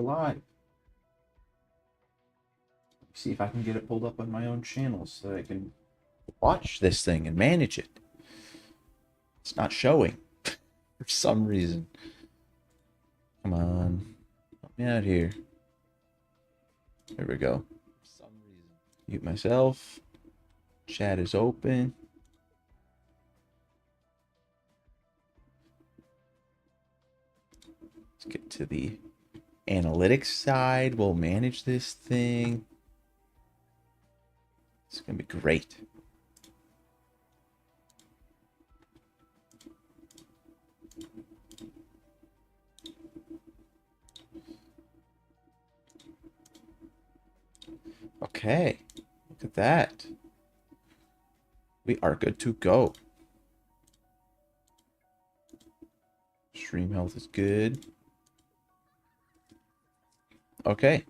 We're live. See if I can get it pulled up on my own channel so that I can watch this thing and manage it. It's not showing for some reason. Come on. Help me out here. There we go. For some reason. Mute myself. Chat is open. Let's get to the analytics side. We'll manage this thing. It's going to be great. Okay, look at that. We are good to go. Stream health is good. Okay.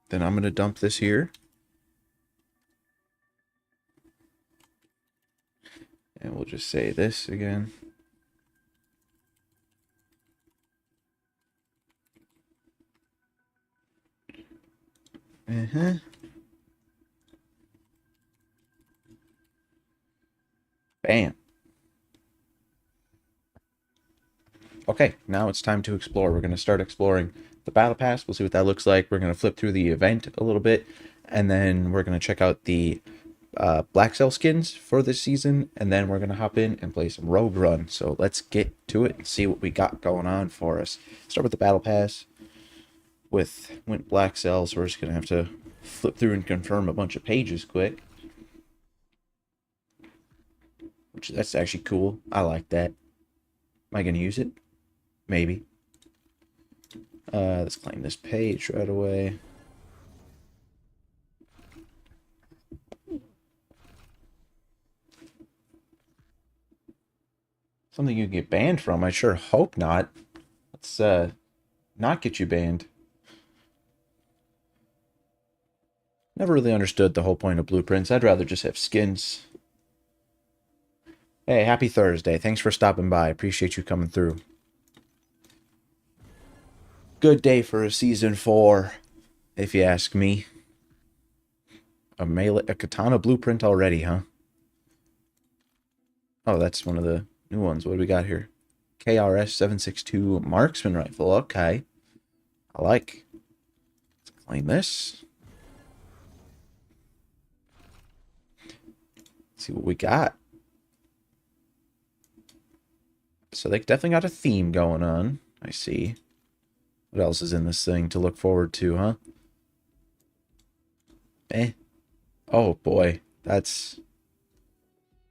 Then I'm going to dump this here. And we'll just say this again. Bam. Okay, now it's time to explore. We're going to start exploring the battle pass. We'll see what that looks like. We're going to flip through the event a little bit, and then we're going to check out the black cell skins for this season, and then we're going to hop in and play some rogue run. So let's get to it and see what we got going on for us. Start with the battle pass with went black cells. So we're just going to have to flip through and confirm a bunch of pages quick. Which that's actually cool. I like that. Am I going to use it? Maybe. Let's claim this page right away. Something you can get banned from? I sure hope not. Let's not get you banned. Never really understood the whole point of blueprints. I'd rather just have skins. Hey, happy Thursday. Thanks for stopping by. Appreciate you coming through. Good day for a season 4, if you ask me. A katana blueprint already, huh? Oh, that's one of the new ones. What do we got here? KRS 762 marksman rifle. Okay. I like. Let's claim this. Let's see what we got. So they definitely got a theme going on. I see. What else is in this thing to look forward to, huh? Oh boy, that's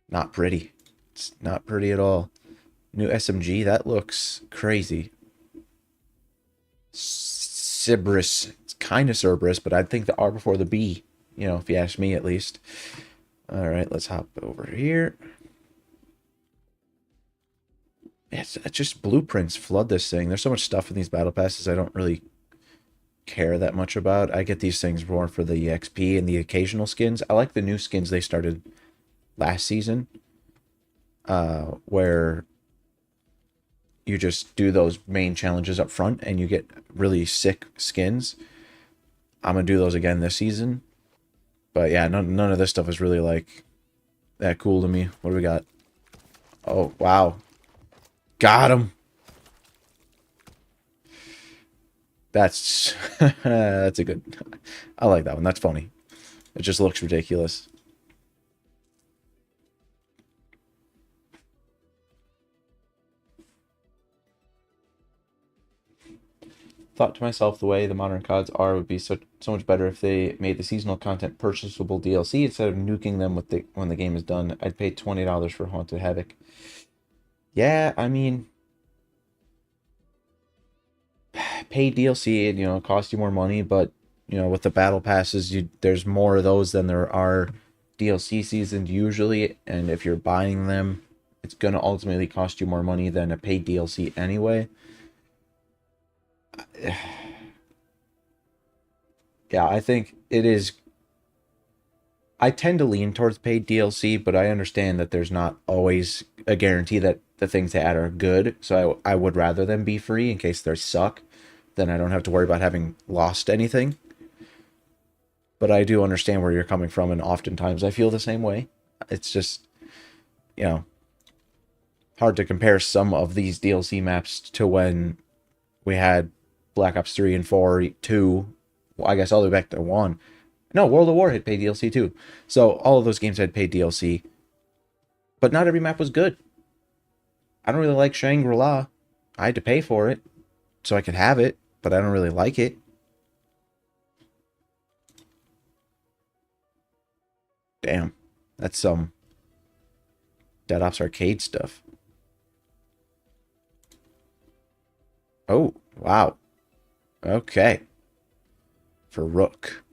not pretty. It's not pretty at all. New SMG, that looks crazy. Cerberus. It's kind of Cerberus, but I'd think the R before the B. You know, if you ask me at least. Alright, let's hop over here. It's just blueprints flood this thing. There's so much stuff in these battle passes I don't really care that much about. I get these things more for the XP and the occasional skins. I like the new skins they started last season, where you just do those main challenges up front and you get really sick skins. I'm gonna do those again this season. But yeah, none of this stuff is really like that cool to me. What do we got? Oh, wow. Got him. That's that's a good. I like that one. That's funny. It just looks ridiculous. Thought to myself, the way the modern CODs are would be so much better if they made the seasonal content purchasable DLC instead of nuking them with when the game is done. I'd pay $20 for Haunted Havoc. Yeah, I mean, paid DLC, you know, cost you more money, but you know, with the battle passes, there's more of those than there are DLC seasons usually, and if you're buying them, it's gonna ultimately cost you more money than a paid DLC anyway. Yeah, I think it is. I tend to lean towards paid DLC, but I understand that there's not always a guarantee that the things they add are good, so I would rather them be free in case they suck. then I don't have to worry about having lost anything. But I do understand where you're coming from, and oftentimes I feel the same way. It's just, you know, hard to compare some of these DLC maps to when we had Black Ops 3 and 4, 2, well, I guess all the way back to 1. No, World of War had paid DLC too. So all of those games had paid DLC. But not every map was good. I don't really like Shangri-La. I had to pay for it so I could have it, but I don't really like it. Damn. That's some Dead Ops Arcade stuff. Oh, wow. Okay. For Rook.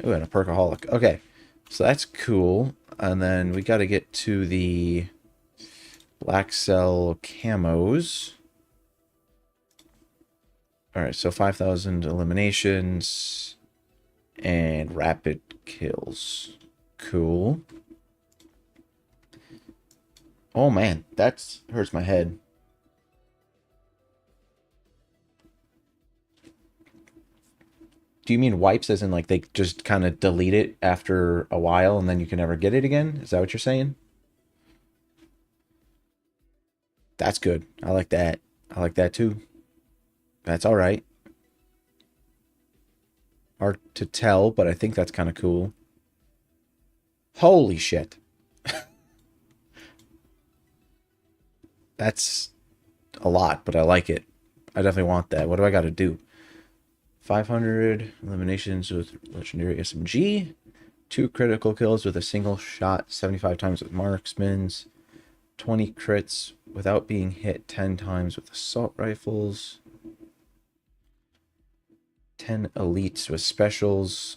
Ooh, and a Perkaholic. Okay. So that's cool. And then we got to get to the Black Cell camos. Alright, so 5,000 eliminations and rapid kills. Cool. Oh man, that hurts my head. Do you mean wipes as in like they just kind of delete it after a while and then you can never get it again? Is that what you're saying? That's good. I like that. I like that too. That's all right. Hard to tell, but I think that's kind of cool. Holy shit. That's a lot, but I like it. I definitely want that. What do I got to do? 500 eliminations with legendary SMG. 2 critical kills with a single shot 75 times with marksmans. 20 crits without being hit 10 times with assault rifles. 10 elites with specials.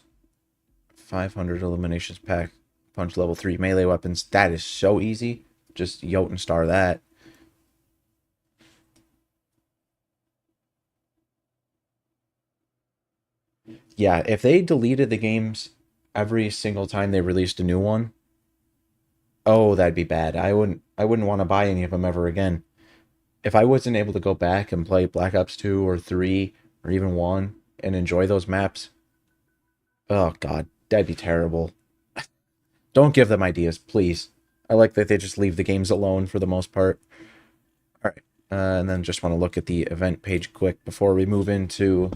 500 eliminations pack. Punch level 3 melee weapons. That is so easy. Just Jotun star that. Yeah, if they deleted the games every single time they released a new one, oh, that'd be bad. I wouldn't want to buy any of them ever again. If I wasn't able to go back and play Black Ops 2 or 3 or even 1 and enjoy those maps, oh god, that'd be terrible. Don't give them ideas, please. I like that they just leave the games alone for the most part. All right, and then just want to look at the event page quick before we move into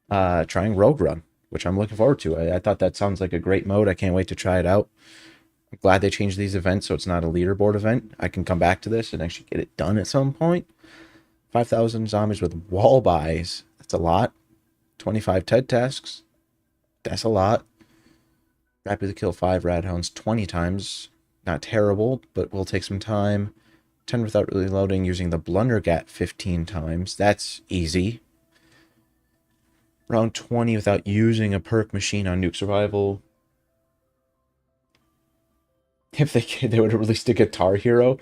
trying Rogue Run, which I'm looking forward to. I thought that sounds like a great mode. I can't wait to try it out. I'm glad they changed these events so it's not a leaderboard event. I can come back to this and actually get it done at some point. 5,000 zombies with wall buys. That's a lot. 25 TED tasks. That's a lot. Rapidly kill 5 radhounds 20 times. Not terrible, but will take some time. 10 without reloading using the Blundergat 15 times. That's easy. Round 20 without using a perk machine on Nuke Survival. If they would have released a Guitar Hero.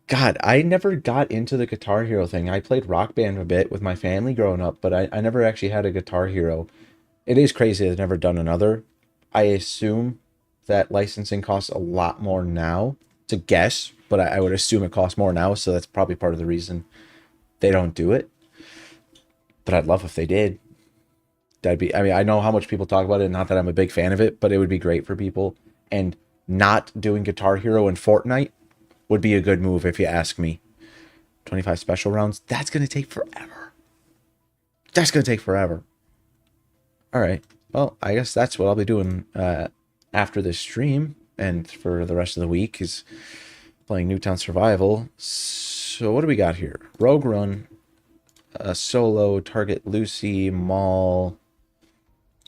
God, I never got into the Guitar Hero thing. I played Rock Band a bit with my family growing up, but I never actually had a Guitar Hero. It is crazy they've never done another. I assume that licensing costs a lot more now. To guess, but I would assume it costs more now, so that's probably part of the reason they don't do it. But I'd love if they did. That'd be, I mean, I know how much people talk about it, not that I'm a big fan of it, but it would be great for people. And not doing Guitar Hero in Fortnite would be a good move if you ask me. 25 special rounds, that's going to take forever. That's going to take forever. All right. Well, I guess that's what I'll be doing after this stream and for the rest of the week is playing Newtown Survival. So what do we got here? Rogue Run, solo, target Lucy, Maul,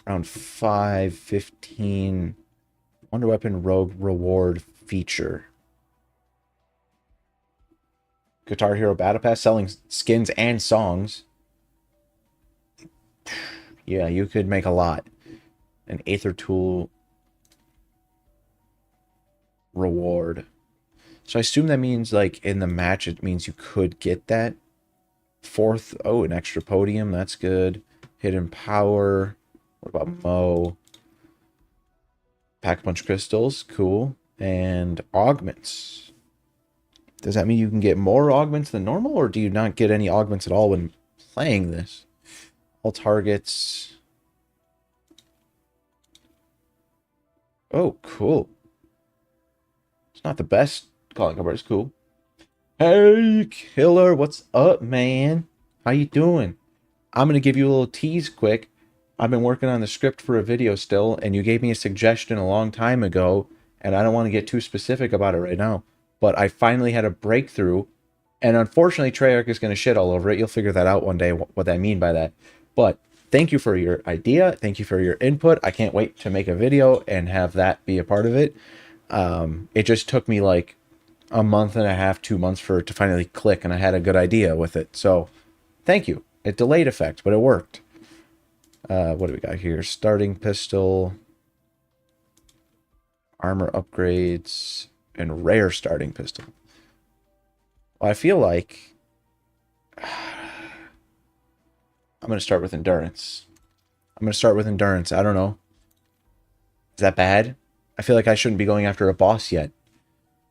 round 5, 15, Wonder Weapon Rogue reward feature. Guitar Hero Battle Pass selling skins and songs. Yeah, you could make a lot. An Aether Tool reward. So I assume that means like in the match it means you could get that. 4th, oh, an extra podium, that's good. Hidden Power. What about Mo? Pack-a-Punch Crystals, cool. And Augments. Does that mean you can get more augments than normal, or do you not get any augments at all when playing this. All targets. Oh, cool. It's not the best calling card, but it's cool. Hey, killer, what's up, man? How you doing? I'm gonna give you a little tease quick. I've been working on the script for a video still, and you gave me a suggestion a long time ago, and I don't want to get too specific about it right now, but I finally had a breakthrough, and unfortunately Treyarch is going to shit all over it. You'll figure that out one day, what I mean by that. But thank you for your idea. Thank you for your input. I can't wait to make a video and have that be a part of it. It just took me like a month and a half, 2 months for it to finally click, and I had a good idea with it. So thank you. It delayed effect, but it worked. What do we got here? Starting pistol, armor upgrades, and rare starting pistol. Well, I feel like I'm going to start with endurance. I don't know. Is that bad? I feel like I shouldn't be going after a boss yet.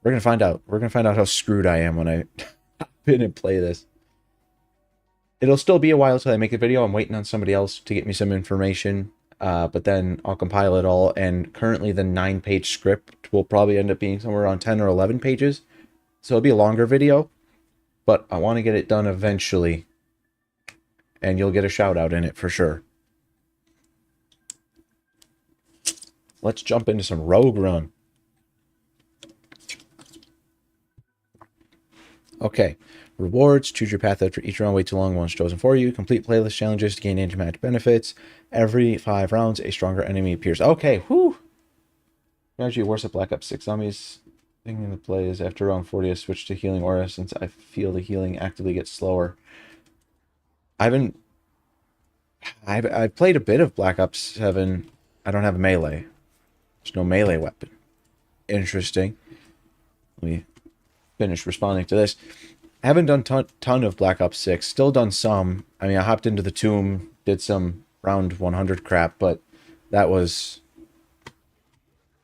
We're going to find out. We're going to find out how screwed I am when I didn't play this. It'll still be a while till I make a video. I'm waiting on somebody else to get me some information. But then I'll compile it all. And currently the 9-page script will probably end up being somewhere around 10 or 11 pages. So it'll be a longer video. But I want to get it done eventually. And you'll get a shout out in it for sure. Let's jump into some Rogue Run. Okay. Rewards. Choose your path after each round. Wait too long. One's chosen for you. Complete playlist challenges to gain intermatch benefits. Every 5 rounds, a stronger enemy appears. Okay. Whew. Strategy worse at Black Ops 6 zombies. Thinking the play is after round 40, I switch to healing aura since I feel the healing actively gets slower. I've played a bit of Black Ops 7. I don't have a melee. There's no melee weapon. Interesting. Let me finish responding to this. I haven't done ton of Black Ops 6. Still done some. I mean, I hopped into the tomb, did some round 100 crap, but that was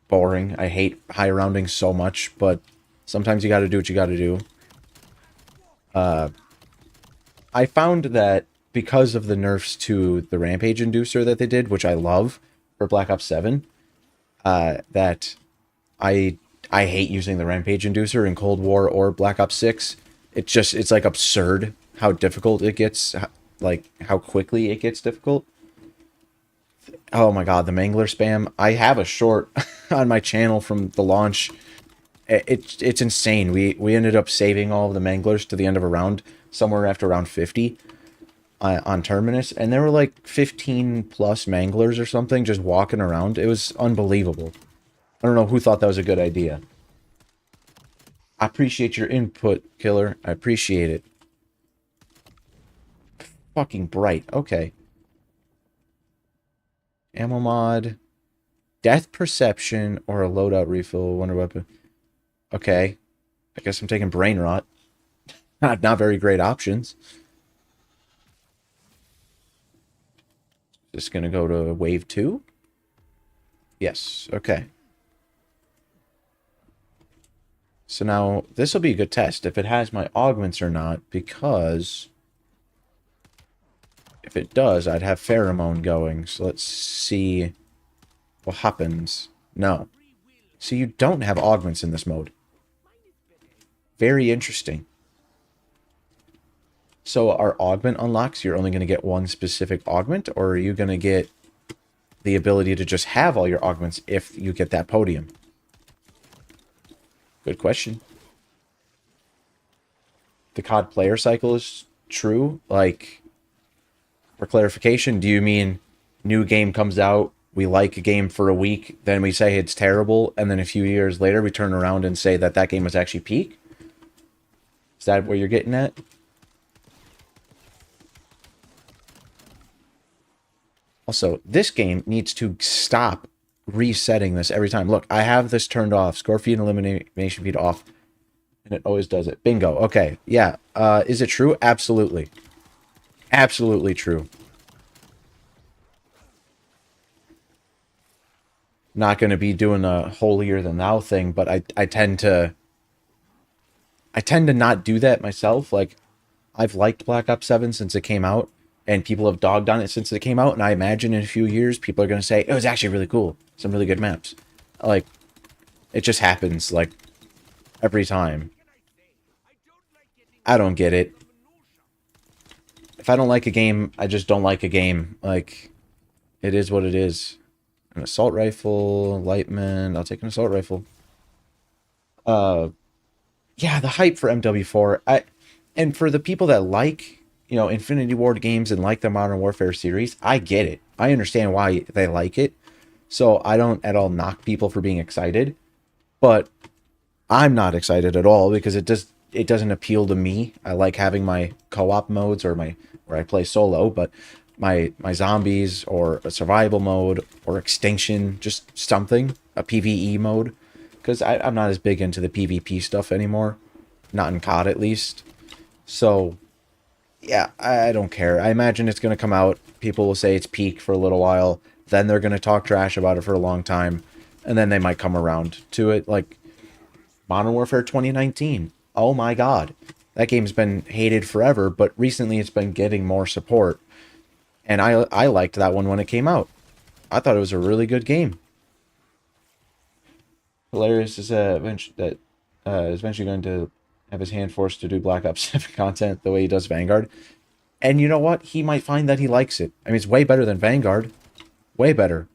boring. I hate high rounding so much, but sometimes you gotta do what you gotta do. I found that because of the nerfs to the Rampage Inducer that they did, which I love for Black Ops 7, that I hate using the Rampage Inducer in Cold War or Black Ops 6. It's like absurd how difficult it gets, like how quickly it gets difficult. Oh my god, the Mangler spam. I have a short on my channel from the launch. It's insane. We ended up saving all of the Manglers to the end of a round, somewhere after round 50 on Terminus, and there were like 15 plus Manglers or something just walking around. It was unbelievable. I don't know who thought that was a good idea. I appreciate your input, Killer. I appreciate it. Fucking bright. Okay. Ammo mod. Death perception or a loadout refill. Wonder weapon. Okay. I guess I'm taking brain rot. Not very great options. Just gonna go to wave 2? Yes. Okay. So now, this will be a good test if it has my augments or not, because if it does, I'd have pheromone going. So let's see what happens. No. So you don't have augments in this mode. Very interesting. So our augment unlocks, you're only going to get one specific augment, or are you going to get the ability to just have all your augments if you get that podium? Good question. The COD player cycle is true. Like, for clarification, do you mean new game comes out, we like a game for a week, then we say it's terrible, and then a few years later we turn around and say that that game was actually peak? Is that where you're getting at? Also, this game needs to stop resetting this every time. Look, I have this turned off. Score feed and elimination feed off. And it always does it. Bingo. Okay. Yeah. Is it true? Absolutely. Absolutely true. Not going to be doing a holier than thou thing, but I tend to not do that myself. Like, I've liked Black Ops 7 since it came out, and people have dogged on it since it came out, and I imagine in a few years people are going to say, it was actually really cool. Some really good maps. Like, it just happens, like, every time. I don't get it. If I don't like a game, I just don't like a game. Like, it is what it is. An assault rifle, lightman. I'll take an assault rifle. Uh, yeah, the hype for MW4. And for the people that like, Infinity Ward games and like the Modern Warfare series, I get it. I understand why they like it. So I don't at all knock people for being excited. But I'm not excited at all because it doesn't appeal to me. I like having my co-op modes or where I play solo, but my zombies or a survival mode or extinction, just something, a PvE mode, because I'm not as big into the PvP stuff anymore, not in COD at least. So yeah, I don't care. I imagine it's going to come out. People will say it's peak for a little while. Then they're going to talk trash about it for a long time. And then they might come around to it. Like Modern Warfare 2019. Oh my god. That game's been hated forever, but recently it's been getting more support. And I liked that one when it came out. I thought it was a really good game. Hilarious is that is eventually going to have his hand forced to do Black Ops 7 content the way he does Vanguard. And you know what? He might find that he likes it. I mean, it's way better than Vanguard. Way better.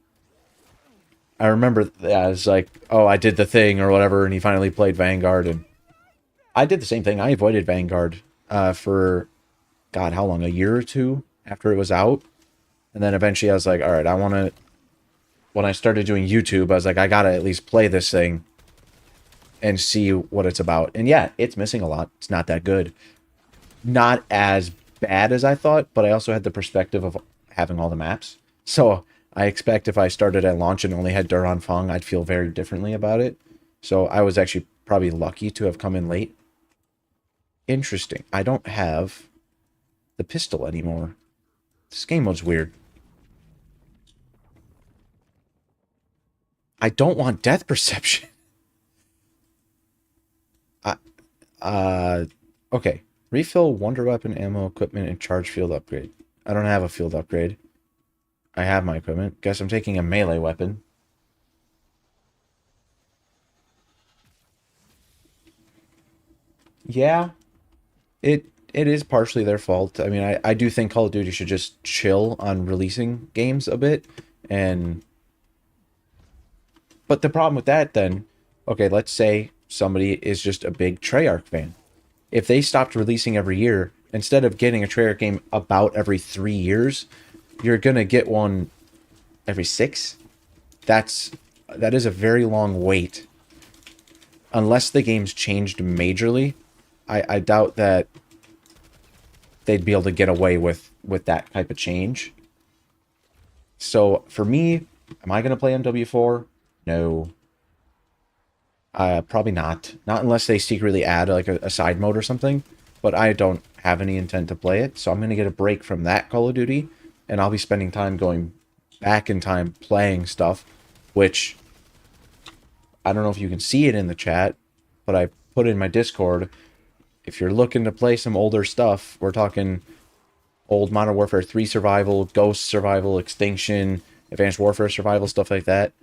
I remember, yeah, it's like, oh, I did the thing or whatever, and he finally played Vanguard, and I did the same thing. I avoided Vanguard for, God, how long? A year or two after it was out. And then eventually I was like, all right, I want to, when I started doing YouTube, I was like, I got to at least play this thing and see what it's about. And yeah, it's missing a lot. It's not that good. Not as bad as I thought, but I also had the perspective of having all the maps. So I expect if I started at launch and only had Duran Fong, I'd feel very differently about it. So I was actually probably lucky to have come in late. Interesting. I don't have the pistol anymore. This game mode's weird. I don't want death perception. Okay. Refill wonder weapon ammo equipment and charge field upgrade. I don't have a field upgrade. I have my equipment. Guess I'm taking a melee weapon. Yeah, it is partially their fault. I mean, I do think Call of Duty should just chill on releasing games a bit. But the problem with that then, okay, let's say somebody is just a big Treyarch fan. If they stopped releasing every year, instead of getting a Treyarch game about every 3 years, you're gonna get one every 6. That is a very long wait. Unless the game's changed majorly, I doubt that they'd be able to get away with that type of change. So for me, am I gonna play MW4? No. Probably not. Not unless they secretly add like a side mode or something. But I don't have any intent to play it, so I'm gonna get a break from that Call of Duty, and I'll be spending time going back in time playing stuff, which I don't know if you can see it in the chat, but I put in my Discord. If you're looking to play some older stuff, we're talking old Modern Warfare 3 survival, Ghost survival, Extinction, Advanced Warfare survival, stuff like that.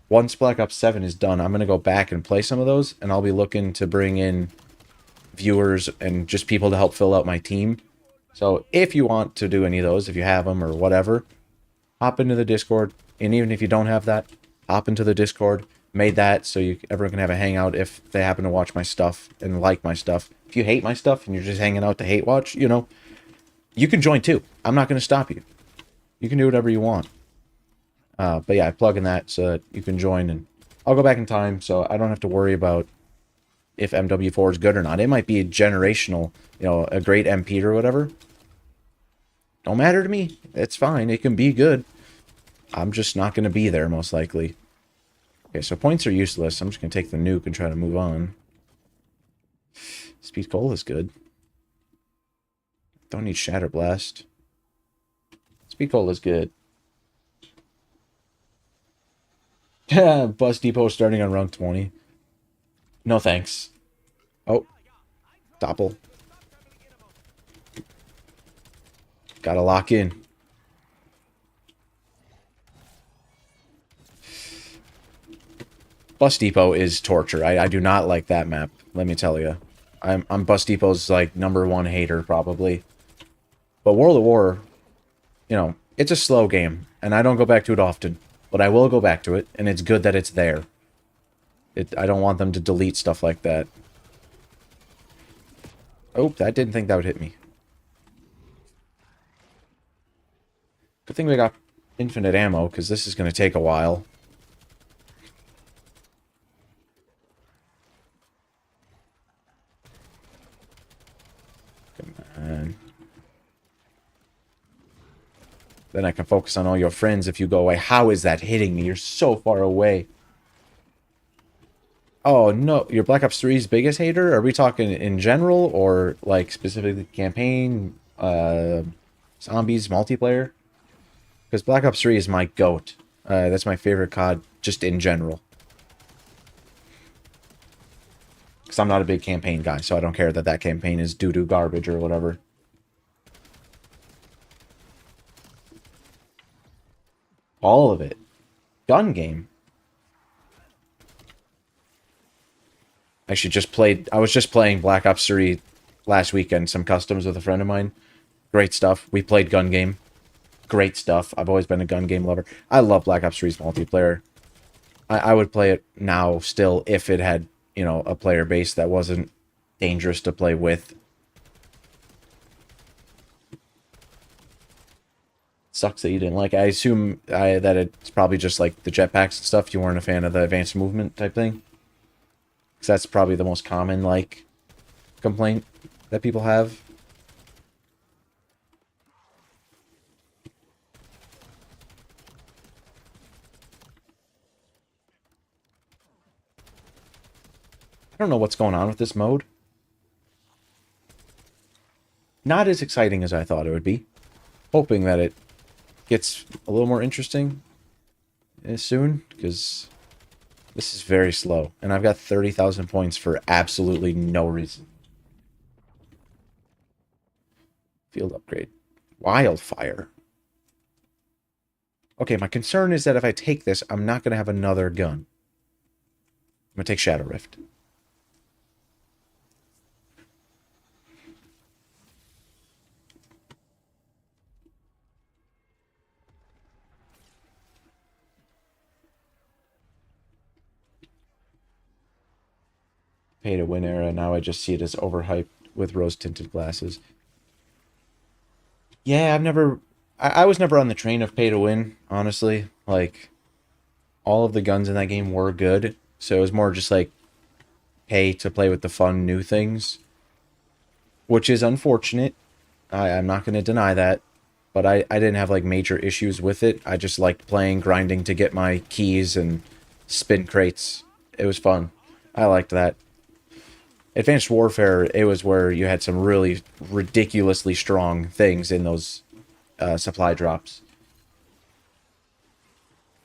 Once Black Ops 7 is done, I'm going to go back and play some of those, and I'll be looking to bring in viewers and just people to help fill out my team. So if you want to do any of those, if you have them or whatever, hop into the Discord. And even if you don't have that, hop into the Discord. Made that so everyone can have a hangout if they happen to watch my stuff and like my stuff. If you hate my stuff and you're just hanging out to hate watch, you can join too. I'm not going to stop you. You can do whatever you want. But yeah, I plug in that so that you can join, and I'll go back in time so I don't have to worry about if MW4 is good or not. It might be a generational, a great MP or whatever. Don't matter to me. It's fine. It can be good. I'm just not going to be there most likely. Okay, so points are useless. I'm just going to take the nuke and try to move on. Speed Cola is good. Don't need Shatter Blast. Speed Cola is good. Bus Depot starting on round 20. No thanks. Oh. Doppel. Gotta lock in. Bus Depot is torture. I do not like that map, let me tell you. I'm Bus Depot's, like, #1 hater, probably. But World of War, you know, it's a slow game, and I don't go back to it often. But I will go back to it, and it's good that it's there. I don't want them to delete stuff like that. Oh, I didn't think that would hit me. Good thing we got infinite ammo, because this is going to take a while. Come on. Then I can focus on all your friends if you go away. How is that hitting me? You're so far away. Oh, no. You're Black Ops 3's biggest hater? Are we talking in general or, like, specifically campaign, zombies, multiplayer? Because Black Ops 3 is my GOAT. That's my favorite COD, just in general. Because I'm not a big campaign guy, so I don't care that that campaign is doo-doo garbage or whatever. All of it. Gun game. I was just playing Black Ops 3 last weekend, some customs with a friend of mine. Great stuff. We played gun game. Great stuff. I've always been a gun game lover. I love Black Ops 3's multiplayer. I would play it now still if it had, you know, a player base that wasn't dangerous to play with. Sucks that you didn't like it. I assume that it's probably just like the jetpacks and stuff. You weren't a fan of the advanced movement type thing. Because that's probably the most common, like, complaint that people have. I don't know what's going on with this mode. Not as exciting as I thought it would be. Hoping that it gets a little more interesting soon, because this is very slow. And I've got 30,000 points for absolutely no reason. Field upgrade. Wildfire. Okay, my concern is that if I take this, I'm not going to have another gun. I'm going to take Shadow Rift. Pay-to-win era. Now I just see it as overhyped with rose-tinted glasses. Yeah, I was never on the train of pay-to-win, honestly. Like, all of the guns in that game were good, so it was more just like pay to play with the fun new things, which is unfortunate. I'm not going to deny that, but I didn't have like major issues with it. I just liked playing, grinding to get my keys and spin crates. It was fun. I liked that. Advanced Warfare, it was where you had some really ridiculously strong things in those supply drops.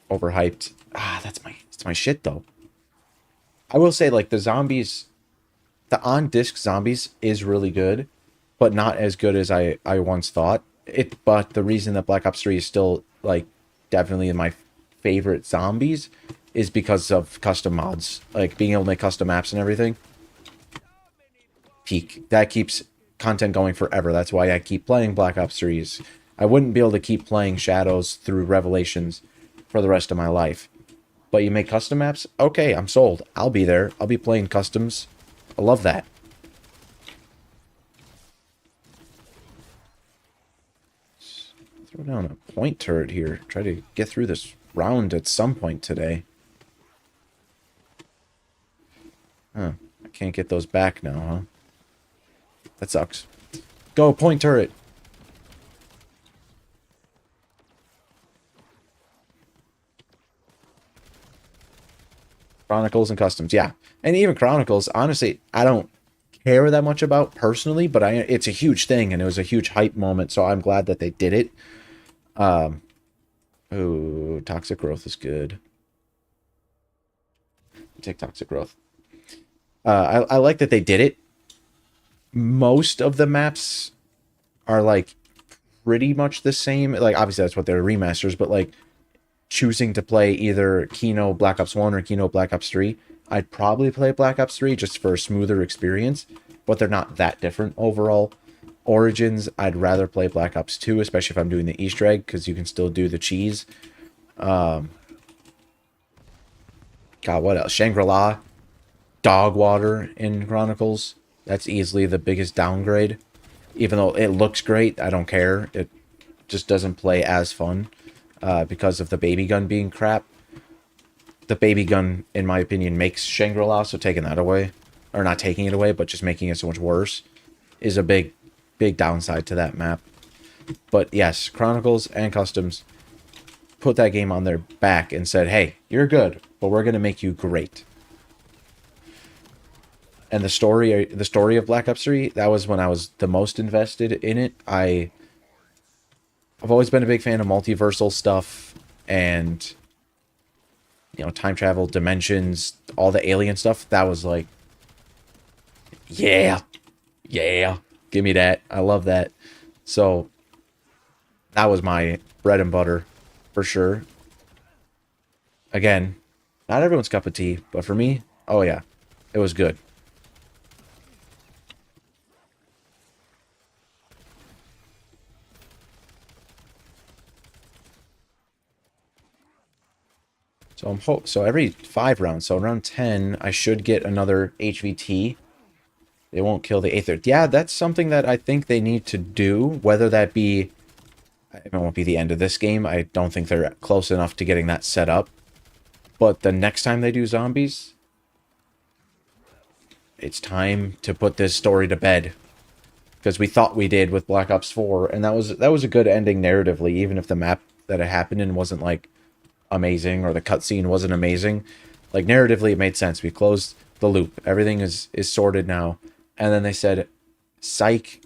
Overhyped. That's my shit though. I will say, like, the zombies, the on-disc zombies is really good, but not as good as I once thought. But the reason that Black Ops 3 is still, like, definitely my favorite zombies is because of custom mods. Like, being able to make custom maps and everything. Peak. That keeps content going forever. That's why I keep playing Black Ops 3s. I wouldn't be able to keep playing Shadows through Revelations for the rest of my life. But you make custom maps? Okay, I'm sold. I'll be there. I'll be playing customs. I love that. Throw down a point turret here. Try to get through this round at some point today. Huh. I can't get those back now, huh? That sucks. Go, point turret! Chronicles and Customs, yeah. And even Chronicles, honestly, I don't care that much about personally, but it's a huge thing, and it was a huge hype moment, so I'm glad that they did it. Ooh, Toxic Growth is good. Take Toxic Growth. I like that they did it. Most of the maps are, like, pretty much the same. Like, obviously that's what they're remasters, but like choosing to play either Kino Black Ops 1 or Kino Black Ops 3, I'd probably play Black Ops 3 just for a smoother experience, but they're not that different overall. Origins, I'd rather play Black Ops 2, especially if I'm doing the Easter egg, because you can still do the cheese. God, what else? Shangri-La, dog water in Chronicles. That's easily the biggest downgrade. Even though it looks great, I don't care. It just doesn't play as fun because of the baby gun being crap. The baby gun, in my opinion, makes Shangri-La, so taking that away, or not taking it away, but just making it so much worse, is a big downside to that map. But yes, Chronicles and Customs put that game on their back and said, hey, you're good, but we're going to make you great. And the story of Black Ops 3, that was when I was the most invested in it. I've always been a big fan of multiversal stuff and, you know, time travel, dimensions, all the alien stuff. That was like, yeah, give me that. I love that. So that was my bread and butter for sure. Again, not everyone's cup of tea, but for me, oh yeah, it was good. So every 5 rounds, so around 10, I should get another HVT. They won't kill the Aether. Yeah, that's something that I think they need to do, whether that be... It won't be the end of this game. I don't think they're close enough to getting that set up. But the next time they do zombies, it's time to put this story to bed. Because we thought we did with Black Ops 4, and that was a good ending narratively, even if the map that it happened in wasn't, like, amazing, or the cutscene wasn't amazing. Like, narratively, it made sense. We closed the loop. Everything is sorted now. And then they said, psych,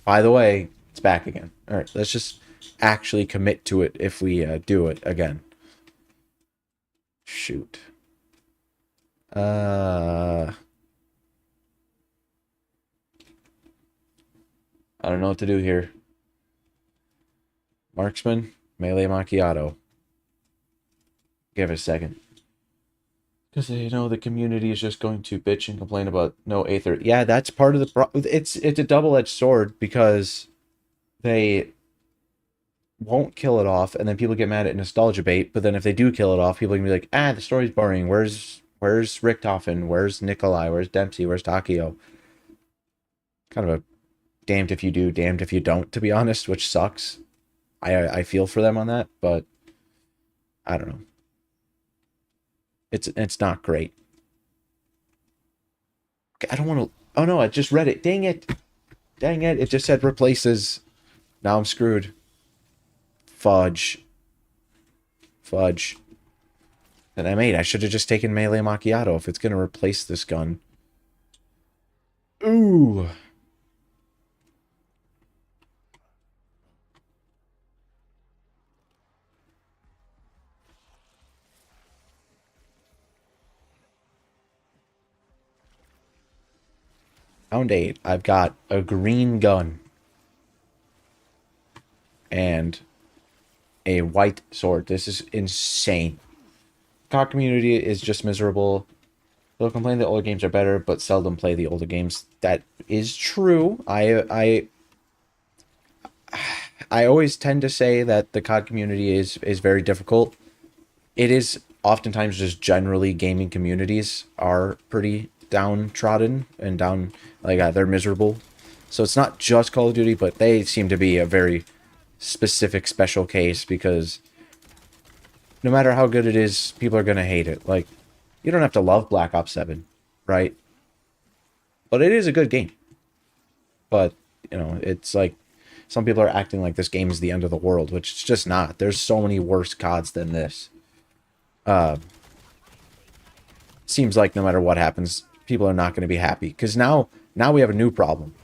by the way, it's back again. All right, let's just actually commit to it if we do it again. Shoot. I don't know what to do here. Marksman, melee macchiato. Give it a second. Because they know the community is just going to bitch and complain about no Aether. Yeah, that's part of the problem. It's a double-edged sword because they won't kill it off, and then people get mad at nostalgia bait. But then if they do kill it off, people can be like, the story's boring. Where's Richtofen? Where's Nikolai? Where's Dempsey? Where's Takio? Kind of a damned if you do, damned if you don't, to be honest, which sucks. I feel for them on that, but I don't know. It's not great. Okay, I don't want to... Oh no, I just read it. Dang it. Dang it. It just said replaces. Now I'm screwed. Fudge. And I should have just taken melee macchiato if it's going to replace this gun. Ooh. Round 8, I've got a green gun and a white sword. This is insane. COD community is just miserable. They'll complain that older games are better, but seldom play the older games. That is true. I always tend to say that the COD community is very difficult. It is oftentimes just generally gaming communities are pretty downtrodden and down, like they're miserable. So it's not just Call of Duty, but they seem to be a very specific special case because no matter how good it is, people are going to hate it. Like, you don't have to love Black Ops 7, right? But it is a good game. But, you know, it's like some people are acting like this game is the end of the world, which it's just not. There's so many worse CODs than this. Seems like no matter what happens, people are not going to be happy. Because now we have a new problem.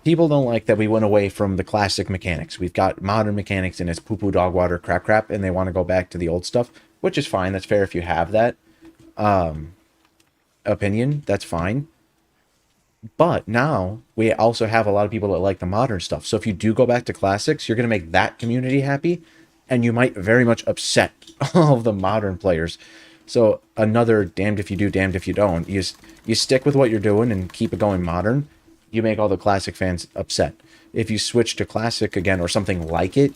People don't like that we went away from the classic mechanics. We've got modern mechanics and it's poo-poo, dog water, crap, and they want to go back to the old stuff, which is fine. That's fair if you have that opinion. That's fine. But now we also have a lot of people that like the modern stuff. So if you do go back to classics, you're going to make that community happy, and you might very much upset all of the modern players. So another damned if you do, damned if you don't. You stick with what you're doing and keep it going modern. You make all the classic fans upset. If you switch to classic again or something like it,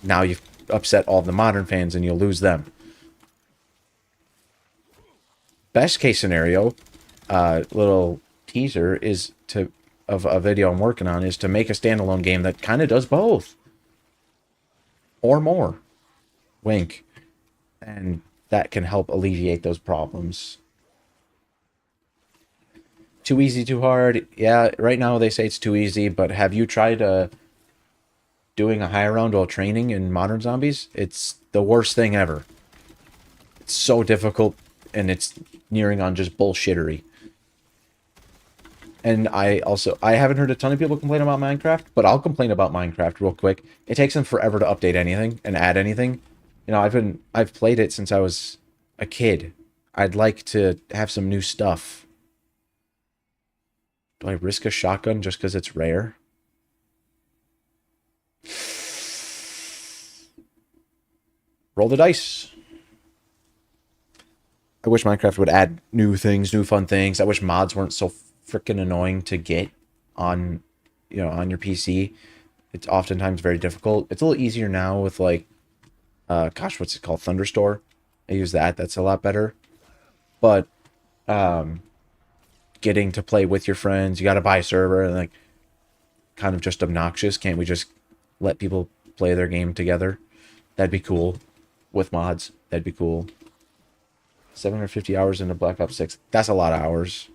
now you've upset all the modern fans and you'll lose them. Best case scenario, little teaser is to of a video I'm working on is to make a standalone game that kind of does both or more. Wink. And that can help alleviate those problems. Too easy, too hard. Yeah, right now they say it's too easy, but have you tried doing a high round while training in Modern Zombies? It's the worst thing ever. It's so difficult, and it's nearing on just bullshittery. And I haven't heard a ton of people complain about Minecraft, but I'll complain about Minecraft real quick. It takes them forever to update anything and add anything. You know, I've played it since I was a kid. I'd like to have some new stuff. Do I risk a shotgun just because it's rare? Roll the dice. I wish Minecraft would add new things, new fun things. I wish mods weren't so freaking annoying to get on, on your PC. It's oftentimes very difficult. It's a little easier now with like, gosh, what's it called? Thunderstore. I use that. That's a lot better. But getting to play with your friends, you got to buy a server, and like, kind of just obnoxious. Can't we just let people play their game together? That'd be cool. With mods, that'd be cool. 750 hours into Black Ops 6. That's a lot of hours.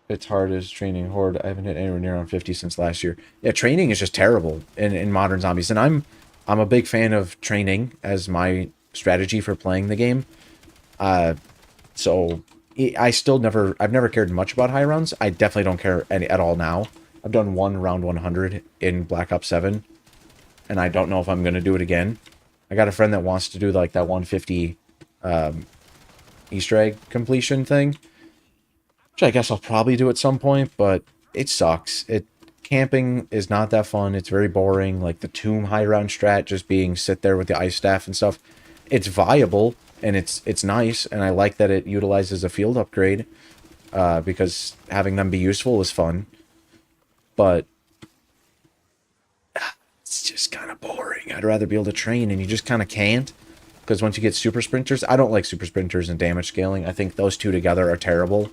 It's hard as training Horde. I haven't hit anywhere near on 50 since last year. Yeah, training is just terrible in Modern Zombies. And I'm a big fan of training as my strategy for playing the game. So I've never cared much about high rounds. I definitely don't care at all now. I've done one round 100 in Black Ops 7, and I don't know if I'm going to do it again. I got a friend that wants to do like that 150 Easter egg completion thing, which I guess I'll probably do at some point, but it sucks. Camping is not that fun. It's very boring. Like the tomb high round strat, just being sit there with the ice staff and stuff. It's viable and it's nice, and I like that it utilizes a field upgrade because having them be useful is fun. But it's just kind of boring. I'd rather be able to train, and you just kind of can't. Because once you get super sprinters, I don't like super sprinters and damage scaling. I think those two together are terrible.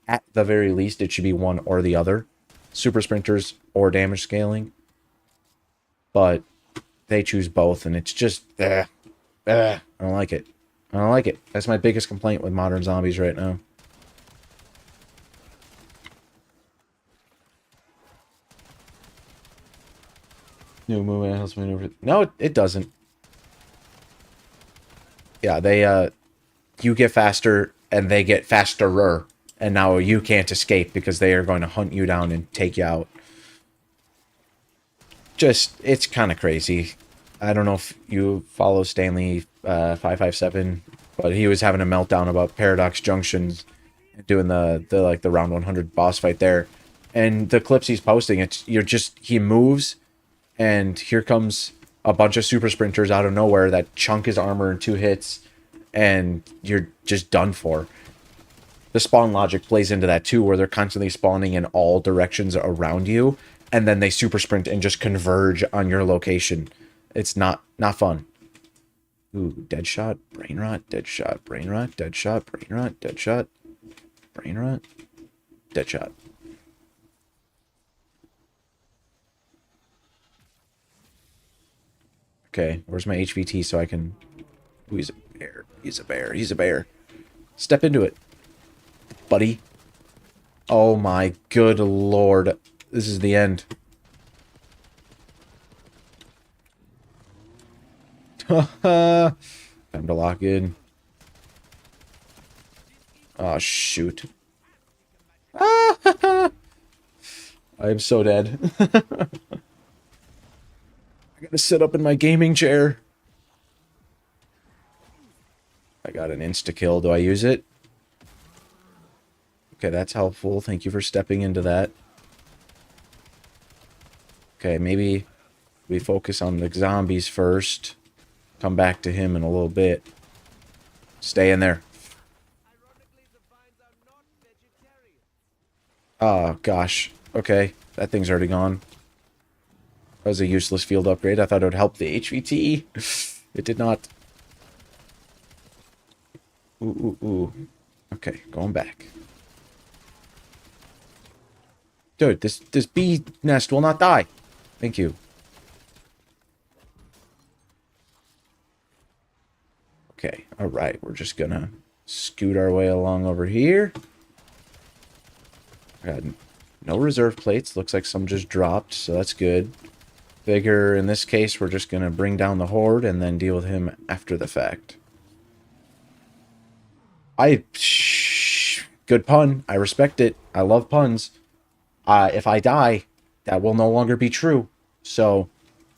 At the very least, it should be one or the other. Super sprinters or damage scaling. But they choose both, and it's just, I don't like it. I don't like it. That's my biggest complaint with Modern Zombies right now. New movement helps maneuver. No, it doesn't. Yeah, you get faster and they get fasterer, and now you can't escape because they are going to hunt you down and take you out. Just, it's kind of crazy. I don't know if you follow Stanley 557, but he was having a meltdown about Paradox Junctions, doing the round 100 boss fight there, and the clips he's posting, he moves, and here comes a bunch of super sprinters out of nowhere that chunk his armor in 2 hits, and you're just done for. The spawn logic plays into that too, where they're constantly spawning in all directions around you, and then they super sprint and just converge on your location. It's not fun. Ooh, dead shot, brain rot, dead shot, brain rot, dead shot, brain rot, dead shot, brain rot, dead shot. Okay, where's my HVT so I can... Ooh, he's a bear. He's a bear. He's a bear. Step into it, buddy. Oh my good lord. This is the end. Time to lock in. Oh, shoot. I am so dead. I gotta sit up in my gaming chair. I got an insta-kill. Do I use it? Okay, that's helpful. Thank you for stepping into that. Okay, maybe we focus on the zombies first. Come back to him in a little bit. Stay in there. Oh, gosh. Okay, that thing's already gone. That was a useless field upgrade. I thought it would help the HVT. It did not. Ooh, ooh, ooh. Okay, going back. Dude, this bee nest will not die. Thank you. Okay, alright. We're just gonna scoot our way along over here. Got no reserve plates. Looks like some just dropped, so that's good. Figure, in this case, we're just gonna bring down the horde and then deal with him after the fact. Good pun. I respect it. I love puns. If I die, that will no longer be true. So,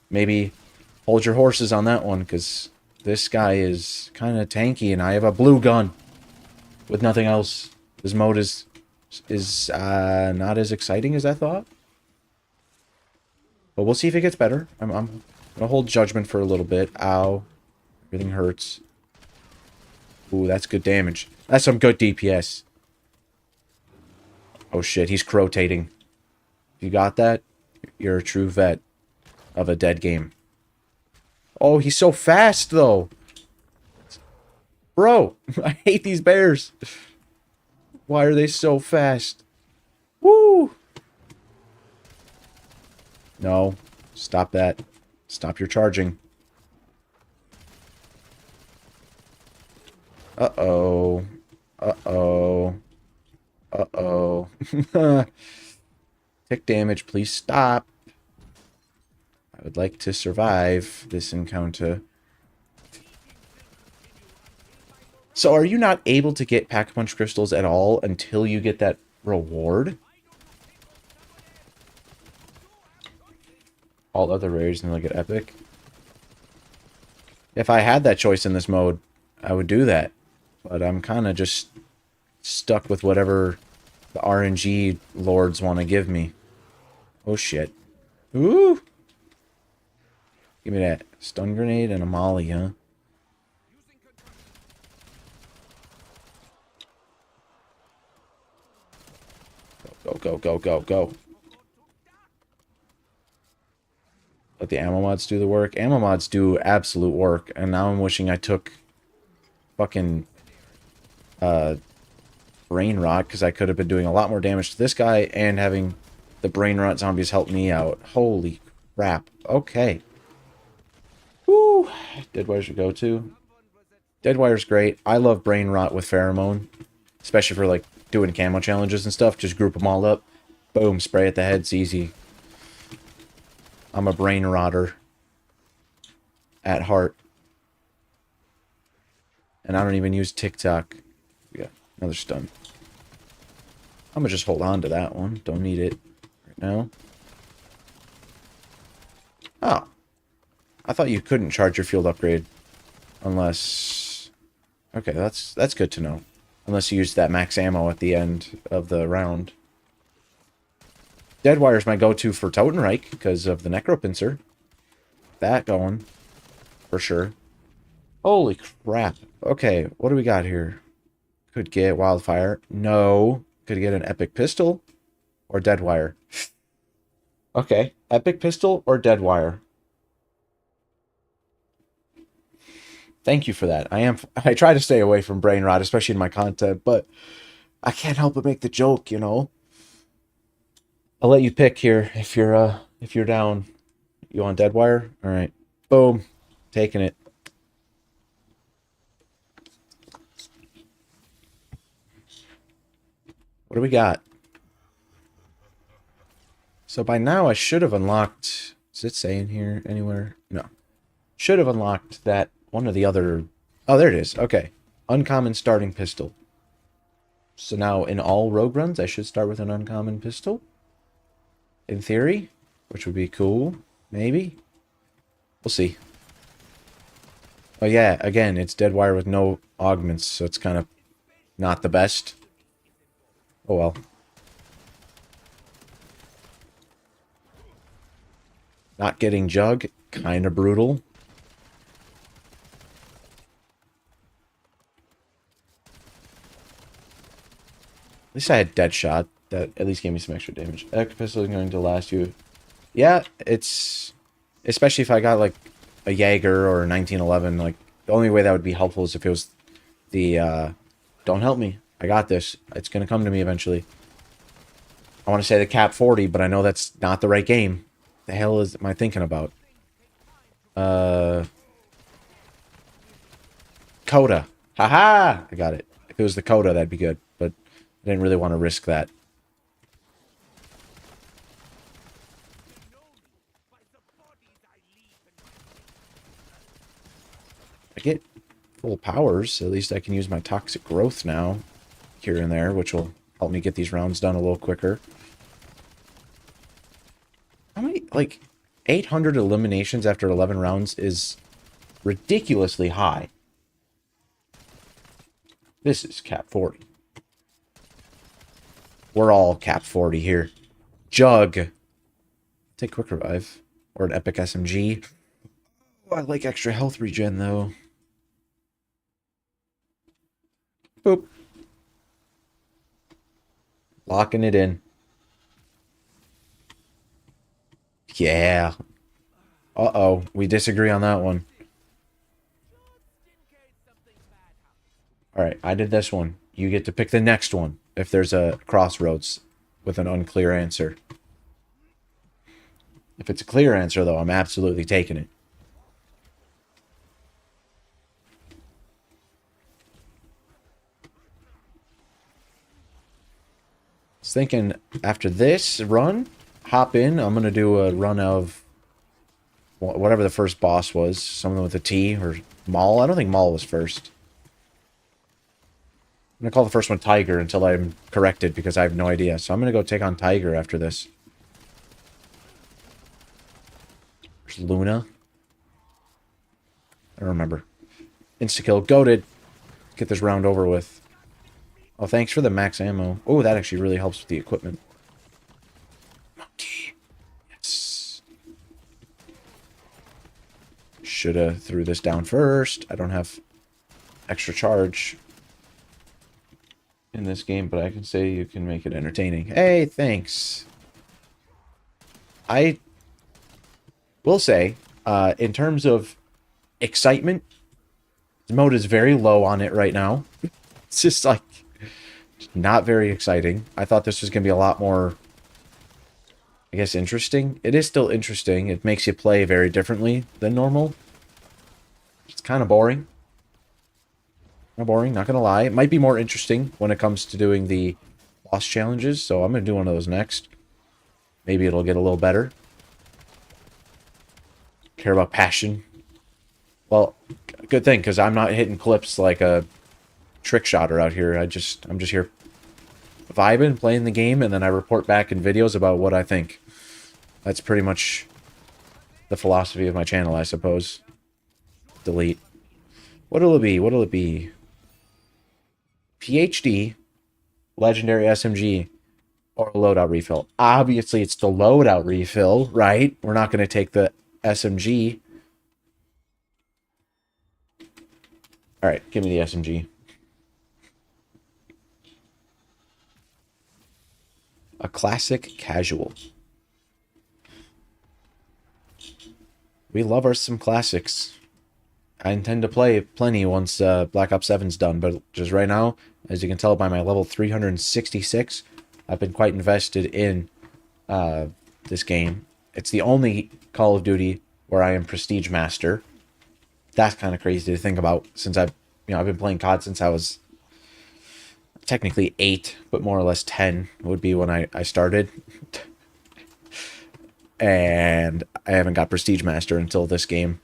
maybe hold your horses on that one, because this guy is kind of tanky, and I have a blue gun with nothing else. This mode is not as exciting as I thought. But we'll see if it gets better. I'm gonna hold judgment for a little bit. Ow. Everything hurts. Ooh, that's good damage. That's some good DPS. Oh shit, he's rotating. If you got that, you're a true vet of a dead game. Oh, he's so fast, though. Bro, I hate these bears. Why are they so fast? Woo! No. Stop that. Stop your charging. Uh-oh. Uh-oh. Uh-oh. Tick damage, please stop. I would like to survive this encounter. So are you not able to get Pack-a-Punch crystals at all until you get that reward? All other rares and they'll get epic. If I had that choice in this mode, I would do that. But I'm kind of just stuck with whatever the RNG lords want to give me. Oh shit. Ooh! Give me that stun grenade and a molly, huh? Go, go, go, go, go. Let the ammo mods do the work. Ammo mods do absolute work, and now I'm wishing I took fucking brain rot, because I could have been doing a lot more damage to this guy and having the brain rot zombies help me out. Holy crap. Okay. Woo! Deadwire's your go-to. Deadwire's great. I love brain rot with pheromone, especially for like doing camo challenges and stuff. Just group them all up. Boom, spray at the heads, easy. I'm a brain rotter at heart. And I don't even use TikTok. Yeah, another stun. I'm gonna just hold on to that one. Don't need it right now. Oh. I thought you couldn't charge your field upgrade unless... Okay, that's good to know. Unless you use that max ammo at the end of the round. Deadwire's my go-to for Totenreich because of the Necropincer. That going. For sure. Holy crap. Okay, what do we got here? Could get Wildfire. No. Could get an Epic Pistol. Or Deadwire. Okay, Epic Pistol or Deadwire. Thank you for that. I try to stay away from brain rot, especially in my content, but I can't help but make the joke, you know. I'll let you pick here if you're down. You want Deadwire? All right. Boom. Taking it. What do we got? So by now I should have unlocked... Does it say in here anywhere? No. Should have unlocked that one or the other... Oh, there it is. Okay. Uncommon starting pistol. So now in all rogue runs, I should start with an uncommon pistol. In theory. Which would be cool. Maybe. We'll see. Oh yeah, again, it's Deadwire with no augments, so it's kind of not the best. Oh well. Not getting jug, kind of brutal. At least I had dead shot. That at least gave me some extra damage. Electric pistol is going to last you. Yeah, it's... Especially if I got, like, a Jaeger or a 1911. Like, the only way that would be helpful is if it was the, Don't help me. I got this. It's going to come to me eventually. I want to say the Cap 40, but I know that's not the right game. The hell am I thinking about? Coda. Haha! I got it. If it was the Coda, that'd be good. But I didn't really want to risk that. I get full powers. At least I can use my toxic growth now. Here and there, which will help me get these rounds done a little quicker. How many, like, 800 eliminations after 11 rounds is ridiculously high. This is Cap 40. We're all Cap 40 here. Jug. Take quick revive. Or an epic SMG. Oh, I like extra health regen, though. Boop. Locking it in. Yeah. Uh-oh. We disagree on that one. Alright, I did this one. You get to pick the next one if there's a crossroads with an unclear answer. If it's a clear answer, though, I'm absolutely taking it. I was thinking after this run, hop in. I'm going to do a run of whatever the first boss was. Something with a T or Maul. I don't think Maul was first. I'm going to call the first one Tiger until I'm corrected because I have no idea. So I'm going to go take on Tiger after this. There's Luna. I don't remember. Insta-kill. Goated. Get this round over with. Oh, thanks for the max ammo. Oh, that actually really helps with the equipment. Monkey. Yes. Shoulda threw this down first. I don't have extra charge in this game, but I can say you can make it entertaining. Hey, thanks. I will say, in terms of excitement, the mode is very low on it right now. It's just like not very exciting. I thought this was going to be a lot more, I guess, interesting. It is still interesting. It makes you play very differently than normal. It's kind of boring. Kind of boring, not going to lie. It might be more interesting when it comes to doing the boss challenges, so I'm going to do one of those next. Maybe it'll get a little better. Care about passion. Well, good thing, because I'm not hitting clips like a trick shotter out here. I'm just here vibing, playing the game, and then I report back in videos about what I think. That's pretty much the philosophy of my channel, I suppose. Delete. What'll it be? What'll it be? PhD, Legendary SMG, or a loadout refill. Obviously, it's the loadout refill, right? We're not going to take the SMG. Alright, give me the SMG. A classic casual. We love some classics. I intend to play plenty once Black Ops 7's done, but just right now, as you can tell by my level 366, I've been quite invested in this game. It's the only Call of Duty where I am Prestige Master. That's kind of crazy to think about, since I've been playing COD since I was technically 8, but more or less 10 would be when I started. And I haven't got Prestige Master until this game.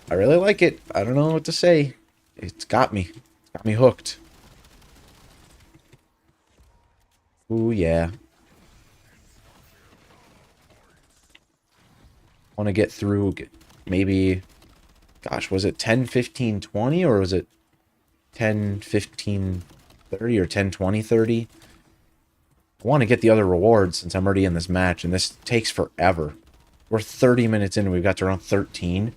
I really like it. I don't know what to say. It's got me. Got me hooked. Ooh, yeah. Want to get through maybe, gosh, was it 10, 15, 20, or was it 10, 15, 30 or 10, 20, 30. I want to get the other rewards since I'm already in this match, and this takes forever. We're 30 minutes in and we've got to around 13.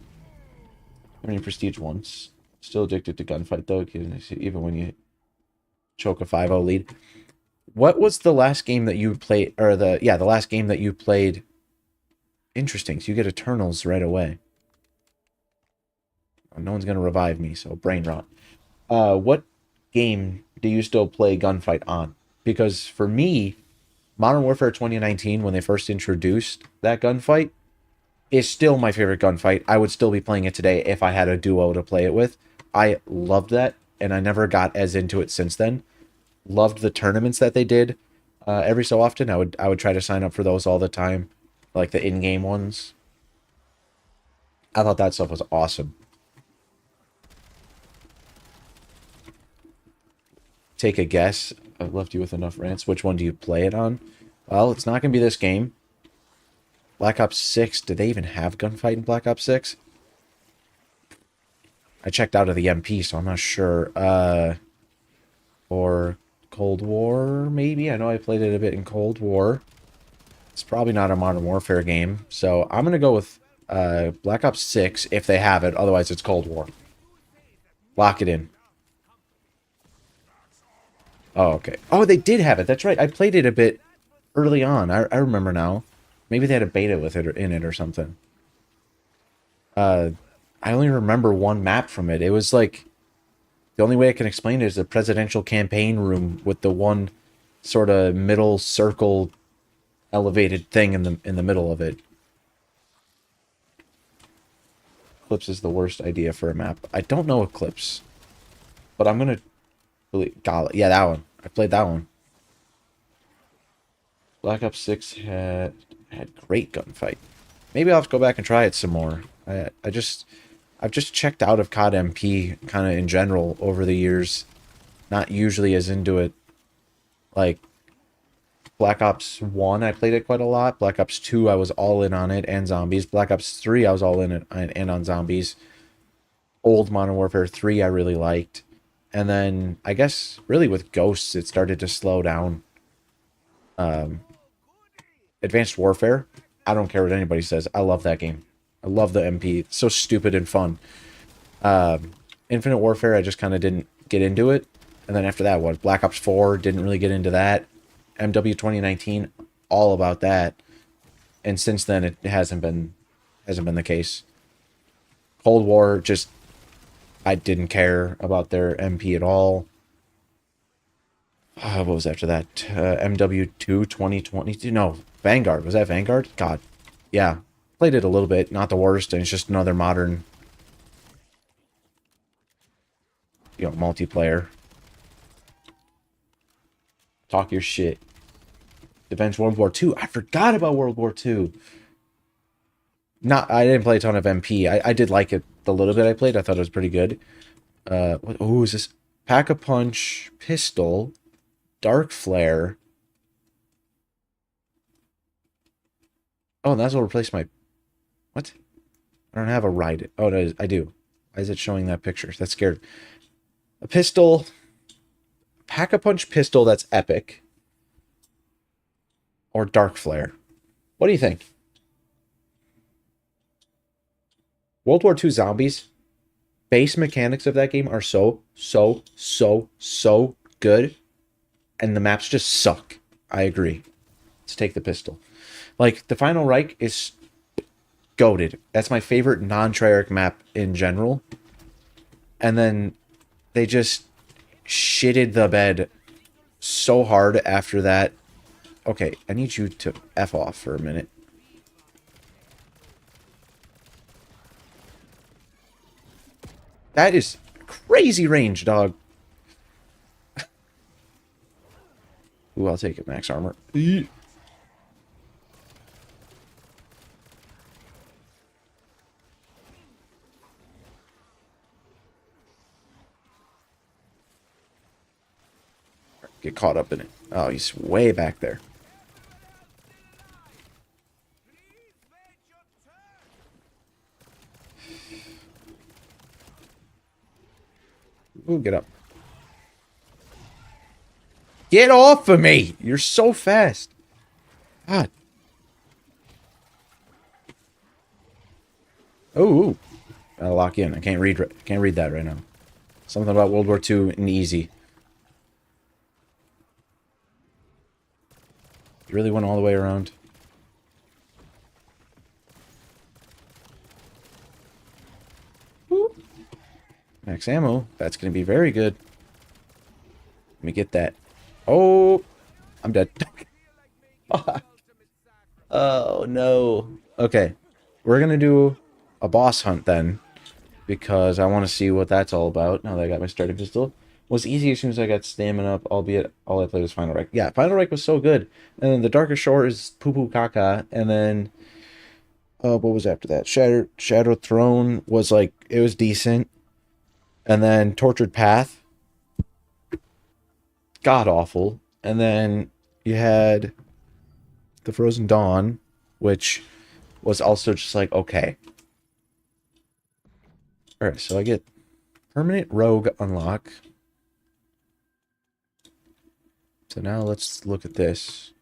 How many prestige ones? Still addicted to gunfight though, even when you choke a 5-0 lead. What was the last game that you played, or the last game that you played? Interesting, so you get Eternals right away. No one's gonna revive me, so brain rot. What game do you still play gunfight on? Because for me, Modern Warfare 2019, when they first introduced that gunfight, is still my favorite gunfight. I would still be playing it today if I had a duo to play it with. I loved that, and I never got as into it since then. Loved the tournaments that they did. Every so often, I would try to sign up for those all the time, like the in-game ones. I thought that stuff was awesome. Take a guess. I've left you with enough rants. Which one do you play it on? Well, it's not going to be this game. Black Ops 6. Did they even have gunfight in Black Ops 6? I checked out of the MP, so I'm not sure. Or Cold War, maybe? I know I played it a bit in Cold War. It's probably not a Modern Warfare game. So I'm going to go with Black Ops 6 if they have it. Otherwise, it's Cold War. Lock it in. Oh, okay. Oh, they did have it. That's right. I played it a bit early on. I remember now. Maybe they had a beta with it or in it or something. I only remember one map from it. It was like... The only way I can explain it is the presidential campaign room with the one sort of middle circle elevated thing in the middle of it. Eclipse is the worst idea for a map. I don't know Eclipse, but I'm gonna yeah, that one. I played that one. Black Ops 6 had great gunfight. Maybe I'll have to go back and try it some more. I've just checked out of COD MP kind of in general over the years. Not usually as into it. Like Black Ops 1, I played it quite a lot. Black Ops 2, I was all in on it and zombies. Black Ops 3, I was all in it and on zombies. Old Modern Warfare 3, I really liked. And then, I guess, really with Ghosts, it started to slow down. Advanced Warfare, I don't care what anybody says. I love that game. I love the MP. It's so stupid and fun. Infinite Warfare, I just kind of didn't get into it. And then after that, what? Black Ops 4, didn't really get into that. MW 2019, all about that. And since then, it hasn't been the case. Cold War, just... I didn't care about their MP at all. What was after that? MW2 2022? No, Vanguard. Was that Vanguard? God. Yeah. Played it a little bit. Not the worst. And it's just another modern, multiplayer. Talk your shit. Defense World War II. I forgot about World War II. I didn't play a ton of MP. I did like it the little bit I played. I thought it was pretty good. Oh, is this? Pack-a-Punch, Pistol, Dark Flare. Oh, and that's what replaced my... What? I don't have a ride. Oh, no, I do. Why is it showing that picture? That's scared. A pistol. Pack-a-Punch pistol that's epic. Or Dark Flare. What do you think? World War II Zombies, base mechanics of that game are so good. And the maps just suck. I agree. Let's take the pistol. Like, the Final Reich is goated. That's my favorite non-Treyarch map in general. And then they just shitted the bed so hard after that. Okay, I need you to F off for a minute. That is crazy range, dog. Ooh, I'll take it. Max armor. Get caught up in it. Oh, he's way back there. Ooh, get up. Get off of me! You're so fast. God. Oh, gotta lock in. I can't read that right now. Something about World War II and easy. You really went all the way around. Boop. Max ammo. That's gonna be very good. Let me get that. Oh, I'm dead. Oh no. Okay, we're gonna do a boss hunt then, because I want to see what that's all about. Now that I got my starting pistol, it was easy as soon as I got stamina up. Albeit all I played was Final Rec. Yeah, Final Rec was so good. And then the Darkest Shore is Poo Poo Caca. And then what was after that? Shadow Throne was like, it was decent. And then Tortured Path, god awful. And then you had the Frozen Dawn, which was also just like, okay. Alright, so I get Permanent Rogue unlock. So now let's look at this.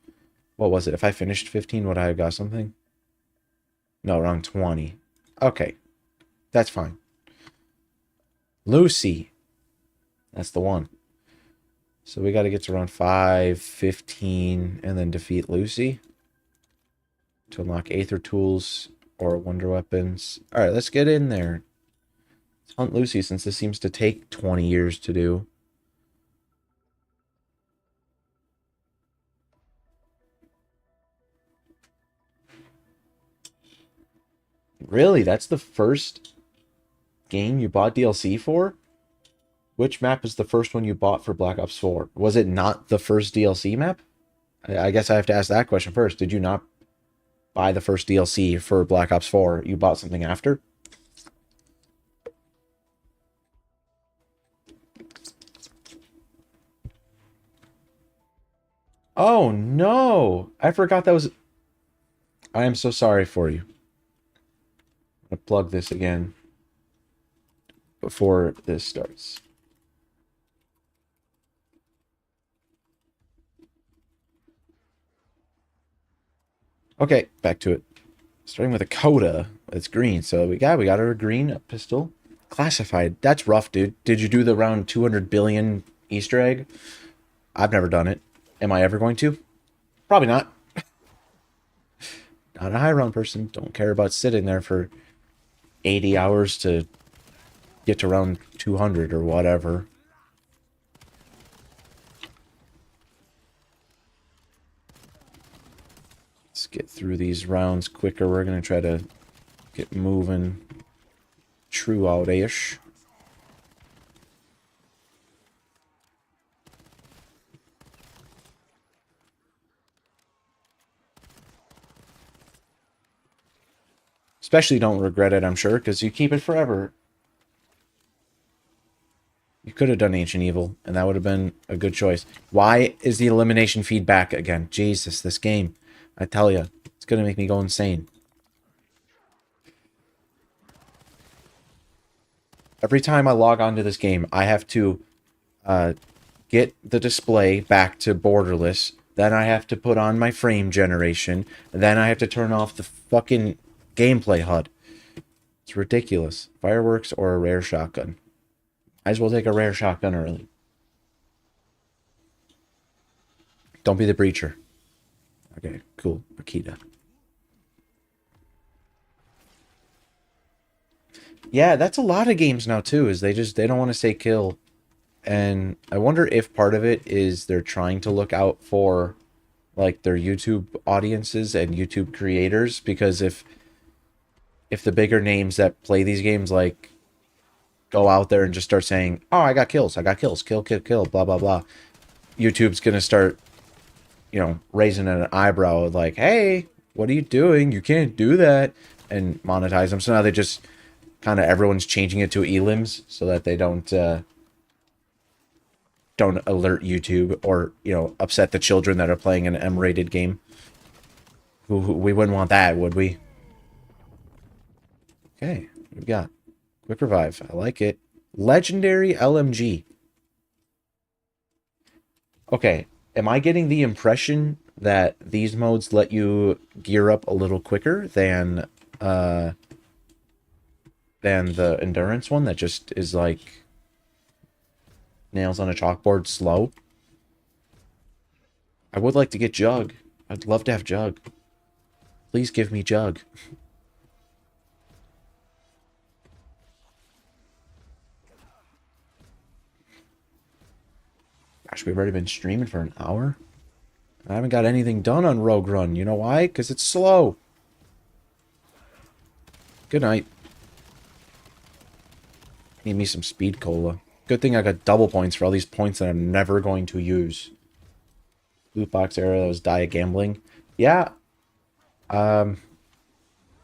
What was it? If I finished 15, would I have got something? No, around 20. Okay, that's fine. Lucy. That's the one. So we got to get to around 5, 15, and then defeat Lucy to unlock Aether Tools or Wonder Weapons. Alright, let's get in there. Let's hunt Lucy, since this seems to take 20 years to do. Really? That's the first game you bought DLC for? Which map is the first one you bought for Black Ops 4? Was it not the first DLC map? I guess I have to ask that question first. Did you not buy the first DLC for Black Ops 4? You bought something after? Oh, no! I forgot that was... I am so sorry for you. I'm going to plug this again before this starts. Okay, back to it. Starting with a coda. It's green, so we got our green pistol. Classified. That's rough, dude. Did you do the round 200 billion Easter egg? I've never done it. Am I ever going to? Probably not. Not a high round person. Don't care about sitting there for 80 hours to get to round 200 or whatever. Let's get through these rounds quicker. We're going to try to get moving true out-ish. Especially don't regret it, I'm sure, because you keep it forever. You could have done Ancient Evil, and that would have been a good choice. Why is the elimination feedback again? Jesus, this game. I tell you, it's going to make me go insane. Every time I log onto this game, I have to get the display back to borderless. Then I have to put on my frame generation. And then I have to turn off the fucking gameplay HUD. It's ridiculous. Fireworks or a rare shotgun. Might as well take a rare shotgun early. Don't be the breacher. Okay, cool. Makita. Yeah, that's a lot of games now too, is they don't want to say kill. And I wonder if part of it is they're trying to look out for like their YouTube audiences and YouTube creators, because if the bigger names that play these games like go out there and just start saying, "Oh, I got kills, kill, kill, kill, blah blah blah," YouTube's gonna start, you know, raising an eyebrow like, "Hey, what are you doing? You can't do that," and monetize them. So now they just kind of everyone's changing it to elims so that they don't alert YouTube or, you know, upset the children that are playing an M-rated game. Who we wouldn't want that, would we? Okay, what we got? Quick revive. I like it. Legendary LMG. Okay, Am I getting the impression that these modes let you gear up a little quicker uh than the endurance one that just is like nails on a chalkboard slow? I would like to get Jug. I'd love to have Jug. Please give me Jug. Gosh, we've already been streaming for an hour. I haven't got anything done on Rogue Run. You know why? Because it's slow. Good night. Need me some speed cola. Good thing I got double points for all these points that I'm never going to use. Loot box era, that was diet gambling. Yeah. I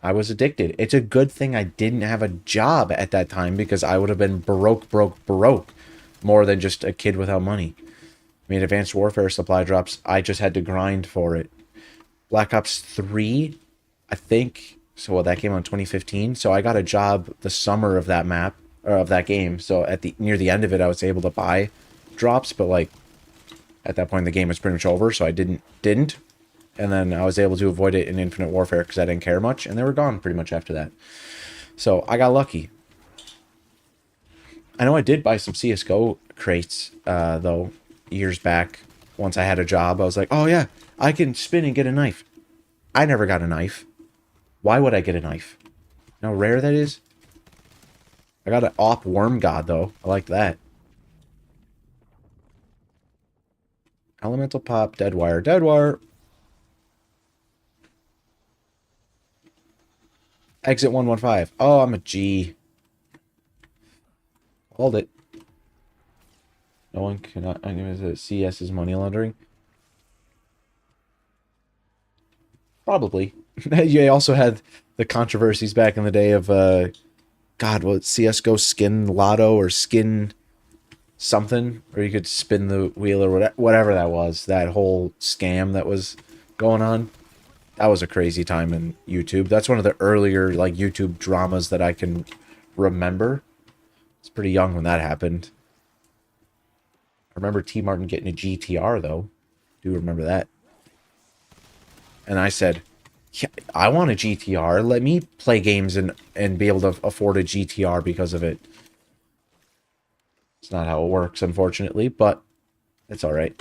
was addicted. It's a good thing I didn't have a job at that time because I would have been broke. More than just a kid without money. I mean, Advanced Warfare supply drops, I just had to grind for it. Black Ops 3, I think, so well, that came out in 2015, so I got a job the summer of that map, or of that game, so at the near the end of it, I was able to buy drops, but like, at that point, the game was pretty much over, so I didn't, and then I was able to avoid it in Infinite Warfare because I didn't care much, and they were gone pretty much after that. So, I got lucky. I know I did buy some CSGO crates, though, years back. Once I had a job, I was like, oh yeah, I can spin and get a knife. I never got a knife. Why would I get a knife? You know how rare that is? I got an Op Worm God, though. I like that. Elemental Pop, Deadwire, Deadwire. Exit 115. Oh, I'm a G. Hold it. No one cannot. I'm going to CS is money laundering. Probably. You also had the controversies back in the day of, God, what, CSGO skin lotto or skin something? Or you could spin the wheel or whatever that was. That whole scam that was going on. That was a crazy time in YouTube. That's one of the earlier, like, YouTube dramas that I can remember. It's pretty young when that happened. I remember T. Martin getting a GTR, though. Do remember that. And I said, yeah, I want a GTR. Let me play games and be able to afford a GTR because of it. It's not how it works, unfortunately, but it's alright.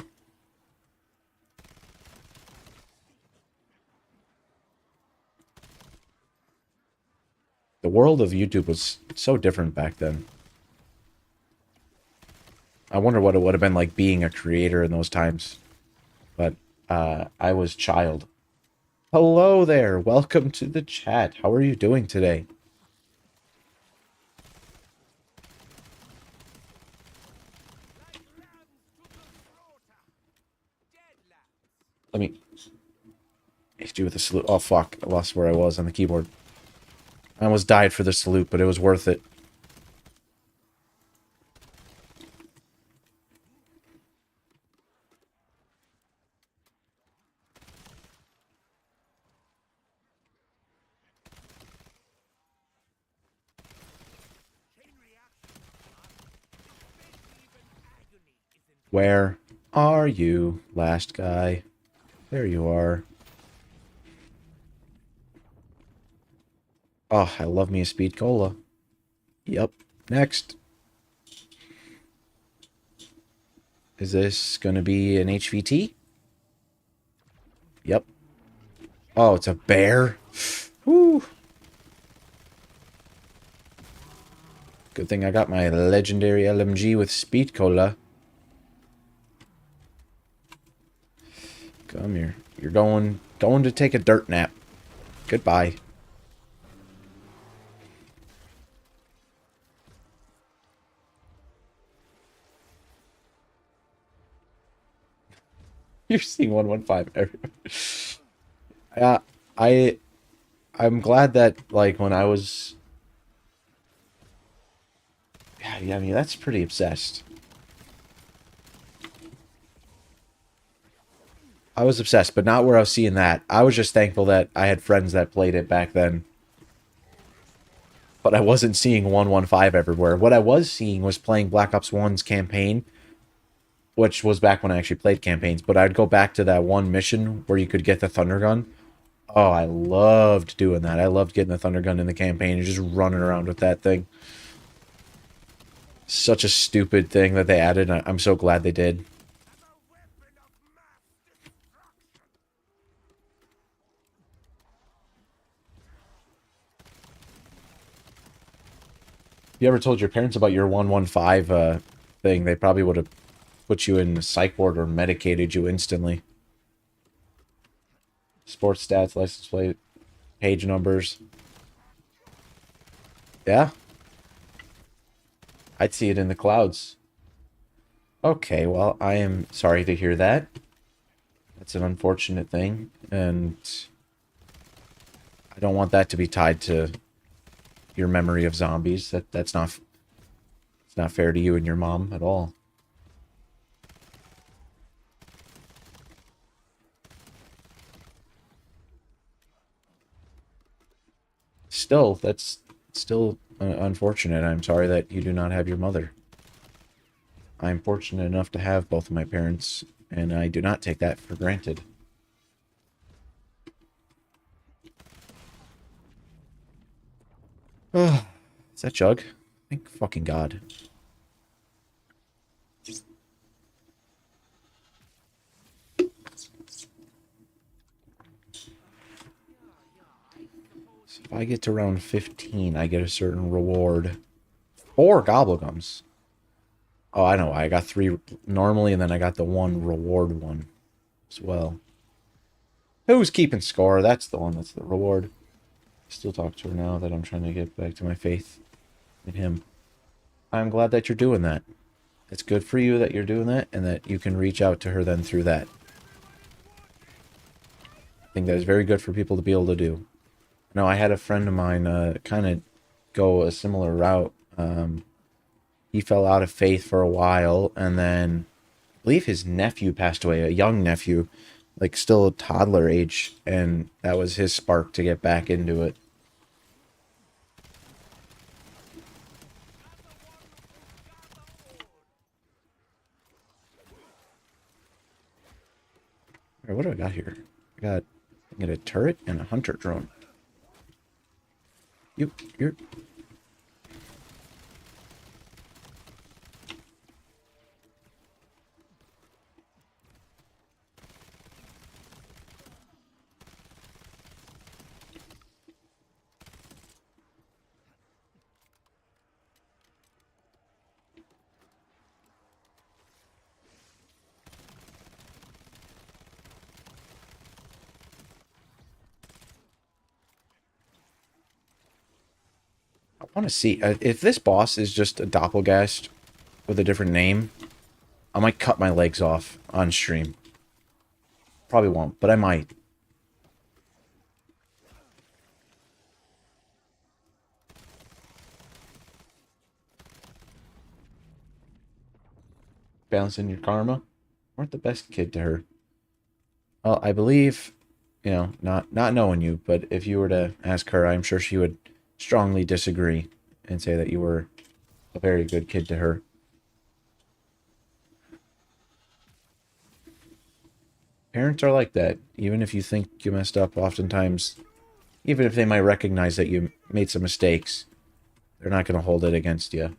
The world of YouTube was so different back then. I wonder what it would have been like being a creator in those times. But I was child. Hello there. Welcome to the chat. How are you doing today? Let me hit you with a salute. Oh, fuck. I lost where I was on the keyboard. I almost died for the salute, but it was worth it. Where are you, last guy? There you are. Oh, I love me a speed cola. Yep. Next. Is this going to be an HVT? Yep. Oh, it's a bear? Whew. Good thing I got my legendary LMG with speed cola. Come here. You're going to take a dirt nap. Goodbye. You're seeing 115 everywhere. I'm glad that, like, when I was... Yeah, I mean, that's pretty obsessed. I was obsessed, but not where I was seeing that. I was just thankful that I had friends that played it back then. But I wasn't seeing 115 everywhere. What I was seeing was playing Black Ops 1's campaign which was back when I actually played campaigns. But I'd go back to that one mission where you could get the thunder gun. Oh, I loved doing that. I loved getting the thunder gun in the campaign and just running around with that thing. Such a stupid thing that they added. I'm so glad they did. If you ever told your parents about your 115 thing, they probably would have put you in psych ward or medicated you instantly. Sports stats, license plate, page numbers. Yeah, I'd see it in the clouds. Okay, well, I am sorry to hear that. That's an unfortunate thing, and I don't want that to be tied to your memory of zombies. That's not it's not fair to you and your mom at all. Still, that's still unfortunate. I'm sorry that you do not have your mother. I'm fortunate enough to have both of my parents, and I do not take that for granted. Ugh, is that Jug? Thank fucking God. So if I get to round 15, I get a certain reward. 4 gobblegums. Oh, I know. I got 3 normally, and then I got the 1 reward one as well. Who's keeping score? That's the one that's the reward. Still talk to her now that I'm trying to get back to my faith in him. I'm glad that you're doing that. It's good for you that you're doing that, and that you can reach out to her then through that. I think that is very good for people to be able to do. Now, I had a friend of mine kind of go a similar route. He fell out of faith for a while, and then I believe his nephew passed away, a young nephew, like still a toddler age, and that was his spark to get back into it. All right, what do I got here? I got a turret and a hunter drone. You're I want to see if this boss is just a doppelgast with a different name. I might cut my legs off on stream. Probably won't, but I might. Balancing your karma. Weren't the best kid to her. Well, I believe, not knowing you, but if you were to ask her, I'm sure she would strongly disagree and say that you were a very good kid to her. Parents are like that. Even if you think you messed up, oftentimes, even if they might recognize that you made some mistakes, they're not going to hold it against you.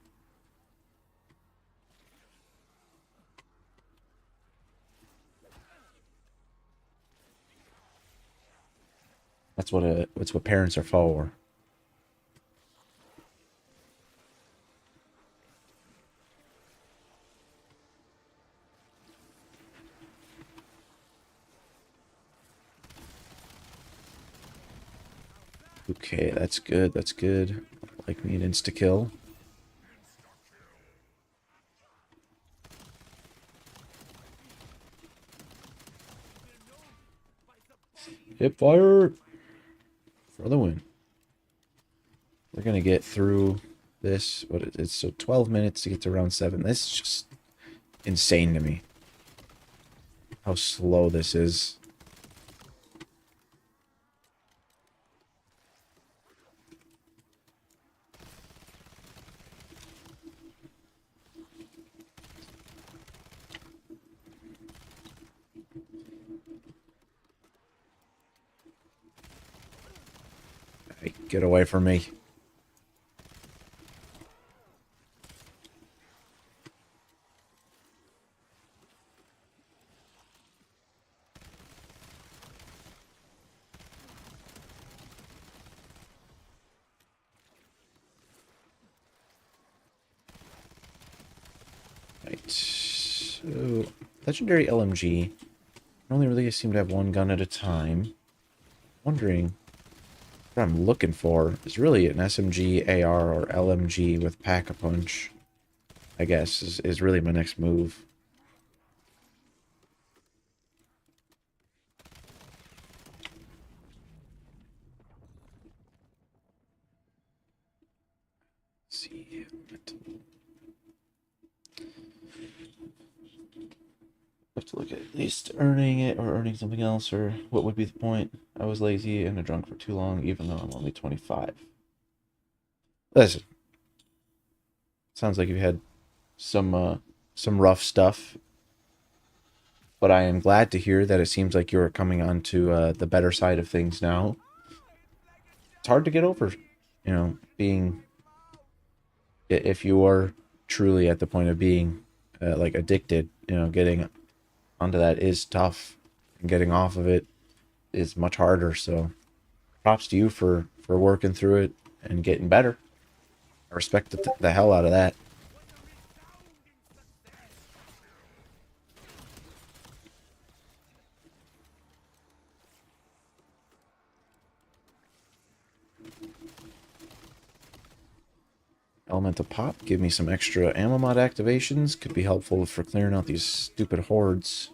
That's what parents are for. Okay, that's good. That's good. Like me an insta kill. Hip fire for the win. We're gonna get through this. What is it? So 12 minutes to get to round 7. This is just insane to me. How slow this is. Hey, get away from me. Right. So, legendary LMG. Only really seem to have one gun at a time. Wondering what I'm looking for is really an SMG, AR, or LMG with Pack-a-Punch, I guess, is really my next move. Let's see. Have to look at least earning it or earning something else, or what would be the point? I was lazy and a drunk for too long, even though I'm only 25. Listen, sounds like you had some rough stuff, but I am glad to hear that it seems like you're coming on to the better side of things now. It's hard to get over, being, if you are truly at the point of being like addicted, getting onto that is tough, and getting off of it is much harder. So props to you for working through it and getting better. I respect the hell out of that. Elemental Pop, give me some extra ammo mod activations. Could be helpful for clearing out these stupid hordes.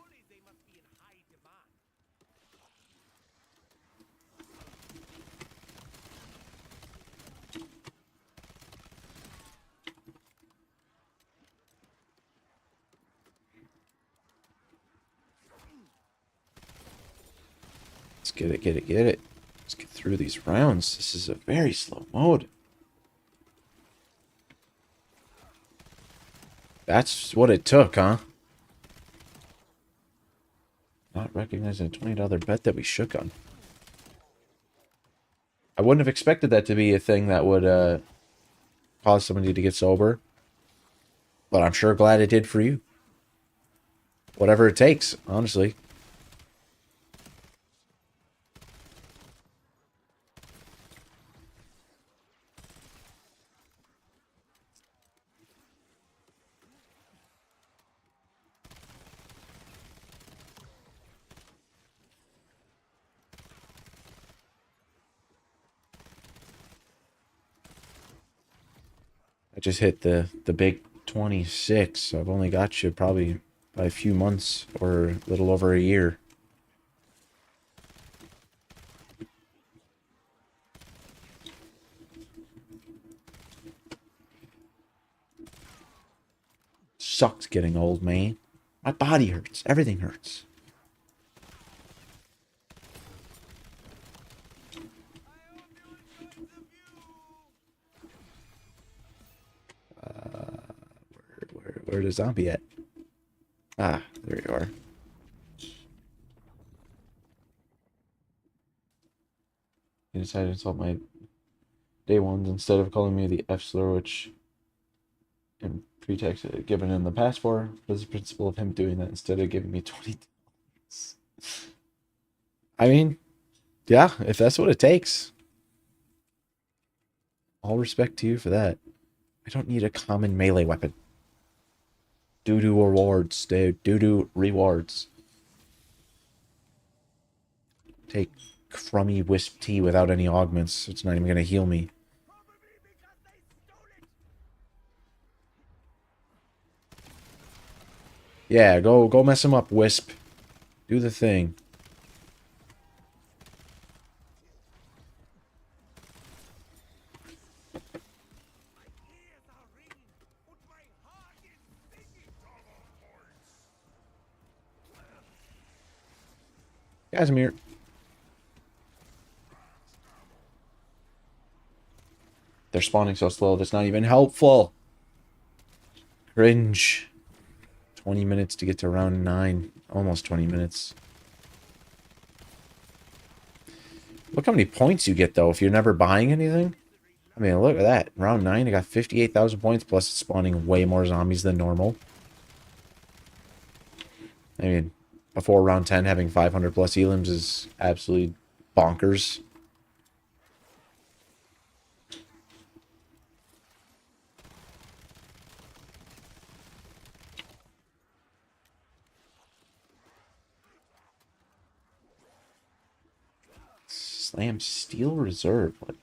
Let's get it, get it, get it. Let's get through these rounds. This is a very slow mode. That's what it took, huh? Not recognizing a $20 bet that we shook on. I wouldn't have expected that to be a thing that would cause somebody to get sober. But I'm sure glad it did for you. Whatever it takes, honestly. I just hit the big 26. So I've only got you probably by a few months or a little over a year. Sucks getting old, man. My body hurts. Everything hurts. Where the zombie at? Ah, there you are. He decided to insult my day ones instead of calling me the F slur, which in pretext given in the past for was the principle of him doing that instead of giving me 20. I mean, yeah, if that's what it takes. All respect to you for that. I don't need a common melee weapon. Doo-doo rewards, dude. Doo-doo rewards. Take crummy wisp tea without any augments. It's not even going to heal me. Yeah, go mess him up, Wisp. Do the thing. Casimir. They're spawning so slow, that's not even helpful. Cringe. 20 minutes to get to round 9. Almost 20 minutes. Look how many points you get, though, if you're never buying anything. I mean, look at that. Round 9, I got 58,000 points, plus it's spawning way more zombies than normal. I mean, before round 10, having 500 plus elims is absolutely bonkers. Slam Steel Reserve. What?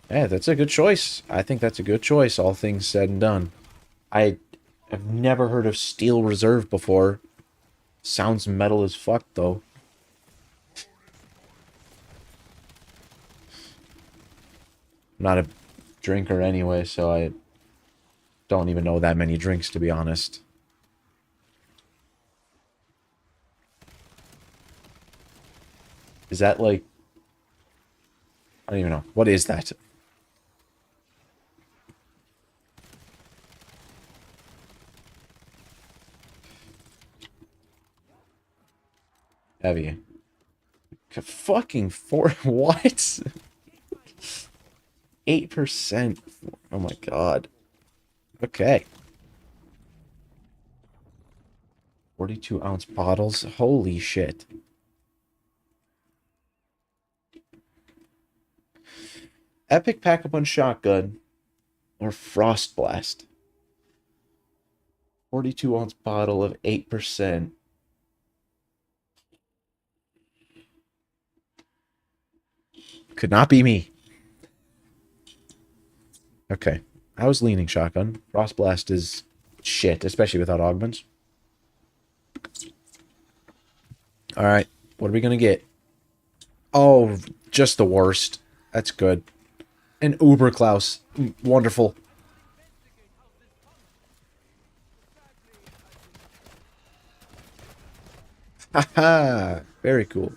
Yeah, that's a good choice. I think that's a good choice, all things said and done. I have never heard of Steel Reserve before. Sounds metal as fuck, though. I'm not a drinker anyway, so I don't even know that many drinks, to be honest. Is that like... I don't even know. What is that? Heavy. Fucking four... What? 8%. Oh my god. Okay. 42-ounce bottles. Holy shit. Epic Pack-a-Punch Shotgun or Frost Blast. 42-ounce bottle of 8%. Could not be me. Okay. I was leaning shotgun. Frost Blast is shit, especially without augments. Alright. What are we going to get? Oh, just the worst. That's good. An Uber Klaus. Wonderful. Haha. Very cool.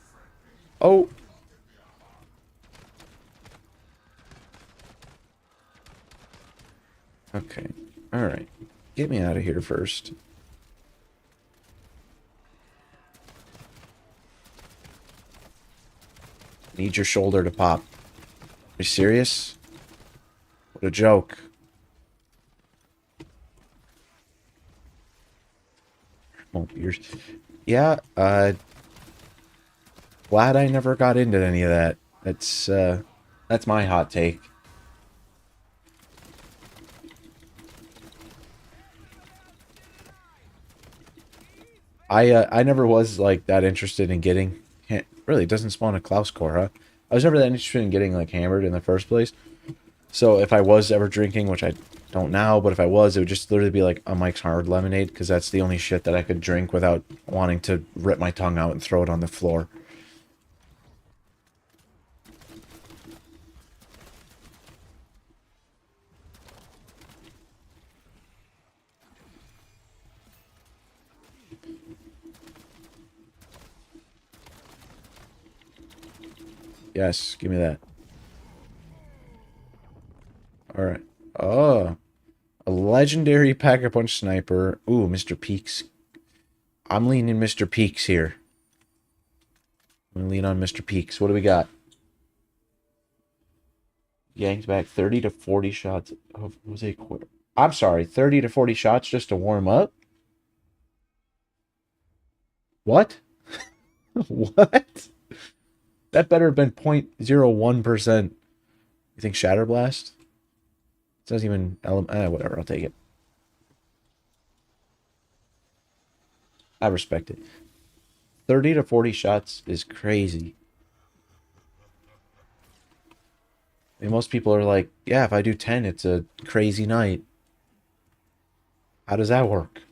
Oh. Okay. Alright. Get me out of here first. Need your shoulder to pop. Are you serious? What a joke. Oh, yeah, glad I never got into any of that. That's my hot take. I never was like that interested in getting really it doesn't spawn a Klaus core, huh? I was never that interested in getting like hammered in the first place. So if I was ever drinking, which I don't now, but if I was, it would just literally be like a Mike's Hard Lemonade, because that's the only shit that I could drink without wanting to rip my tongue out and throw it on the floor. Yes, give me that. Alright. Oh. A legendary Pack-a-Punch Sniper. Ooh, Mr. Peaks. I'm leaning Mr. Peaks here. I'm gonna lean on Mr. Peaks. What do we got? Yanked back 30 to 40 shots of Mosaic Quarter. I'm sorry, 30 to 40 shots just to warm up? What? What? That better have been 0.01%. You think Shatter Blast? It doesn't even... whatever, I'll take it. I respect it. 30 to 40 shots is crazy. And most people are like, yeah, if I do 10, it's a crazy night. How does that work?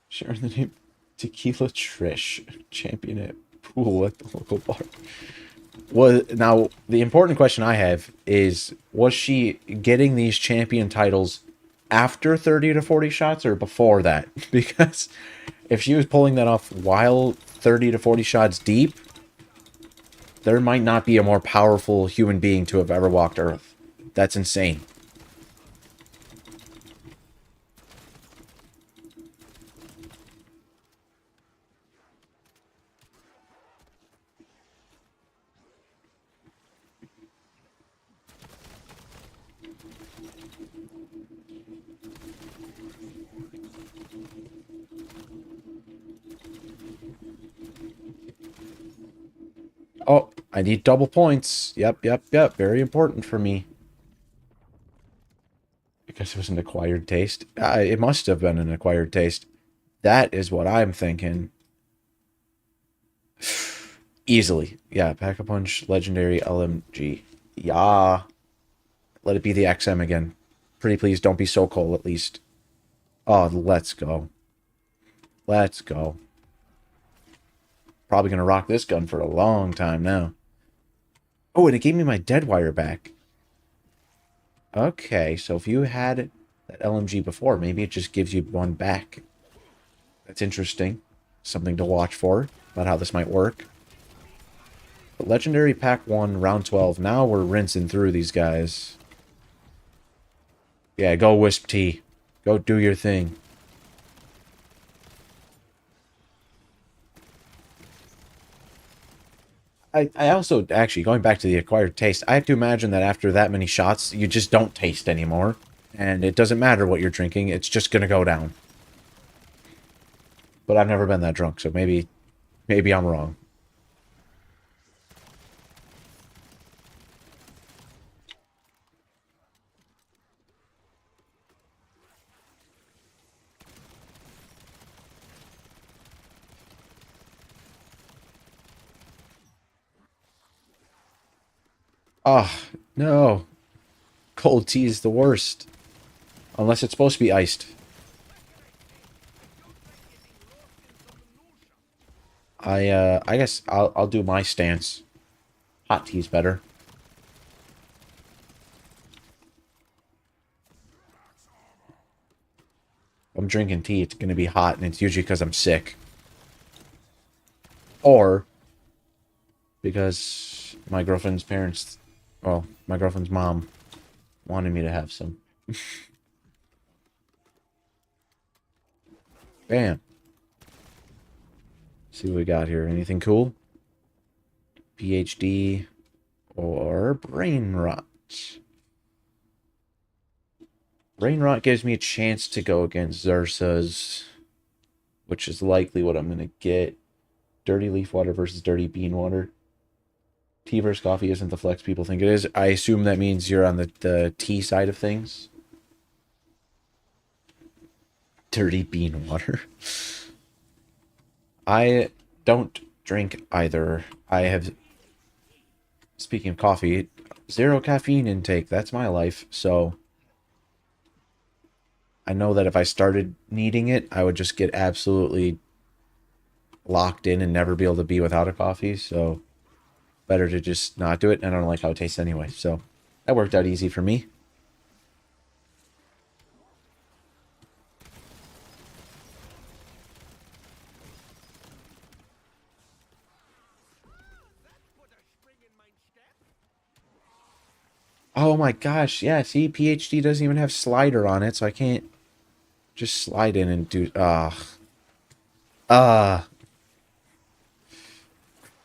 Sharing the name Tequila Trish, champion at pool at the local bar. Now the important question I have is: was she getting these champion titles after 30 to 40 shots or before that? Because if she was pulling that off while 30 to 40 shots deep, there might not be a more powerful human being to have ever walked Earth. That's insane. Oh, I need double points. Yep, yep, yep. Very important for me. Because it was an acquired taste. It must have been an acquired taste. That is what I'm thinking. Easily. Yeah, Pack-a-Punch, Legendary, LMG. Yeah. Let it be the XM again. Pretty please, don't be so cold at least. Oh, let's go. Let's go. Probably going to rock this gun for a long time now. Oh, and it gave me my dead wire back. Okay, so if you had that LMG before, maybe it just gives you one back. That's interesting. Something to watch for about how this might work. But Legendary Pack 1, Round 12. Now we're rinsing through these guys. Yeah, go Wisp T. Go do your thing. I also, actually, going back to the acquired taste, I have to imagine that after that many shots, you just don't taste anymore. And it doesn't matter what you're drinking, it's just going to go down. But I've never been that drunk, so maybe I'm wrong. Oh, no. Cold tea is the worst. Unless it's supposed to be iced. I guess I'll do my stance. Hot tea's better. If I'm drinking tea, it's gonna be hot, and it's usually because I'm sick. Or because my girlfriend's parents, well, my girlfriend's mom wanted me to have some. Bam. See what we got here. Anything cool? PhD or brain rot. Brain rot gives me a chance to go against Xursa's, which is likely what I'm going to get. Dirty leaf water versus dirty bean water. Tea versus coffee isn't the flex people think it is. I assume that means you're on the tea side of things. Dirty bean water. I don't drink either. I have, speaking of coffee, zero caffeine intake. That's my life. So I know that if I started needing it, I would just get absolutely locked in and never be able to be without a coffee. So better to just not do it. And I don't like how it tastes anyway. So that worked out easy for me. Oh my gosh, yeah, see, PhD doesn't even have slider on it, so I can't just slide in and do... Ah.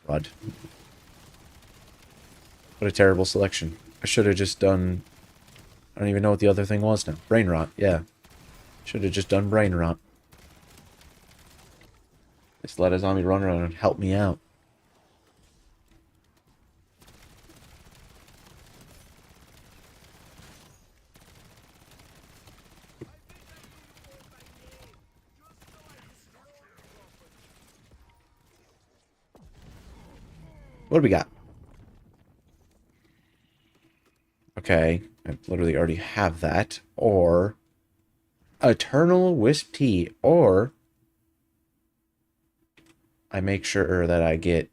Blood. What a terrible selection. I should have just done... I don't even know what the other thing was now. Brain rot, yeah. Should have just done brain rot. Just let a zombie run around and help me out. What do we got? Okay, I literally already have that. Or Eternal Wisp Tea. Or I make sure that I get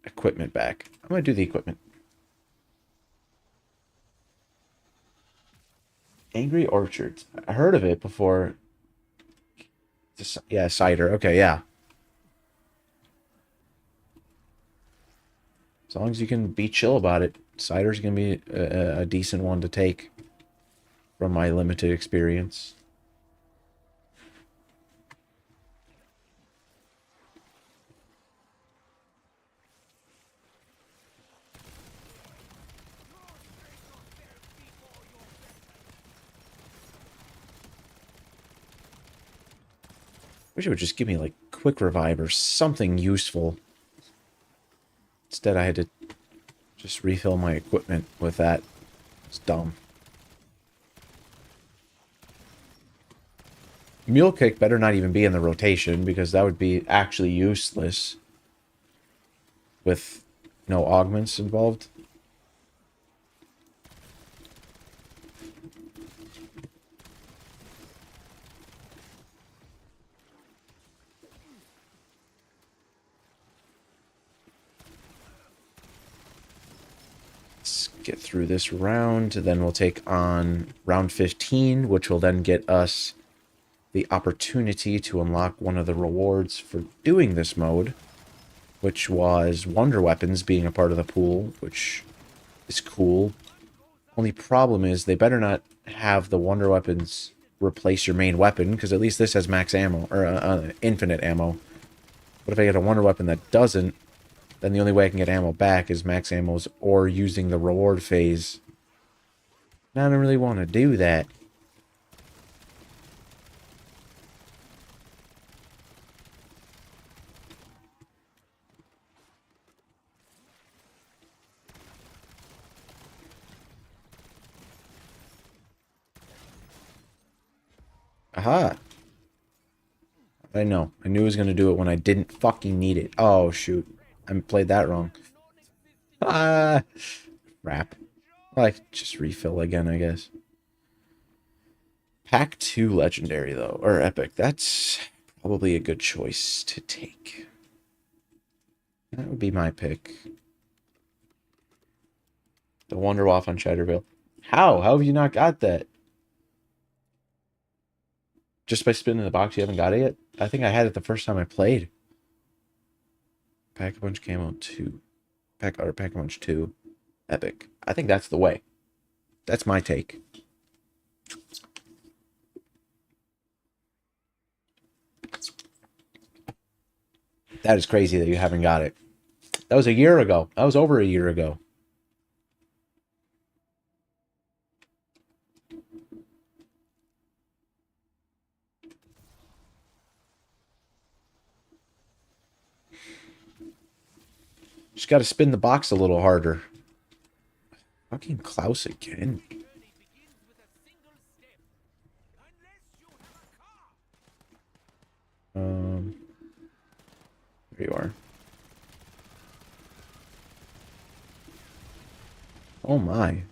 equipment back. I'm going to do the equipment. Angry Orchards. I heard of it before. Yeah, cider. Okay, yeah. As long as you can be chill about it, cider's going to be a decent one to take from my limited experience. Wish it would just give me, like, quick revive or something useful. Instead, I had to just refill my equipment with that. It's dumb. Mule Kick better not even be in the rotation, because that would be actually useless with no augments involved. Let's get through this round, then we'll take on round 15, which will then get us the opportunity to unlock one of the rewards for doing this mode, which was Wonder Weapons being a part of the pool, which is cool. Only problem is they better not have the Wonder Weapons replace your main weapon, because at least this has max ammo, or infinite ammo. But if I get a Wonder Weapon that doesn't, then the only way I can get ammo back is max ammos or using the reward phase. And I don't really want to do that. Aha! I know. I knew I was going to do it when I didn't fucking need it. Oh, shoot. I played that wrong. Ah! Crap. Like, just refill again, I guess. Pack 2 Legendary, though. Or Epic. That's probably a good choice to take. That would be my pick. The Wonder Waff on Shatterville. How? How have you not got that? Just by spinning the box, you haven't got it yet? I think I had it the first time I played. Pack-a-Punch Camo 2. Pack-a-Punch 2. Epic. I think that's the way. That's my take. That is crazy that you haven't got it. That was a year ago. That was over a year ago. Just got to spin the box a little harder. Fucking Klaus again. There you are. Oh my.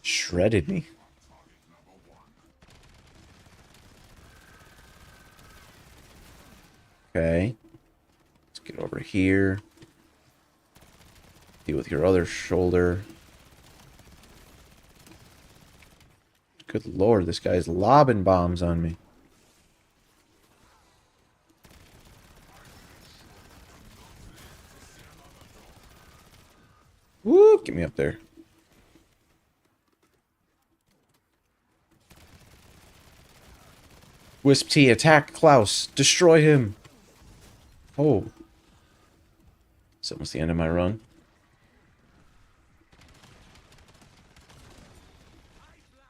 Shredded me. Okay. Let's get over here. Deal with your other shoulder. Good lord, this guy's lobbing bombs on me. Woo, get me up there. Wisp T, attack Klaus. Destroy him. Oh. It's almost the end of my run.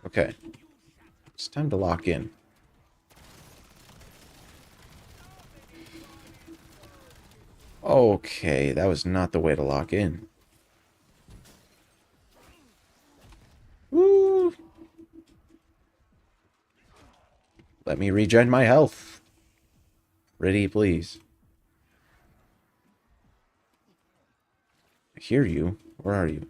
Okay. It's time to lock in. Okay, that was not the way to lock in. Woo! Let me regen my health. Ready, please. I hear you. Where are you?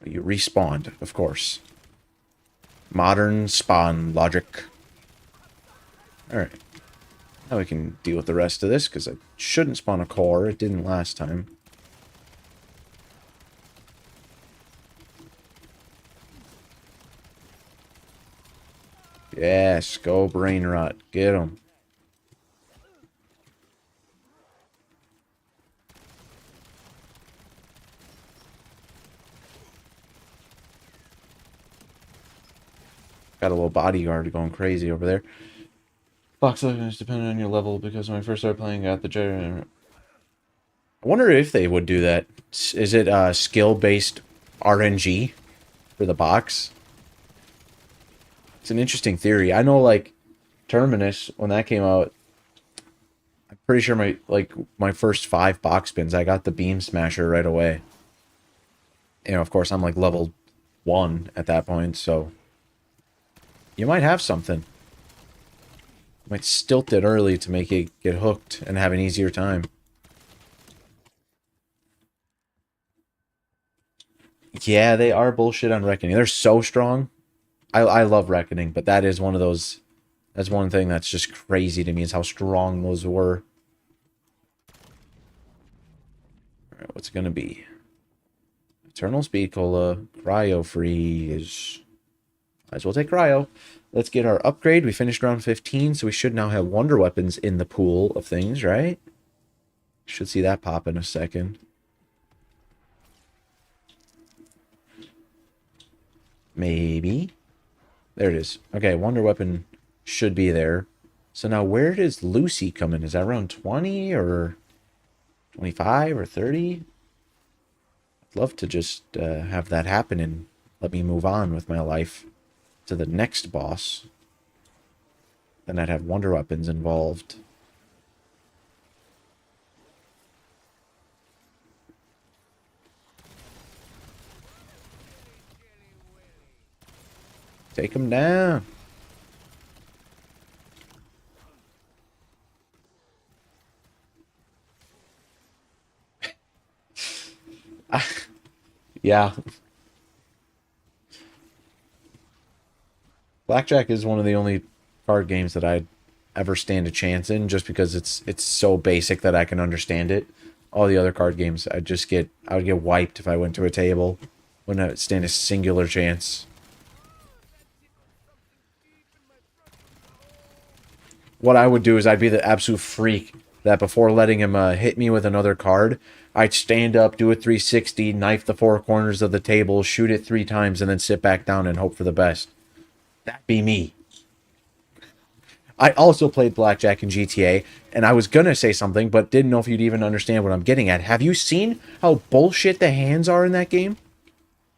You respawned, of course. Modern spawn logic. Alright. Now we can deal with the rest of this, because I shouldn't spawn a core. It didn't last time. Yes, go brain rot. Get him. Got a little bodyguard going crazy over there. Box looking is dependent on your level, because when I first started playing at the generator. I wonder if they would do that. Is it skill-based RNG for the box? It's an interesting theory. I know, like, Terminus, when that came out, I'm pretty sure my first 5 box spins, I got the Beam Smasher right away. You know, of course, I'm like level 1 at that point, so you might have something. You might stilt it early to make it get hooked and have an easier time. Yeah, they are bullshit on Reckoning. They're so strong. I love Reckoning, but that is one of those... That's one thing that's just crazy to me, is how strong those were. Alright, what's it gonna be? Eternal Speed Cola. Cryo Freeze. Might as well take Cryo. Let's get our upgrade. We finished round 15, so we should now have Wonder Weapons in the pool of things, right? Should see that pop in a second. Maybe. There it is. Okay, Wonder Weapon should be there. So now where does Lucy come in? Is that around 20 or 25 or 30? I'd love to just have that happen and let me move on with my life to the next boss. Then I'd have Wonder Weapons involved. Take him down. Yeah. Blackjack is one of the only card games that I'd ever stand a chance in, just because it's so basic that I can understand it. All the other card games, I would get wiped if I went to a table. Wouldn't stand a singular chance. What I would do is I'd be the absolute freak that before letting him hit me with another card, I'd stand up, do a 360, knife the 4 corners of the table, shoot it 3 times, and then sit back down and hope for the best. That'd be me. I also played Blackjack in GTA, and I was gonna say something, but didn't know if you'd even understand what I'm getting at. Have you seen how bullshit the hands are in that game?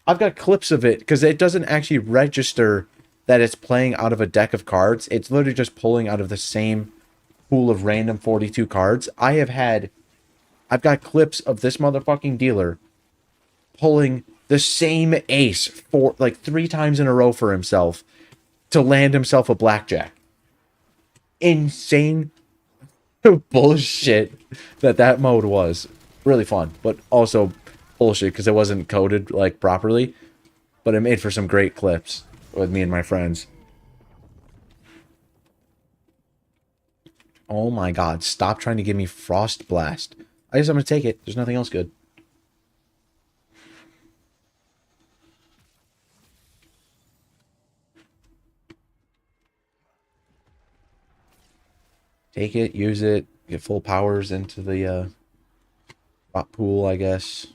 I've got clips of it, because it doesn't actually register that it's playing out of a deck of cards. It's literally just pulling out of the same pool of random 42 cards. I've got clips of this motherfucking dealer pulling the same ace for like 3 times in a row for himself to land himself a blackjack. Insane bullshit that mode was. Really fun, but also bullshit because it wasn't coded like properly. But it made for some great clips with me and my friends. Oh my god, stop trying to give me Frost Blast. I guess I'm going to take it. There's nothing else good. Take it, use it, get full powers into the bot pool, I guess.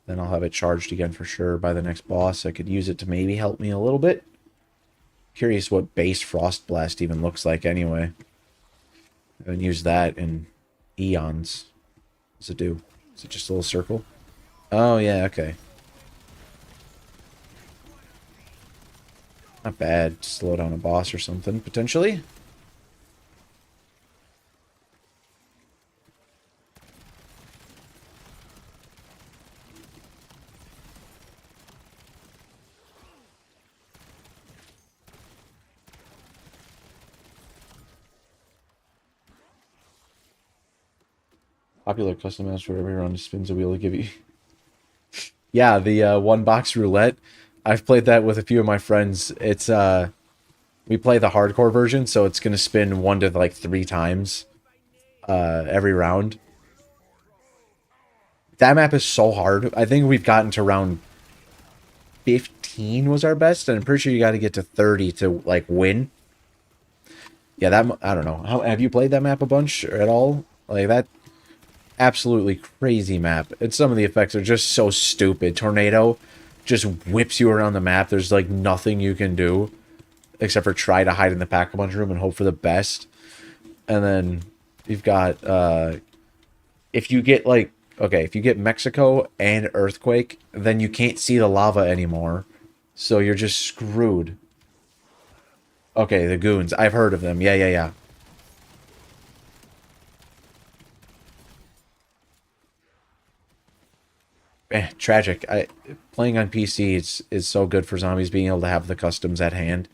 Then I'll have it charged again for sure by the next boss. I could use it to maybe help me a little bit. Curious what base Frost Blast even looks like anyway. I haven't used that in eons. What's it do? Is it just a little circle? Oh, yeah, okay. Not bad. Slow down a boss or something, potentially. Popular custom match where every round spins a wheel to give you... Yeah, the one box roulette. I've played that with a few of my friends. It's We play the hardcore version, so it's gonna spin 1 to like 3 times every round. That map is so hard. I think we've gotten to round 15 was our best, and I'm pretty sure you got to get to 30 to like win. Yeah, that I don't know. How have you played that map a bunch or at all? Like that absolutely crazy map. And some of the effects are just so stupid. Tornado just whips you around the map. There's like nothing you can do except for try to hide in the pack-a-punch room and hope for the best. And then you've got if you get like okay, if you get Mexico and earthquake, then you can't see the lava anymore. So you're just screwed. Okay, the goons. I've heard of them. Yeah, yeah, yeah. Tragic. Playing on PC is so good for zombies being able to have the customs at hand.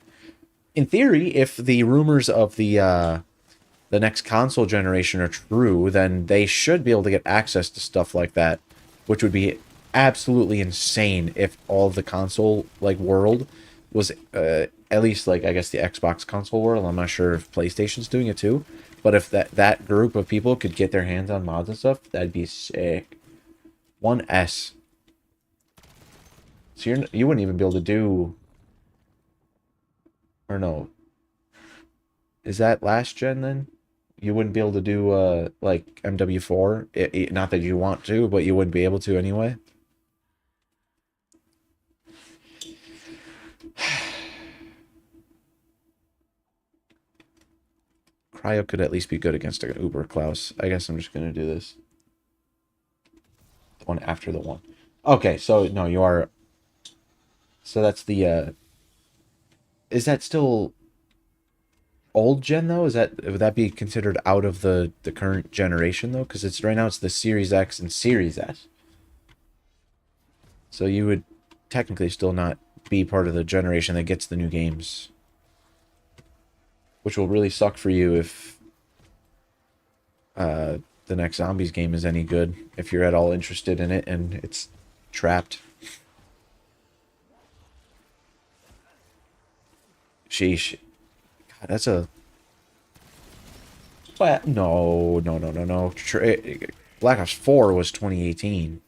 In theory, if the rumors of the next console generation are true, then they should be able to get access to stuff like that, which would be absolutely insane if all of the console like world was at least like I guess the Xbox console world. I'm not sure if PlayStation's doing it too, but if that group of people could get their hands on mods and stuff, that'd be sick. 1S. So you wouldn't even be able to do, or no, is that last gen then? You wouldn't be able to do like MW4. Not that you want to, but you wouldn't be able to anyway. Cryo could at least be good against an Uber Klaus. I guess I'm just gonna do this. The one after the one. Okay, so no, you are. So that's the. Is that still old gen though? Is that would that be considered out of the current generation though? Because it's right now it's the Series X and Series S. So you would technically still not be part of the generation that gets the new games, which will really suck for you if the next Zombies game is any good. If you're at all interested in it and it's trapped. Sheesh. God, that's a. What? No, no, no, no, no. Black Ops 4 was 2018.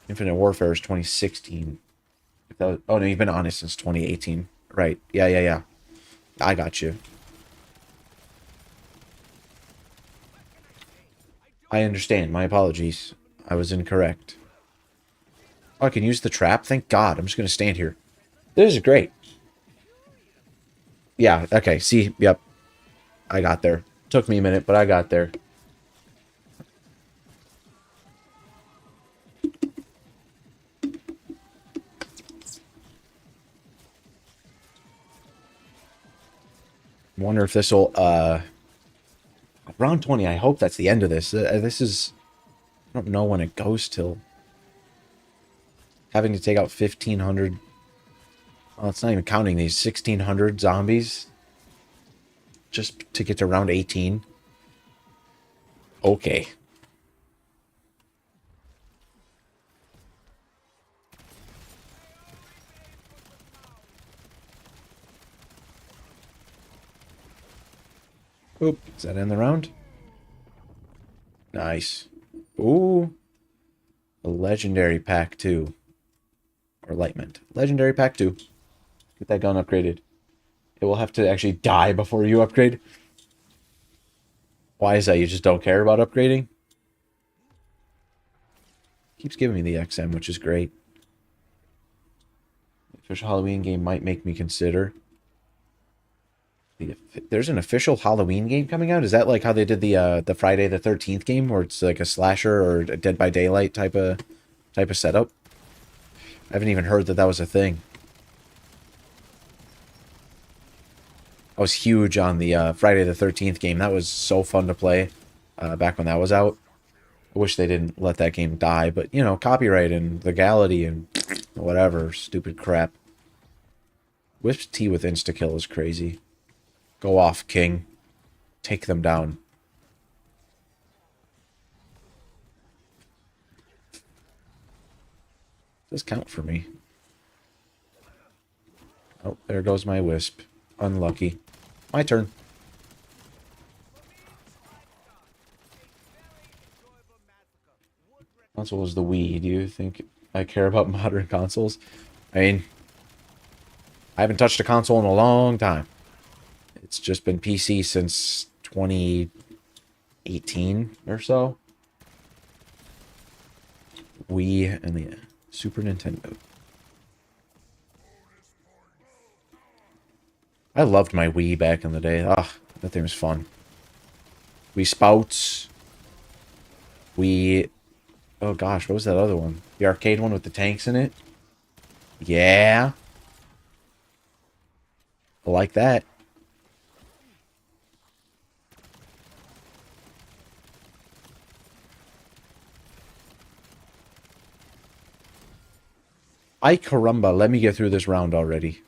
Infinite Warfare is 2016. If that was, oh no, you've been on it since 2018. Right. Yeah, yeah, yeah. I got you. I understand. My apologies. I was incorrect. Oh, I can use the trap? Thank God. I'm just going to stand here. This is great. Yeah, okay. See, yep. I got there. Took me a minute, but I got there. Wonder if this will, round 20, I hope that's the end of this. This is, I don't know when it goes till. Having to take out 1,500, well, it's not even counting these 1,600 zombies just to get to round 18. Okay. Oop, does that end the round? Nice. Ooh. A legendary pack 2. Or Lightment. Legendary pack 2. Get that gun upgraded. It will have to actually die before you upgrade. Why is that? You just don't care about upgrading? Keeps giving me the XM, which is great. The official Halloween game might make me consider. There's an official Halloween game coming out? Is that like how they did the Friday the 13th game, where it's like a slasher or a Dead by Daylight type of setup? I haven't even heard that that was a thing. I was huge on the Friday the 13th game. That was so fun to play back when that was out. I wish they didn't let that game die, but, you know, copyright and legality and whatever, stupid crap. Whipped tea with insta-kill is crazy. Go off, King. Take them down. Does count for me. Oh, there goes my wisp. Unlucky. My turn. Console was the Wii. Do you think I care about modern consoles? I mean, I haven't touched a console in a long time. It's just been PC since 2018 or so. Wii and the Super Nintendo. I loved my Wii back in the day. Ah, that thing was fun. Wii Spouts. Wii... Oh gosh, what was that other one? The arcade one with the tanks in it? Yeah. I like that. Ay caramba, let me get through this round already.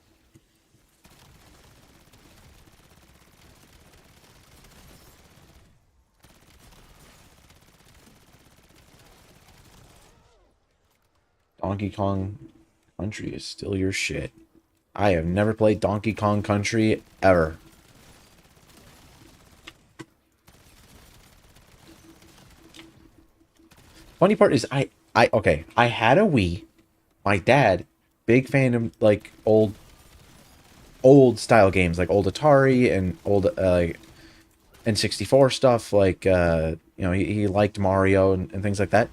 Donkey Kong Country is still your shit. I have never played Donkey Kong Country ever. Funny part is okay, I had a Wii. My dad, big fan of like old style games, like old Atari and old N64 stuff, like you know, he liked Mario and things like that.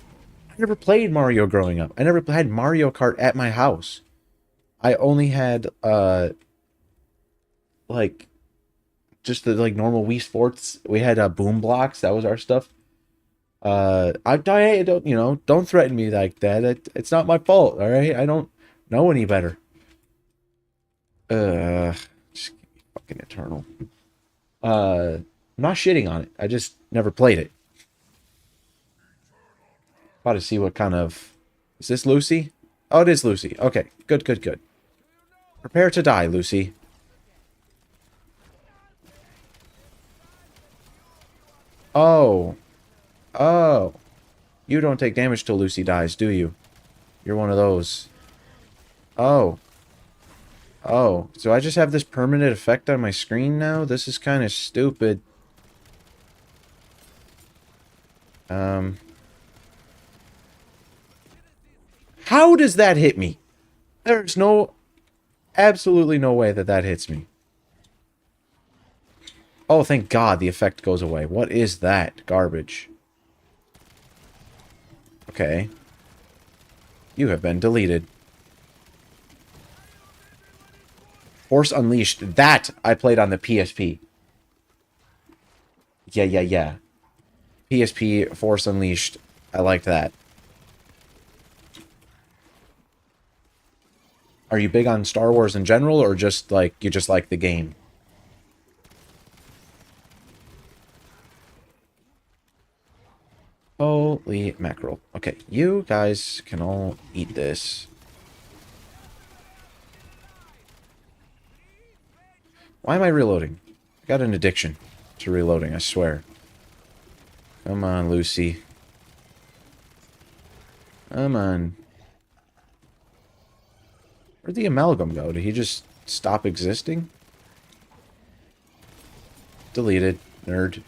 I never played Mario growing up. I never had Mario Kart at my house. I only had like just the like normal Wii Sports. We had Boom Blocks. That was our stuff. I don't, you know, don't threaten me like that. It's not my fault. All right, I don't know any better. Just fucking Eternal. I'm not shitting on it. I just never played it. About to see what kind of... Is this Lucy? Oh, it is Lucy. Okay, good, good, good. Prepare to die, Lucy. Oh. Oh. You don't take damage till Lucy dies, do you? You're one of those. Oh. Oh. So I just have this permanent effect on my screen now? This is kind of stupid. How does that hit me? There's no... Absolutely no way that that hits me. Oh, thank God the effect goes away. What is that? Garbage. Okay. You have been deleted. Force Unleashed. That I played on the PSP. Yeah, yeah, yeah. PSP Force Unleashed. I liked that. Are you big on Star Wars in general, or just like you just like the game? Holy mackerel. Okay, you guys can all eat this. Why am I reloading? I got an addiction to reloading, I swear. Come on, Lucy. Come on. Where'd the amalgam go? Did he just stop existing? Deleted. Nerd.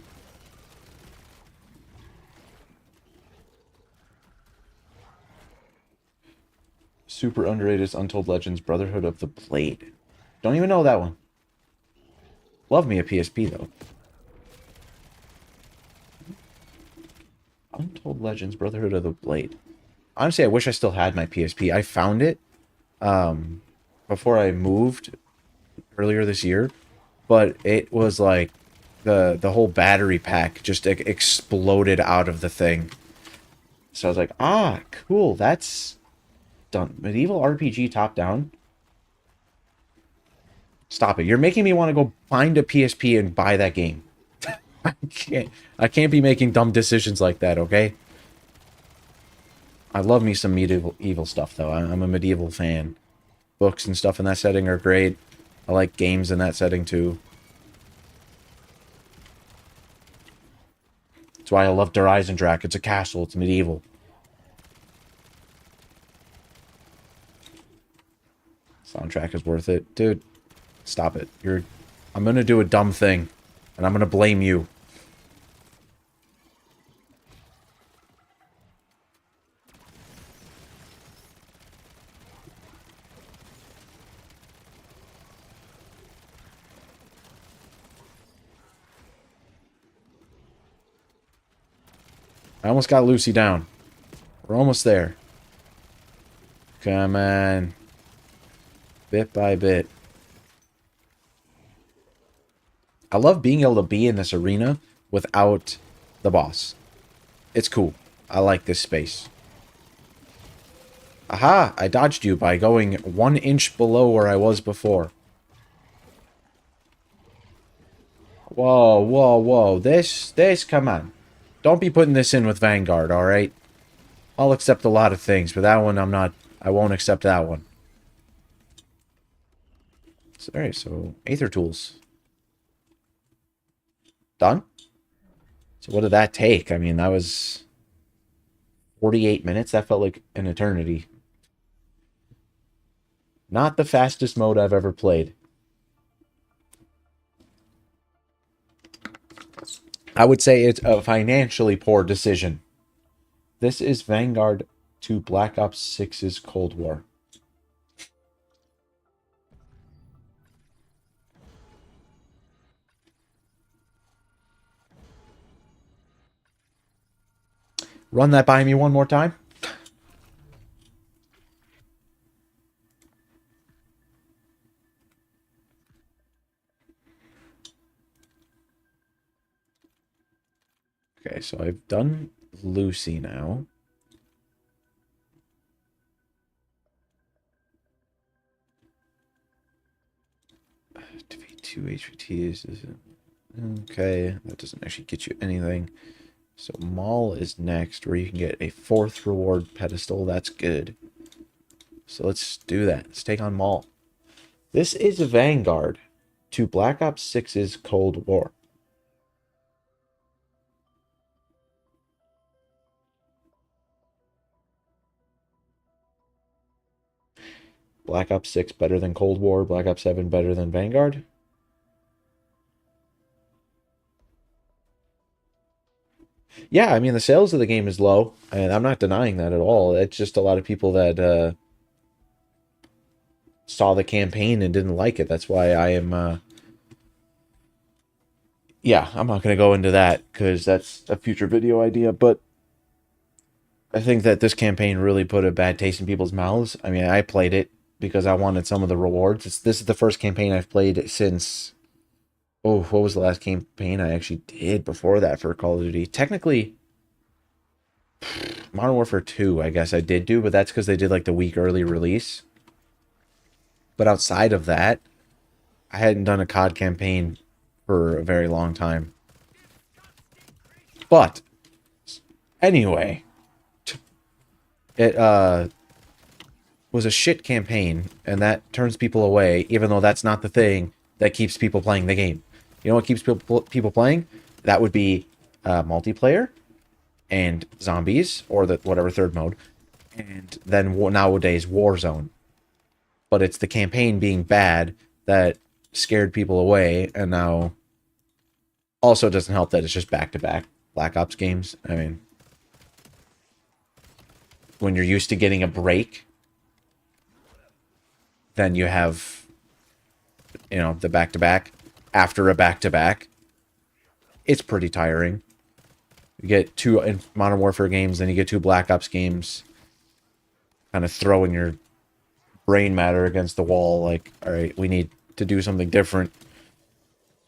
Super underrated is Untold Legends Brotherhood of the Blade. Don't even know that one. Love me a PSP, though. Untold Legends Brotherhood of the Blade. Honestly, I wish I still had my PSP. I found it before I moved earlier this year, but it was like the whole battery pack just exploded out of the thing. So I was like, ah, cool, that's done. Medieval RPG top down. Stop it. You're making me want to go find a PSP and buy that game. I can't be making dumb decisions like that, okay? I love me some medieval evil stuff, though. I'm a medieval fan. Books and stuff in that setting are great. I like games in that setting, too. That's why I love Der Eisendrache. It's a castle. It's medieval. Soundtrack soundtrack is worth it. Dude, stop it. I'm gonna do a dumb thing, and I'm gonna blame you. I almost got Lucy down. We're almost there. Come on. Bit by bit. I love being able to be in this arena without the boss. It's cool. I like this space. Aha! I dodged you by going 1 inch below where I was before. Whoa, whoa, whoa. This, come on. Don't be putting this in with Vanguard, alright? I'll accept a lot of things, but that one I won't accept that one. Alright, so Aether Tools. Done? So what did that take? I mean, that was 48 minutes. That felt like an eternity. Not the fastest mode I've ever played. I would say it's a financially poor decision. This is Vanguard to Black Ops 6's Cold War. Run that by me one more time. Okay, so I've done Lucy now. Defeat 2 HVTs. Okay, that doesn't actually get you anything. So Maul is next, where you can get a 4th reward pedestal. That's good. So let's do that. Let's take on Maul. This is Vanguard to Black Ops 6's Cold War. Black Ops 6 better than Cold War. Black Ops 7 better than Vanguard. Yeah, I mean, the sales of the game is low, and I'm not denying that at all. It's just a lot of people that saw the campaign and didn't like it. That's why I am... yeah, I'm not going to go into that, because that's a future video idea, but I think that this campaign really put a bad taste in people's mouths. I mean, I played it because I wanted some of the rewards. This is the first campaign I've played since... Oh, what was the last campaign I actually did before that for Call of Duty? Technically, Modern Warfare 2, I guess I did do, but that's because they did like the week early release. But outside of that, I hadn't done a COD campaign for a very long time. But, anyway, it was a shit campaign, and that turns people away, even though that's not the thing that keeps people playing the game. You know what keeps people playing? That would be multiplayer and zombies, or the whatever third mode, and then nowadays Warzone. But it's the campaign being bad that scared people away, and now also doesn't help that it's just back-to-back Black Ops games. I mean, when you're used to getting a break, then you have, you know, the back-to-back after a back-to-back. It's pretty tiring. You get 2 Modern Warfare games, then you get 2 Black Ops games, kind of throwing your brain matter against the wall, like, all right, we need to do something different.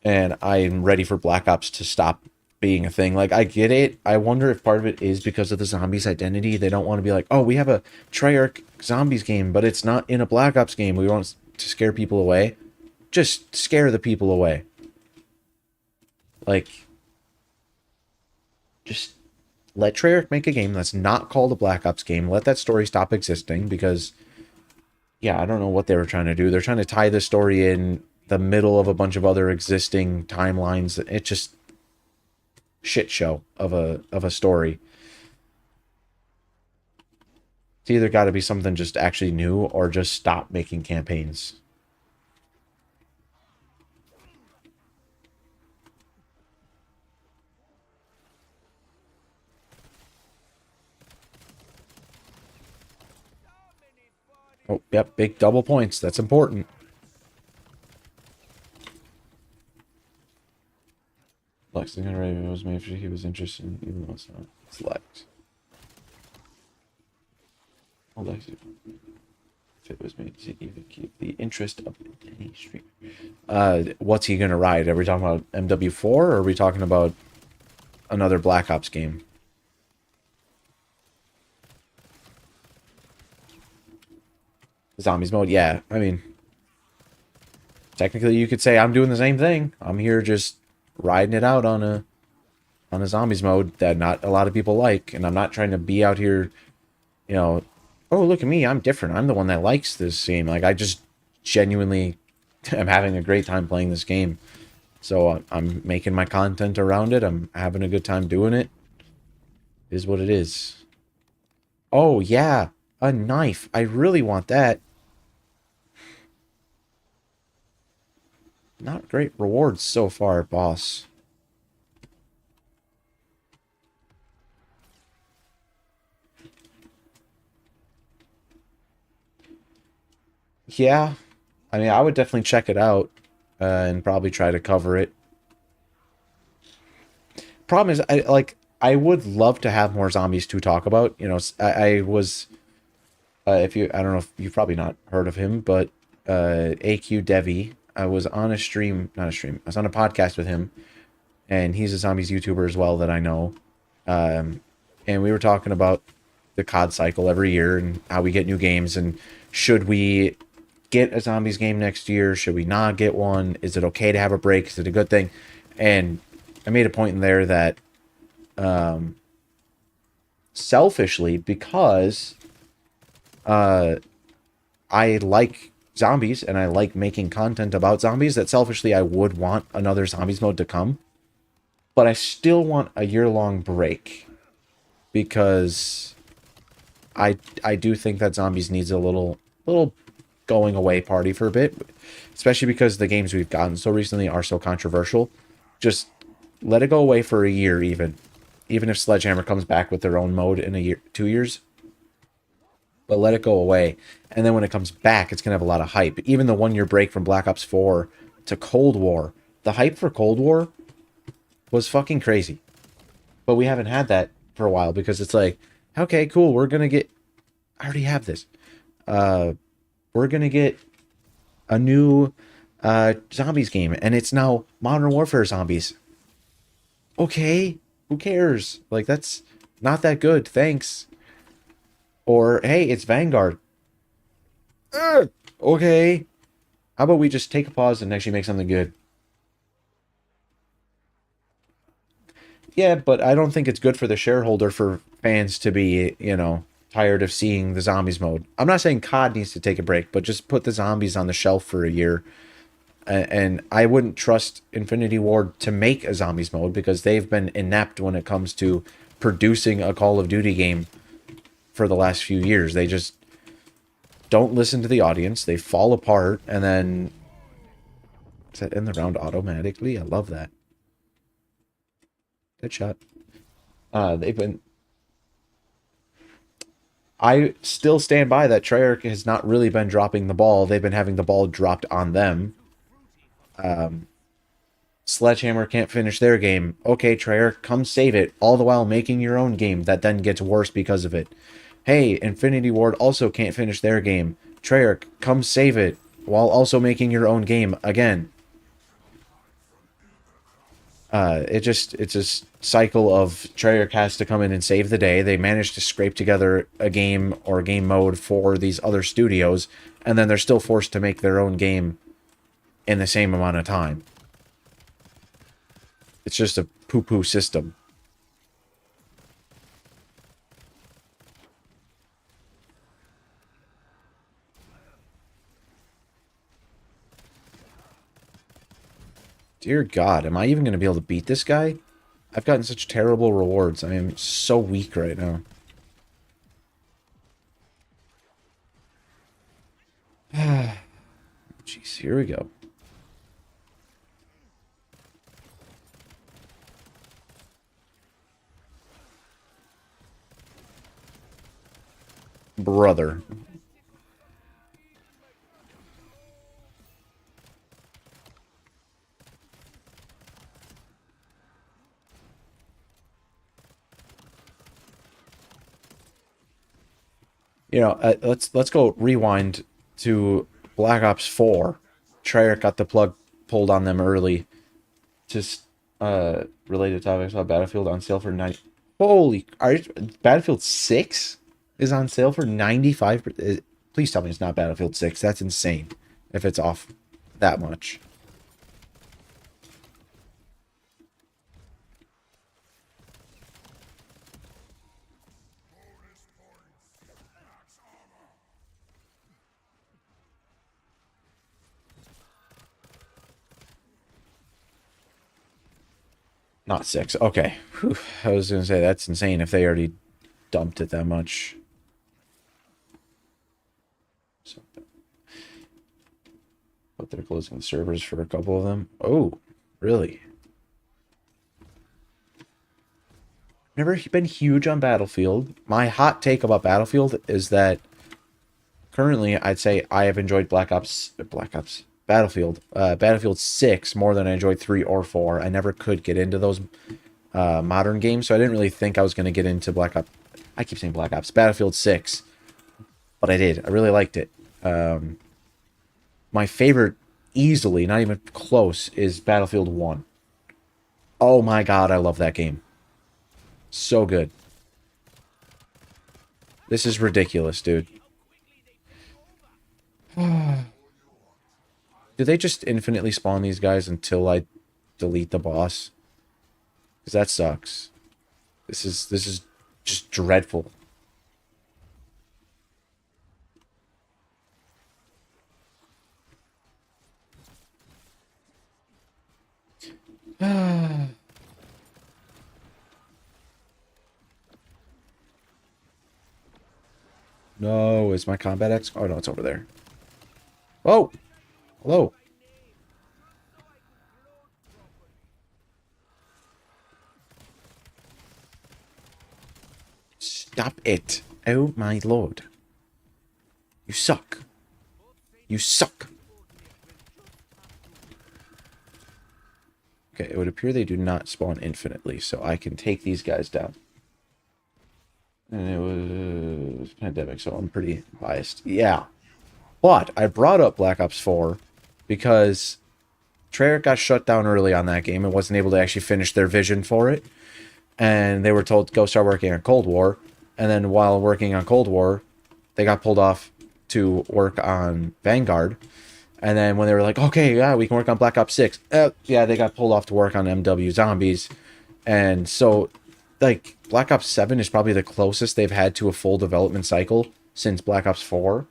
And I'm ready for Black Ops to stop being a thing. Like, I get it. I wonder if part of it is because of the zombies identity. They don't want to be like, oh, we have a Treyarch zombies game, but it's not in a Black Ops game. We want to scare people away. Just scare the people away. Like, just let Treyarch make a game that's not called a Black Ops game. Let that story stop existing, because, yeah, I don't know what they were trying to do. They're trying to tie this story in the middle of a bunch of other existing timelines. It's just shit show of a story. It's either got to be something just actually new or just stop making campaigns. Oh, yep, big double points. That's important. Lexington Raven was made for he was interested in, even though it's not. Select. Oh, Lexington. If it was made to even keep the interest of any streamer. What's he gonna ride? Are we talking about MW4 or are we talking about another Black Ops game? Zombies mode, yeah. I mean, technically you could say I'm doing the same thing. I'm here just riding it out on a zombies mode that not a lot of people like, and I'm not trying to be out here, you know, oh, look at me, I'm different. I'm the one that likes this game. Like, I just genuinely am having a great time playing this game. So I'm making my content around it. I'm having a good time doing it. It is what it is. Oh, yeah, a knife. I really want that. Not great rewards so far, boss. Yeah, I mean, I would definitely check it out and probably try to cover it. Problem is, I would love to have more zombies to talk about. You know, I was if you I don't know if you've probably not heard of him, but AQ Devi. I was on a stream, not a stream. I was on a podcast with him, and he's a zombies YouTuber as well that I know. And we were talking about the COD cycle every year and how we get new games and should we get a zombies game next year? Should we not get one? Is it okay to have a break? Is it a good thing? And I made a point in there that selfishly, because I like zombies and I like making content about zombies, that selfishly I would want another zombies mode to come. But I still want a year-long break because I do think that zombies needs a little going away party for a bit, especially because the games we've gotten so recently are so controversial. Just let it go away for a year, even if Sledgehammer comes back with their own mode in a year, 2 years. But let it go away, and then when it comes back, it's gonna have a lot of hype. Even the 1 year break from Black Ops 4 to Cold War, the hype for Cold War was fucking crazy. But we haven't had that for a while because it's like, okay, cool, we're gonna get. I already have this. We're gonna get a new zombies game, and it's now Modern Warfare Zombies. Okay, who cares? Like, that's not that good. Thanks. Or hey, it's Vanguard. Okay. How about we just take a pause and actually make something good? Yeah, but I don't think it's good for the shareholder for fans to be, you know, tired of seeing the zombies mode. I'm not saying COD needs to take a break, but just put the zombies on the shelf for a year. And I wouldn't trust Infinity Ward to make a zombies mode because they've been inept when it comes to producing a Call of Duty game for the last few years. They just don't listen to the audience. They fall apart, and then is that end the round automatically? I love that. Good shot. They've been. I still stand by that Treyarch has not really been dropping the ball. They've been having the ball dropped on them. Sledgehammer can't finish their game. Okay, Treyarch, come save it. All the while making your own game that then gets worse because of it. Hey, Infinity Ward also can't finish their game. Treyarch, come save it while also making your own game again. It's a cycle of Treyarch has to come in and save the day. They manage to scrape together a game or a game mode for these other studios, and then they're still forced to make their own game in the same amount of time. It's just a poo-poo system. Dear God, am I even going to be able to beat this guy? I've gotten such terrible rewards. I am so weak right now. Jeez, here we go. Brother. You know, let's go rewind to Black Ops 4. Treyarch got the plug pulled on them early. Just related topics about Battlefield on sale for 90. Holy, Battlefield 6 is on sale for 95. Please tell me it's not Battlefield 6. That's insane. If it's off that much. Not 6. Okay. Whew. I was going to say that's insane if they already dumped it that much. So, but they're closing the servers for a couple of them. Oh, really? Never been huge on Battlefield. My hot take about Battlefield is that currently I'd say I have enjoyed Battlefield 6 more than I enjoyed 3 or 4. I never could get into those modern games, so I didn't really think I was going to get into I keep saying Black Ops. Battlefield 6. But I did. I really liked it. My favorite, easily, not even close, is Battlefield 1. Oh my god, I love that game. So good. This is ridiculous, dude. Do they just infinitely spawn these guys until I delete the boss? Because that sucks. This is just dreadful. No, is my combat X? Oh no, it's over there. Oh, hello. Stop it. Oh my lord. You suck. You suck. Okay, it would appear they do not spawn infinitely, so I can take these guys down. And it was pandemic, so I'm pretty biased. Yeah. But I brought up Black Ops 4 because Treyarch got shut down early on that game and wasn't able to actually finish their vision for it. And they were told to go start working on Cold War. And then while working on Cold War, they got pulled off to work on Vanguard. And then when they were like, okay, yeah, we can work on Black Ops 6. Yeah, they got pulled off to work on MW Zombies. And so, like, Black Ops 7 is probably the closest they've had to a full development cycle since Black Ops 4.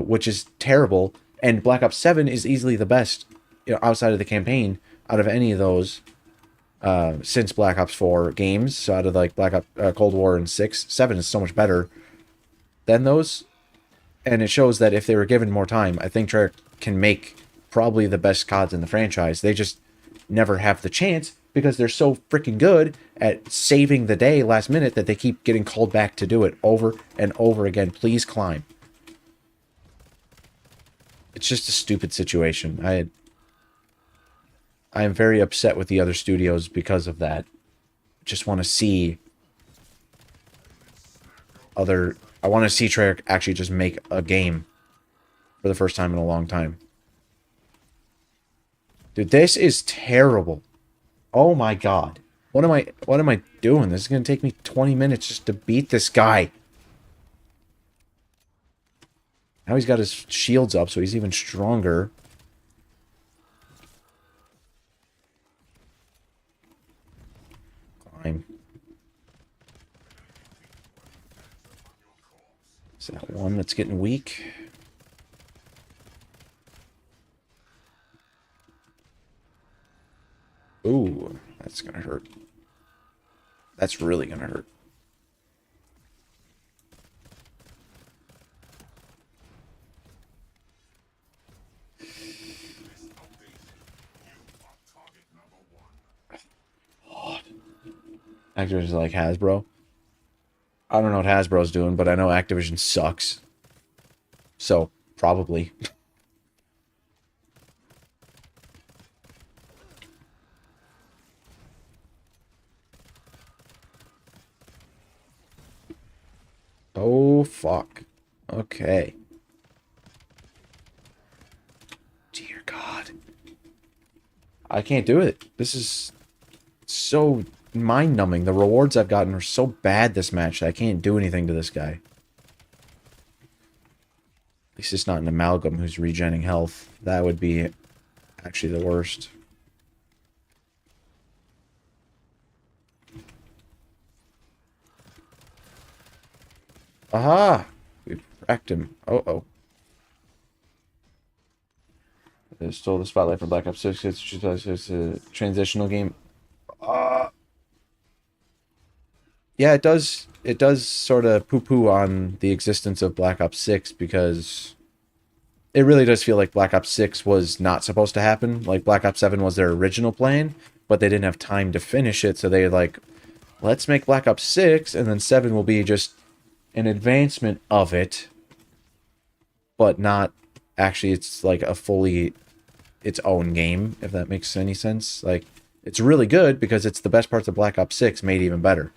Which is terrible. And Black Ops 7 is easily the best, you know, outside of the campaign, out of any of those since Black Ops 4 games. So out of like Black Ops, Cold War and 6, 7 is so much better than those. And it shows that if they were given more time, I think Treyarch can make probably the best CODs in the franchise. They just never have the chance because they're so freaking good at saving the day last minute that they keep getting called back to do it over and over again. Please climb. It's just a stupid situation. I am very upset with the other studios because of that. Just want to see I want to see Treyarch actually just make a game for the first time in a long time. Dude, this is terrible. Oh my god. What am I doing? This is going to take me 20 minutes just to beat this guy. Now he's got his shields up, so he's even stronger. Climb. Is that one that's getting weak? Ooh, that's gonna hurt. That's really gonna hurt. Activision's like Hasbro. I don't know what Hasbro's doing, but I know Activision sucks. So, probably. Oh, fuck. Okay. Dear God. I can't do it. This is so mind-numbing. The rewards I've gotten are so bad this match that I can't do anything to this guy. At least it's not an amalgam who's regenning health. That would be actually the worst. Aha! We wrecked him. Uh-oh. They stole the spotlight from Black Ops 6. It's a transitional game. Yeah, it does. It does sort of poo-poo on the existence of Black Ops 6 because it really does feel like Black Ops 6 was not supposed to happen. Like, Black Ops 7 was their original plan, but they didn't have time to finish it, so they like, let's make Black Ops 6, and then 7 will be just an advancement of it, but not actually, it's like a fully its own game, if that makes any sense. Like, it's really good because it's the best parts of Black Ops 6 made even better.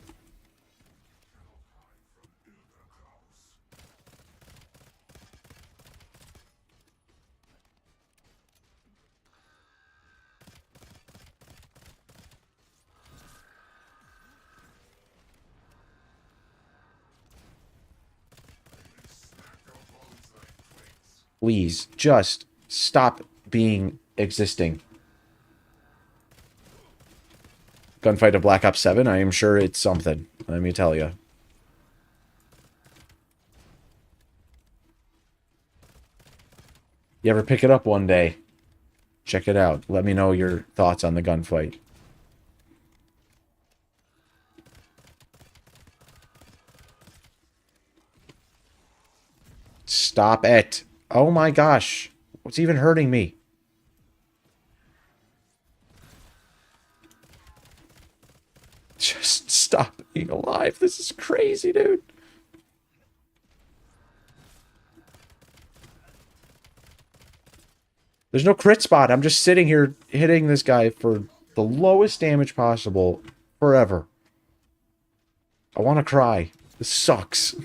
Please, just stop being existing. Gunfight of Black Ops 7, I am sure it's something. Let me tell you. You ever pick it up one day? Check it out. Let me know your thoughts on the gunfight. Stop it. Oh my gosh. What's even hurting me? Just stop being alive. This is crazy, dude. There's no crit spot. I'm just sitting here hitting this guy for the lowest damage possible forever. I want to cry. This sucks.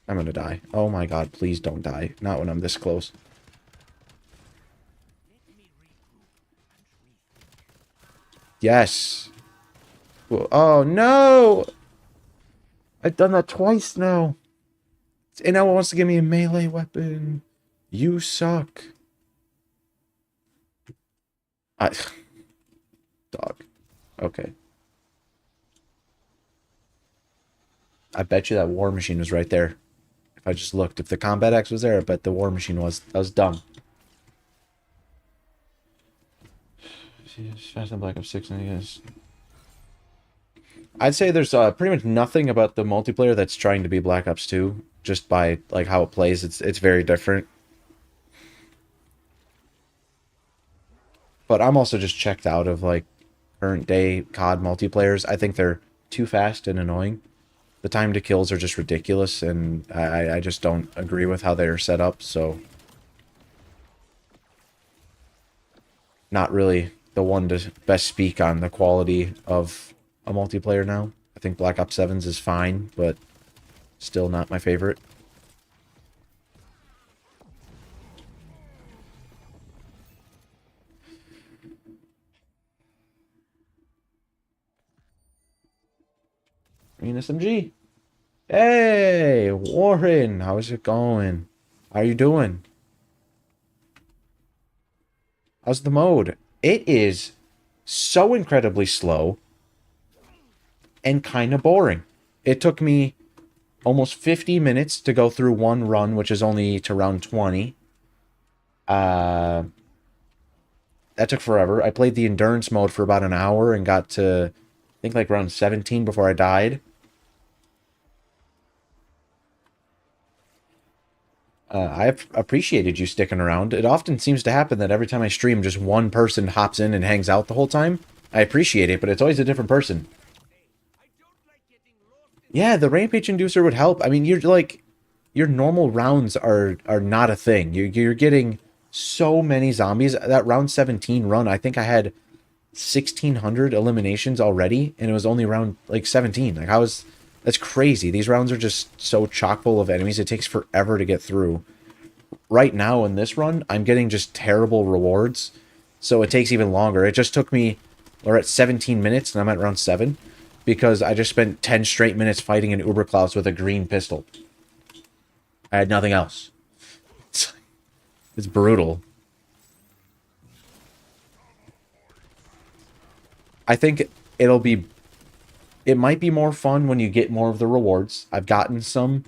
I'm gonna die. Oh my god, please don't die. Not when I'm this close. Yes. Oh no! I've done that twice now. And now it wants to give me a melee weapon. You suck. Dog. Okay. I bet you that war machine was right there. If I just looked. If the combat axe was there, I bet the war machine was. That was dumb. Faster than Black Ops 6, I guess. I'd say there's pretty much nothing about the multiplayer that's trying to be Black Ops 2. Just by like how it plays, it's very different. But I'm also just checked out of like current day COD multiplayers. I think they're too fast and annoying. The time to kills are just ridiculous, and I just don't agree with how they're set up, so... Not really the one to best speak on the quality of a multiplayer now. I think Black Ops 7's is fine, but still not my favorite. Green SMG. Hey, Warren, how's it going? How are you doing? How's the mode? It is so incredibly slow and kind of boring. It took me almost 50 minutes to go through one run, which is only to round 20. That took forever. I played the endurance mode for about an hour and got to, I think, like round 17 before I died. I've appreciated you sticking around. It often seems to happen that every time I stream, just one person hops in and hangs out the whole time. I appreciate it, but it's always a different person. Yeah, the rampage inducer would help. I mean, you're like, your normal rounds are not a thing. You're getting so many zombies. That round 17 run, I think I had 1,600 eliminations already, and it was only round like 17. Like that's crazy. These rounds are just so chock full of enemies. It takes forever to get through. Right now in this run, I'm getting just terrible rewards, so it takes even longer. It just took me, we're at 17 minutes, and I'm at round 7, because I just spent 10 straight minutes fighting an Uber Klaus with a green pistol. I had nothing else. It's brutal. I think it'll be... It might be more fun when you get more of the rewards. I've gotten some.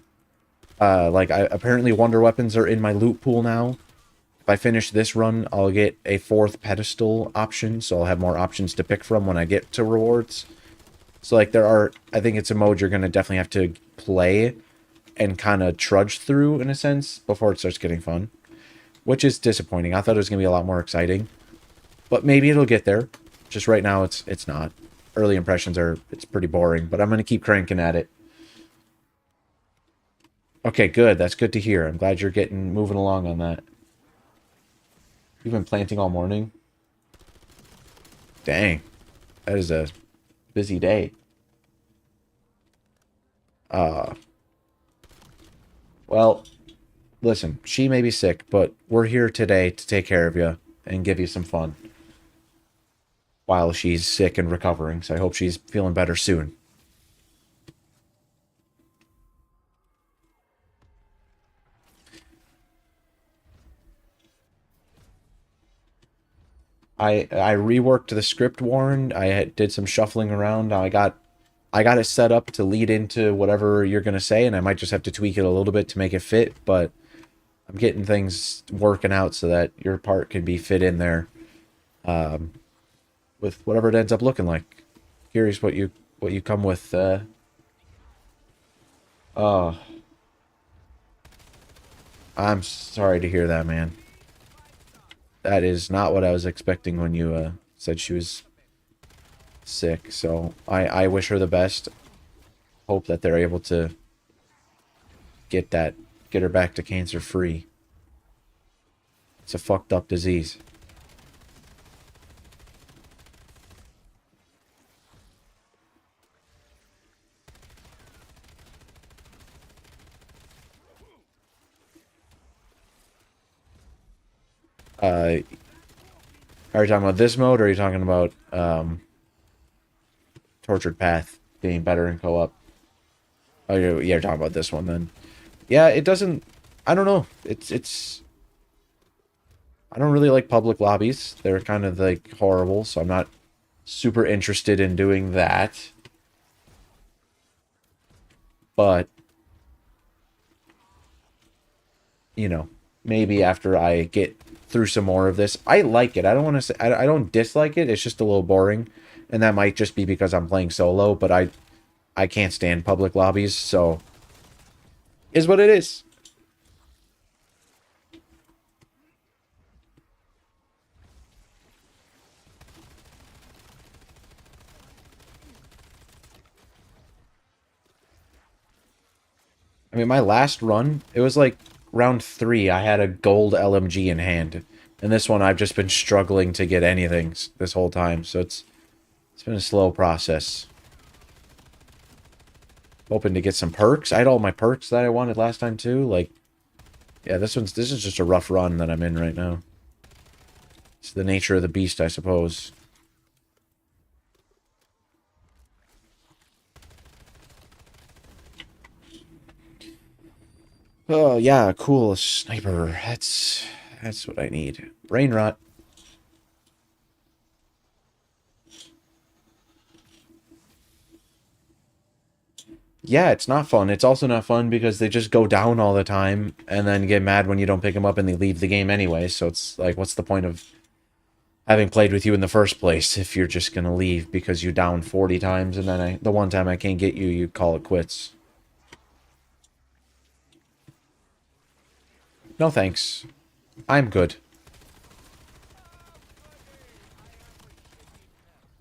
Apparently Wonder Weapons are in my loot pool now. If I finish this run, I'll get a 4th pedestal option, so I'll have more options to pick from when I get to rewards. So, like, I think it's a mode you're going to definitely have to play and kind of trudge through, in a sense, before it starts getting fun. Which is disappointing. I thought it was going to be a lot more exciting. But maybe it'll get there. Just right now, it's not. Early impressions it's pretty boring, but I'm going to keep cranking at it. Okay, good. That's good to hear. I'm glad you're moving along on that. You've been planting all morning? Dang. That is a busy day. Well, listen, she may be sick, but we're here today to take care of you and give you some fun while she's sick and recovering, so I hope she's feeling better soon. I reworked the script, Warren. Did some shuffling around. I got it set up to lead into whatever you're going to say, and I might just have to tweak it a little bit to make it fit, but I'm getting things working out so that your part can be fit in there with whatever it ends up looking like. Curious what you come with. I'm sorry to hear that, man. That is not what I was expecting when you said she was sick. So I wish her the best. Hope that they're able to get her back to cancer free. It's a fucked up disease. Are you talking about this mode, or are you talking about Tortured Path being better in co-op? Oh, you're talking about this one then. Yeah, it doesn't... I don't know. It's... I don't really like public lobbies. They're kind of, like, horrible, so I'm not super interested in doing that. But... you know, maybe after I get through some more of this. I like it. I don't want to say... I don't dislike it. It's just a little boring. And that might just be because I'm playing solo, but I can't stand public lobbies, so... is what it is. I mean, my last run, it was like round 3, I had a gold LMG in hand. And this one, I've just been struggling to get anything this whole time, so it's been a slow process. Hoping to get some perks. I had all my perks that I wanted last time too. Like, yeah, this is just a rough run that I'm in right now. It's the nature of the beast, I suppose. Oh yeah, cool, a sniper. That's what I need. Brain rot. Yeah, it's not fun. It's also not fun because they just go down all the time and then get mad when you don't pick them up and they leave the game anyway. So it's like, what's the point of having played with you in the first place if you're just going to leave because you down 40 times and then the one time I can't get you, you call it quits. No thanks. I'm good.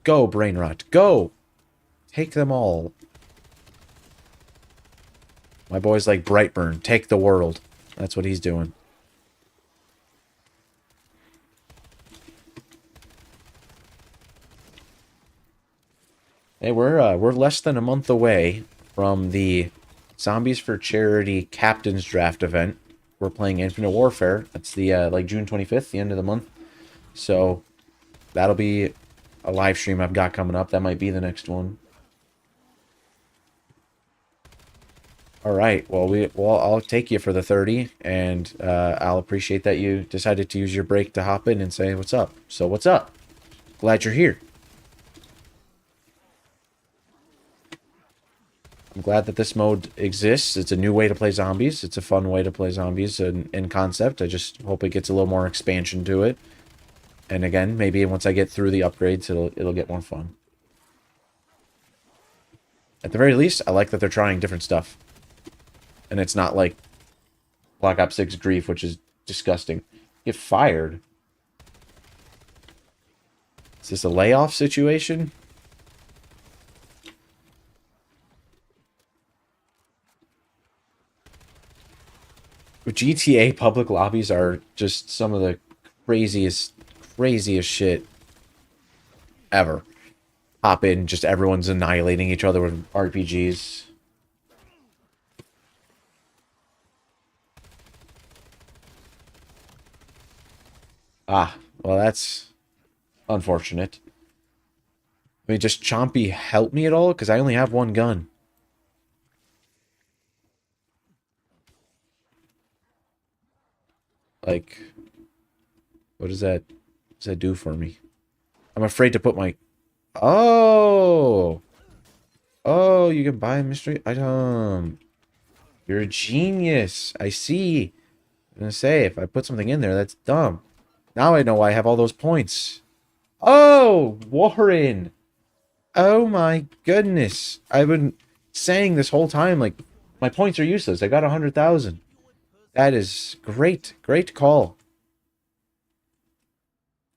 Go, brain rot. Go! Take them all. My boy's like Brightburn. Take the world. That's what he's doing. Hey, we're less than a month away from the Zombies for Charity Captain's Draft event. We're playing Infinite Warfare. That's the like June 25th, the end of the month. So that'll be a live stream I've got coming up. That might be the next one. All right. Well, I'll take you for the 30, and I'll appreciate that you decided to use your break to hop in and say what's up. So what's up? Glad you're here. I'm glad that this mode exists. It's a new way to play zombies. It's a fun way to play zombies in concept. I just hope it gets a little more expansion to it. And again, maybe once I get through the upgrades, it'll get more fun. At the very least, I like that they're trying different stuff. And it's not like Black Ops 6 Grief, which is disgusting. Get fired. Is this a layoff situation? GTA public lobbies are just some of the craziest shit ever. Hop in, just everyone's annihilating each other with RPGs. Ah, well, that's unfortunate. I mean, just Chompy help me at all? Because I only have one gun. Like, what does that do for me? I'm afraid to put my... Oh! Oh, you can buy a mystery item. You're a genius. I see. I'm gonna say, if I put something in there, that's dumb. Now I know why I have all those points. Oh, Warren. Oh my goodness. I've been saying this whole time, like, my points are useless. I got 100,000. That is great. Great call.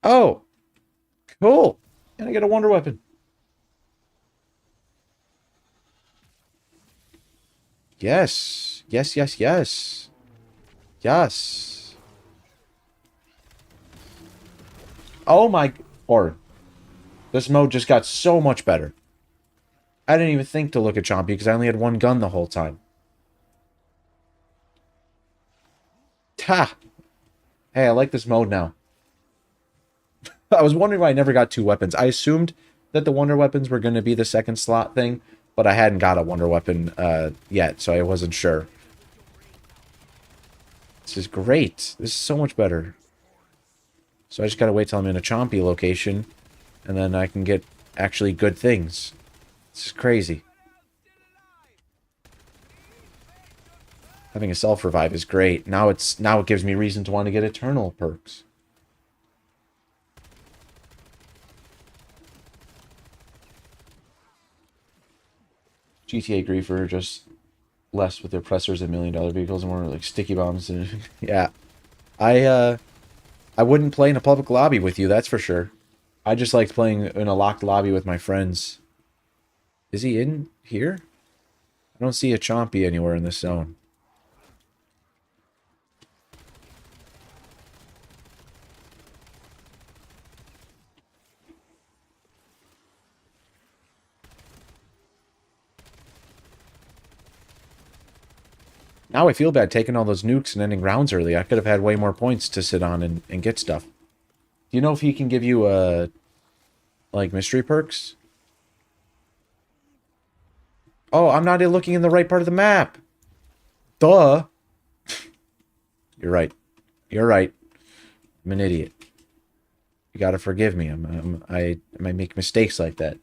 Oh. Cool. And I get a wonder weapon. Yes. Yes, yes, yes. Yes. Oh my... Or... This mode just got so much better. I didn't even think to look at Chompy because I only had one gun the whole time. Ta! Hey, I like this mode now. I was wondering why I never got two weapons. I assumed that the wonder weapons were going to be the second slot thing, but I hadn't got a wonder weapon yet, so I wasn't sure. This is great. This is so much better. So I just gotta wait till I'm in a Chompy location, and then I can get actually good things. This is crazy. Having a self-revive is great. Now it gives me reason to want to get eternal perks. GTA Griefer just less with their pressers and $1 million vehicles and more like sticky bombs and yeah. I wouldn't play in a public lobby with you, that's for sure. I just liked playing in a locked lobby with my friends. Is he in here? I don't see a Chompy anywhere in this zone. Now I feel bad taking all those nukes and ending rounds early. I could have had way more points to sit on and get stuff. Do you know if he can give you, like, mystery perks? Oh, I'm not looking in the right part of the map. Duh. You're right. You're right. I'm an idiot. You gotta forgive me. I might make mistakes like that.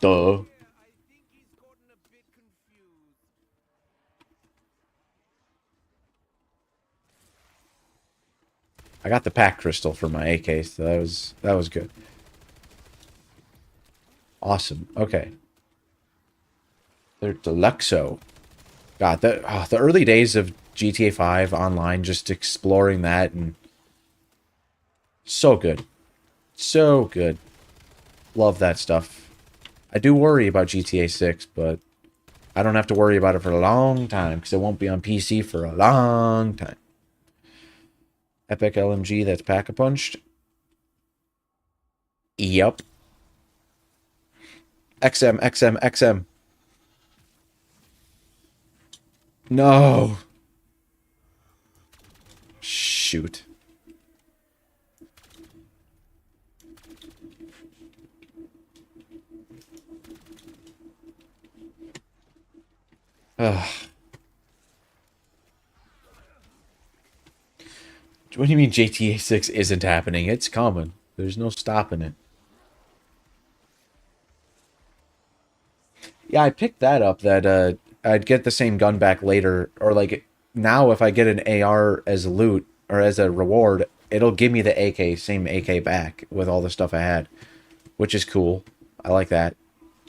Duh. I got the pack crystal for my AK, so that was good. Awesome. Okay. They're Deluxo. God, the early days of GTA 5 online, just exploring that and So good. So good. Love that stuff. I do worry about GTA 6, but I don't have to worry about it for a long time because it won't be on PC for a long time. Epic LMG that's pack-a-punched. Yep. XM, XM, XM. No. Shoot. Ugh. What do you mean GTA 6 isn't happening? It's coming. There's no stopping it. Yeah, I picked that up that I'd get the same gun back later, or like now if I get an AR as loot or as a reward, it'll give me the AK, same AK back with all the stuff I had, which is cool. I like that.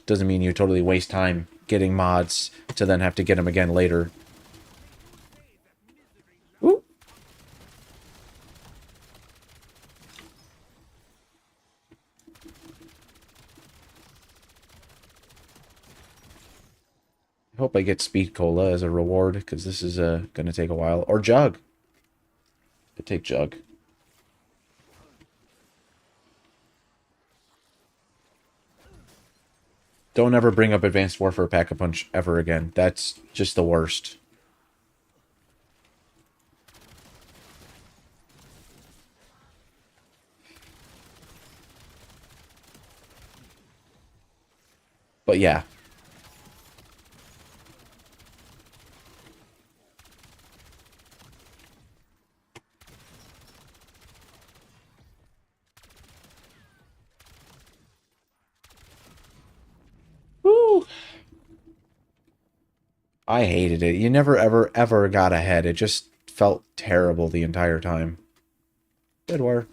Doesn't mean you totally waste time getting mods to then have to get them again later. Ooh. I hope I get Speed Cola as a reward, because this is going to take a while. Or Jug. I take Jug. Don't ever bring up Advanced Warfare Pack-a-Punch ever again. That's just the worst. But yeah. Woo! I hated it. You never ever ever got ahead. It just felt terrible the entire time. Good war.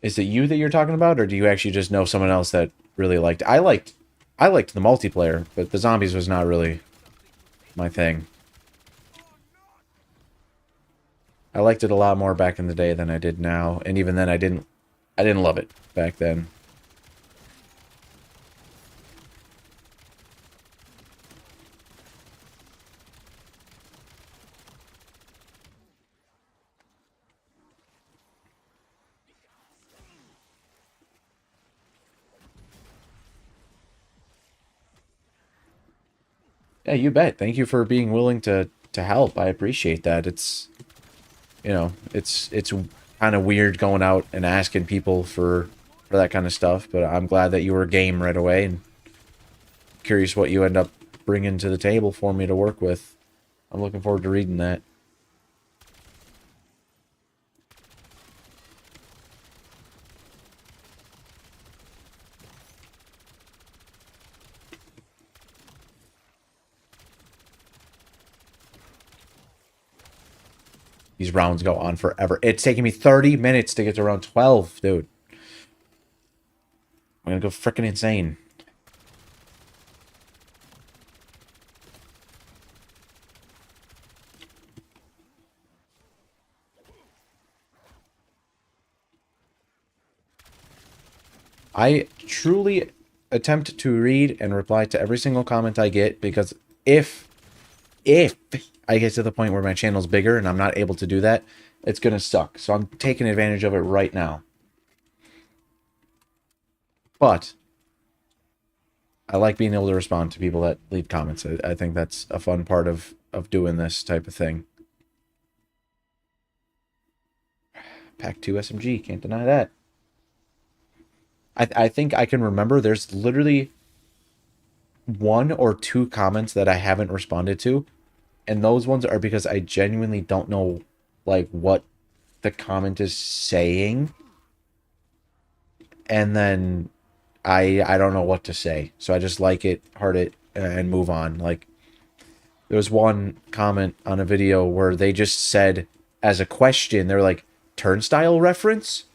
Is it you that you're talking about, or do you actually just know someone else that really liked it? I liked the multiplayer, but the zombies was not really my thing. I liked it a lot more back in the day than I did now, and even then I didn't love it back then. Yeah, you bet. Thank you for being willing to help. I appreciate that. It's, you know, it's kind of weird going out and asking people for that kind of stuff, but I'm glad that you were game right away and curious what you end up bringing to the table for me to work with. I'm looking forward to reading that. These rounds go on forever. It's taking me 30 minutes to get to round 12, dude. I'm gonna go freaking insane. I truly attempt to read and reply to every single comment I get because if I get to the point where my channel's bigger and I'm not able to do that, it's gonna suck. So I'm taking advantage of it right now. But I like being able to respond to people that leave comments. I think that's a fun part of doing this type of thing. Pack 2 SMG, can't deny that. I think I can remember there's literally one or two comments that I haven't responded to, and those ones are because I genuinely don't know like what the comment is saying, and then I don't know what to say, so I just like it, heart it, and move on. Like There was one comment on a video where they just said as a question, they're like, turnstile reference?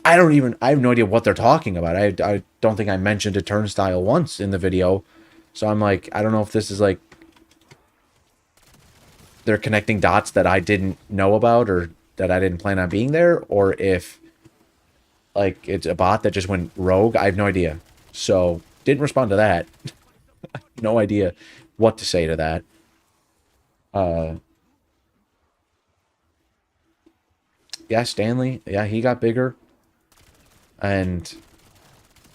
I have no idea what they're talking about. I don't think I mentioned a turnstile once in the video. So I'm like, I don't know if this is like they're connecting dots that I didn't know about or that I didn't plan on being there, or if like it's a bot that just went rogue. I have no idea. So didn't respond to that. No idea what to say to that. Uh, yeah, Stanley. Yeah, he got bigger, and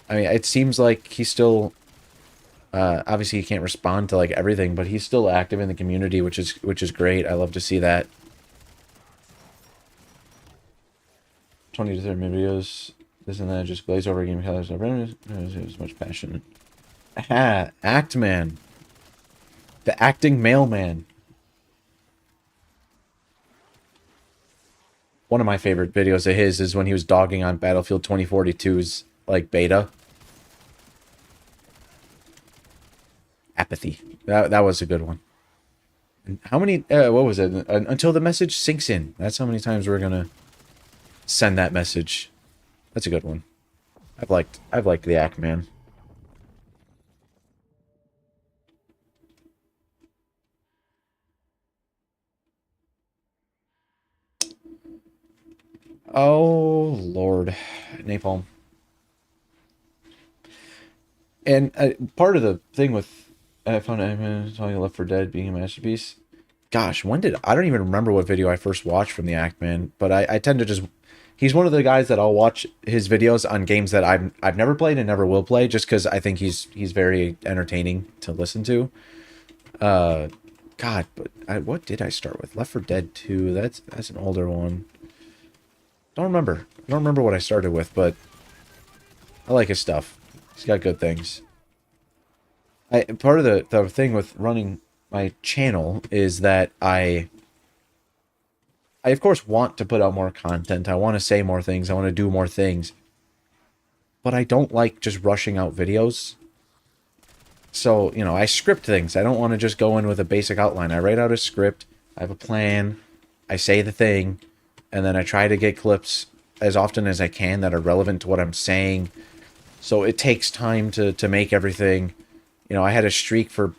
I mean, it seems like he's still. Obviously, he can't respond to like everything, but he's still active in the community, which is great. I love to see that. 20 to 30 minute videos. This and that just glaze over game colors. There's much passion. Ah, Act Man. The acting mailman. One of my favorite videos of his is when he was dogging on Battlefield 2042's like beta. Apathy. That was a good one. And how many? What was it? Until the message sinks in. That's how many times we're gonna send that message. That's a good one. I've liked the Act Man. Oh Lord, napalm. And part of the thing with I found talking Left 4 Dead being a masterpiece. Gosh, when did I don't even remember what video I first watched from the Act Man, but I tend to just he's one of the guys that I'll watch his videos on games that I've never played and never will play just because I think he's very entertaining to listen to. Uh, God, but what did I start with? Left 4 Dead 2. That's an older one. Don't remember. I don't remember what I started with, but I like his stuff. He's got good things. Part of the thing with running my channel is that I of course want to put out more content. I want to say more things. I want to do more things. But I don't like just rushing out videos. So, you know, I script things. I don't want to just go in with a basic outline. I write out a script. I have a plan. I say the thing. And then I try to get clips as often as I can that are relevant to what I'm saying. So it takes time to make everything. You know, I had a streak for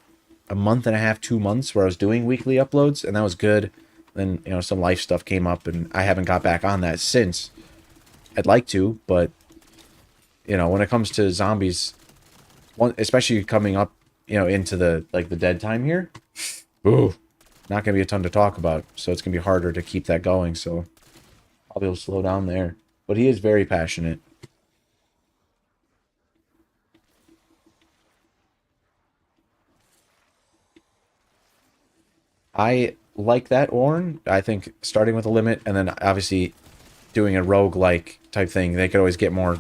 a month and a half, 2 months where I was doing weekly uploads, and that was good. Then, you know, some life stuff came up, and I haven't got back on that since. I'd like to, but, you know, when it comes to zombies, especially coming up, you know, into the dead time here, ooh, not going to be a ton to talk about, so it's going to be harder to keep that going, so I'll be able to slow down there. But he is very passionate. I like that, Orn. I think starting with a limit and then obviously doing a rogue-like type thing, they could always get more.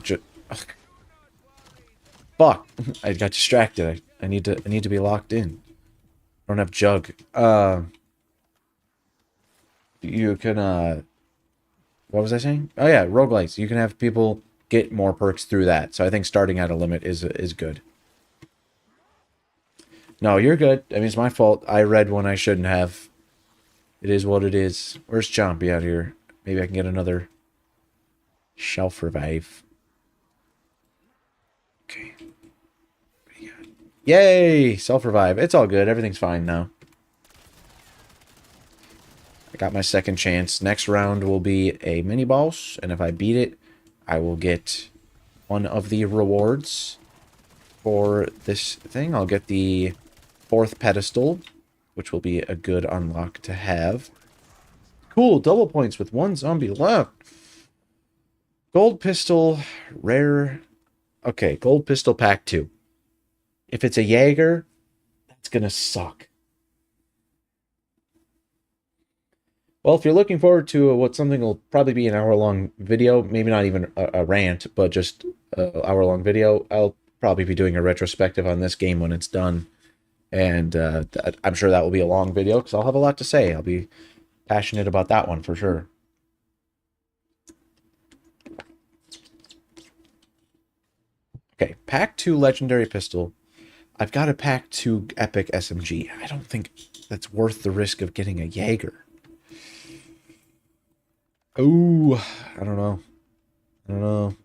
Fuck! I got distracted. I need to be locked in. I don't have jug. You can what was I saying? Oh yeah, roguelites. You can have people get more perks through that. So I think starting at a limit is good. No, you're good. I mean, it's my fault. I read when I shouldn't have. It is what it is. Where's Chompy out here? Maybe I can get another shelf revive. Okay. Yay! Self-revive. It's all good. Everything's fine now. I got my second chance. Next round will be a mini-boss, and if I beat it, I will get one of the rewards for this thing. I'll get the 4th pedestal, which will be a good unlock to have. Cool, double points with 1 zombie left. Gold pistol, rare. Okay, gold pistol pack 2. If it's a Jaeger, that's gonna suck. Well, if you're looking forward to what something will probably be an hour-long video, maybe not even a rant, but just an hour-long video, I'll probably be doing a retrospective on this game when it's done. And I'm sure that will be a long video because I'll have a lot to say. I'll be passionate about that one for sure. Okay, Pack 2 Legendary Pistol. I've got a pack 2 epic SMG. I don't think that's worth the risk of getting a Jaeger. Oh, I don't know. I don't know.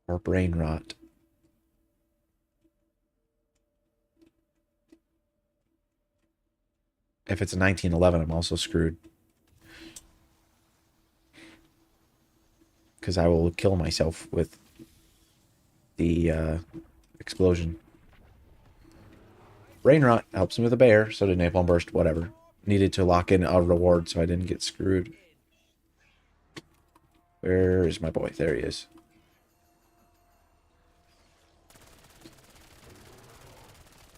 Or brain rot. If it's a 1911, I'm also screwed. Because I will kill myself with the explosion. Brain rot helps me with a bear, so did napalm burst, whatever. Needed to lock in a reward so I didn't get screwed. Where is my boy? There he is.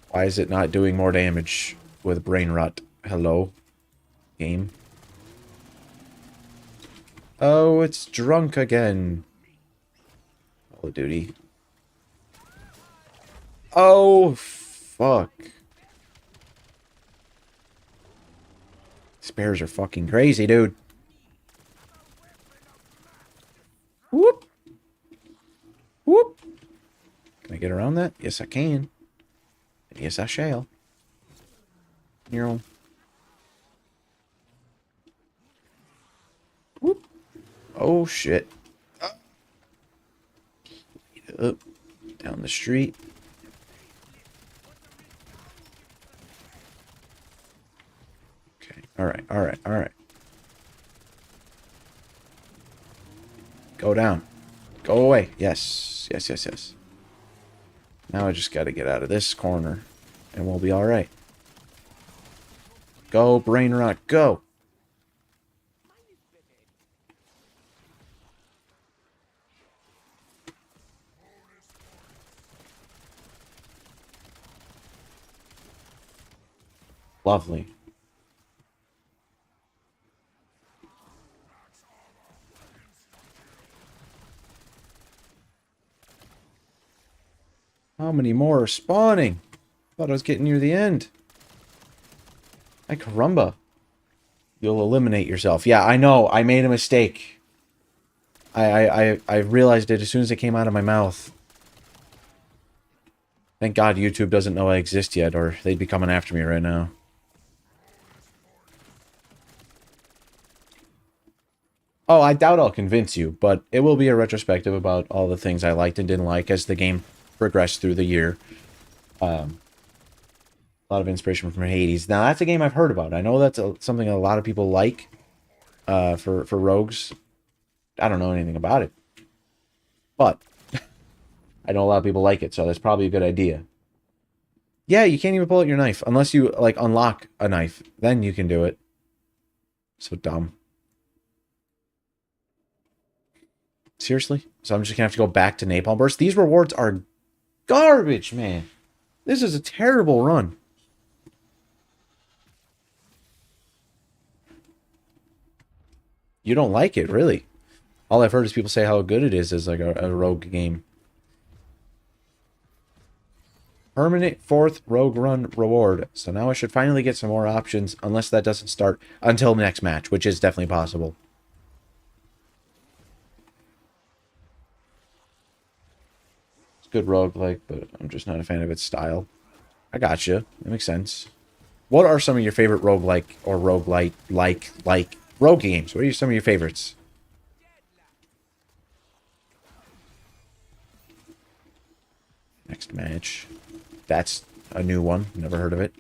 Why is it not doing more damage with brain rot? Hello? Game? Oh, it's drunk again. Call of Duty. Oh, fuck. These bears are fucking crazy, dude. Whoop. Whoop. Can I get around that? Yes, I can. Yes, I shall. Whoop. Oh, shit. Up. Down the street. Okay. Alright, alright, alright. Go down. Go away. Yes. Yes, yes, yes. Now I just gotta get out of this corner. And we'll be alright. Go, brain rot, go! Lovely. How many more are spawning? Thought I was getting near the end. Ay caramba. You'll eliminate yourself. Yeah, I know. I made a mistake. I realized it as soon as it came out of my mouth. Thank God YouTube doesn't know I exist yet, or they'd be coming after me right now. Oh, I doubt I'll convince you, but it will be a retrospective about all the things I liked and didn't like as the game progressed through the year. A lot of inspiration from Hades. Now, that's a game I've heard about. I know that's something a lot of people like for rogues. I don't know anything about it. But I know a lot of people like it, so that's probably a good idea. Yeah, you can't even pull out your knife unless you, like, unlock a knife. Then you can do it. So dumb. Seriously? So I'm just gonna have to go back to Napalm Burst? These rewards are garbage, man. This is a terrible run. You don't like it, really? All I've heard is people say how good it is as like a rogue game. Permanent 4th rogue run reward. So now I should finally get some more options, unless that doesn't start until next match, which is definitely possible. It's good roguelike, but I'm just not a fan of its style. I gotcha. That makes sense. What are some of your favorite roguelike or roguelite like rogue games? What are some of your favorites? Next match. That's a new one. Never heard of it.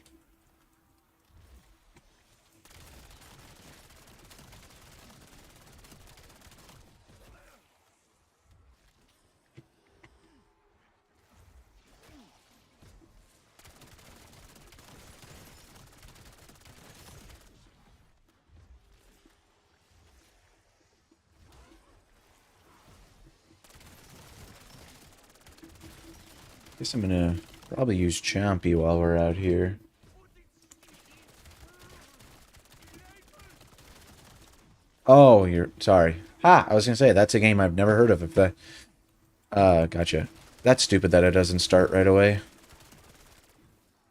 Guess I'm gonna probably use Champy while we're out here. Oh, you're sorry. Ha! I was gonna say that's a game I've never heard of. If the gotcha. That's stupid that it doesn't start right away.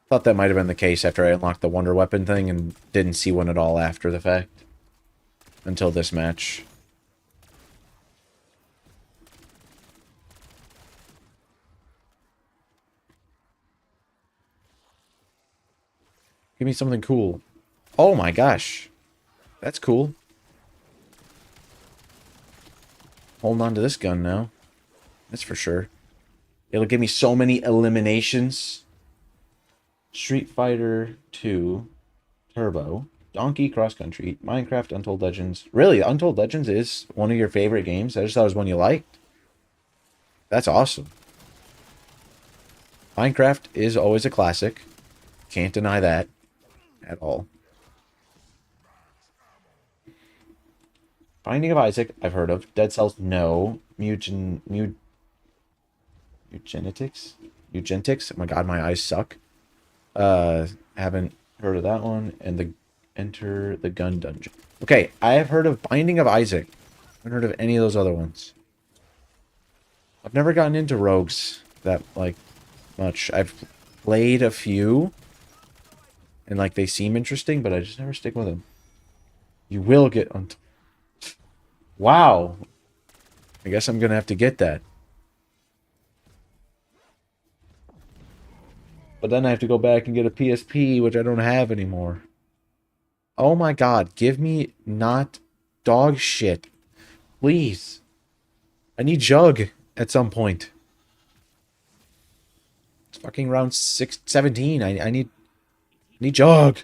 Thought that might have been the case after I unlocked the wonder weapon thing and didn't see one at all after the fact. Until this match. Give me something cool. Oh my gosh. That's cool. Holding on to this gun now. That's for sure. It'll give me so many eliminations. Street Fighter 2 Turbo. Donkey Cross Country. Minecraft Untold Legends. Really? Untold Legends is one of your favorite games? I just thought it was one you liked. That's awesome. Minecraft is always a classic. Can't deny that at all. Binding of Isaac, I've heard of. Dead Cells, no. Eugenetics? Eugentics? Oh my god, my eyes suck. Haven't heard of that one. And the Enter the Gun Dungeon. Okay, I have heard of Binding of Isaac. I haven't heard of any of those other ones. I've never gotten into rogues that, like, much. I've played a few. And, like, they seem interesting, but I just never stick with them. You will get on... Wow. I guess I'm going to have to get that. But then I have to go back and get a PSP, which I don't have anymore. Oh my god, give me not dog shit. Please. I need Jug at some point. It's fucking round 17. I need Jug.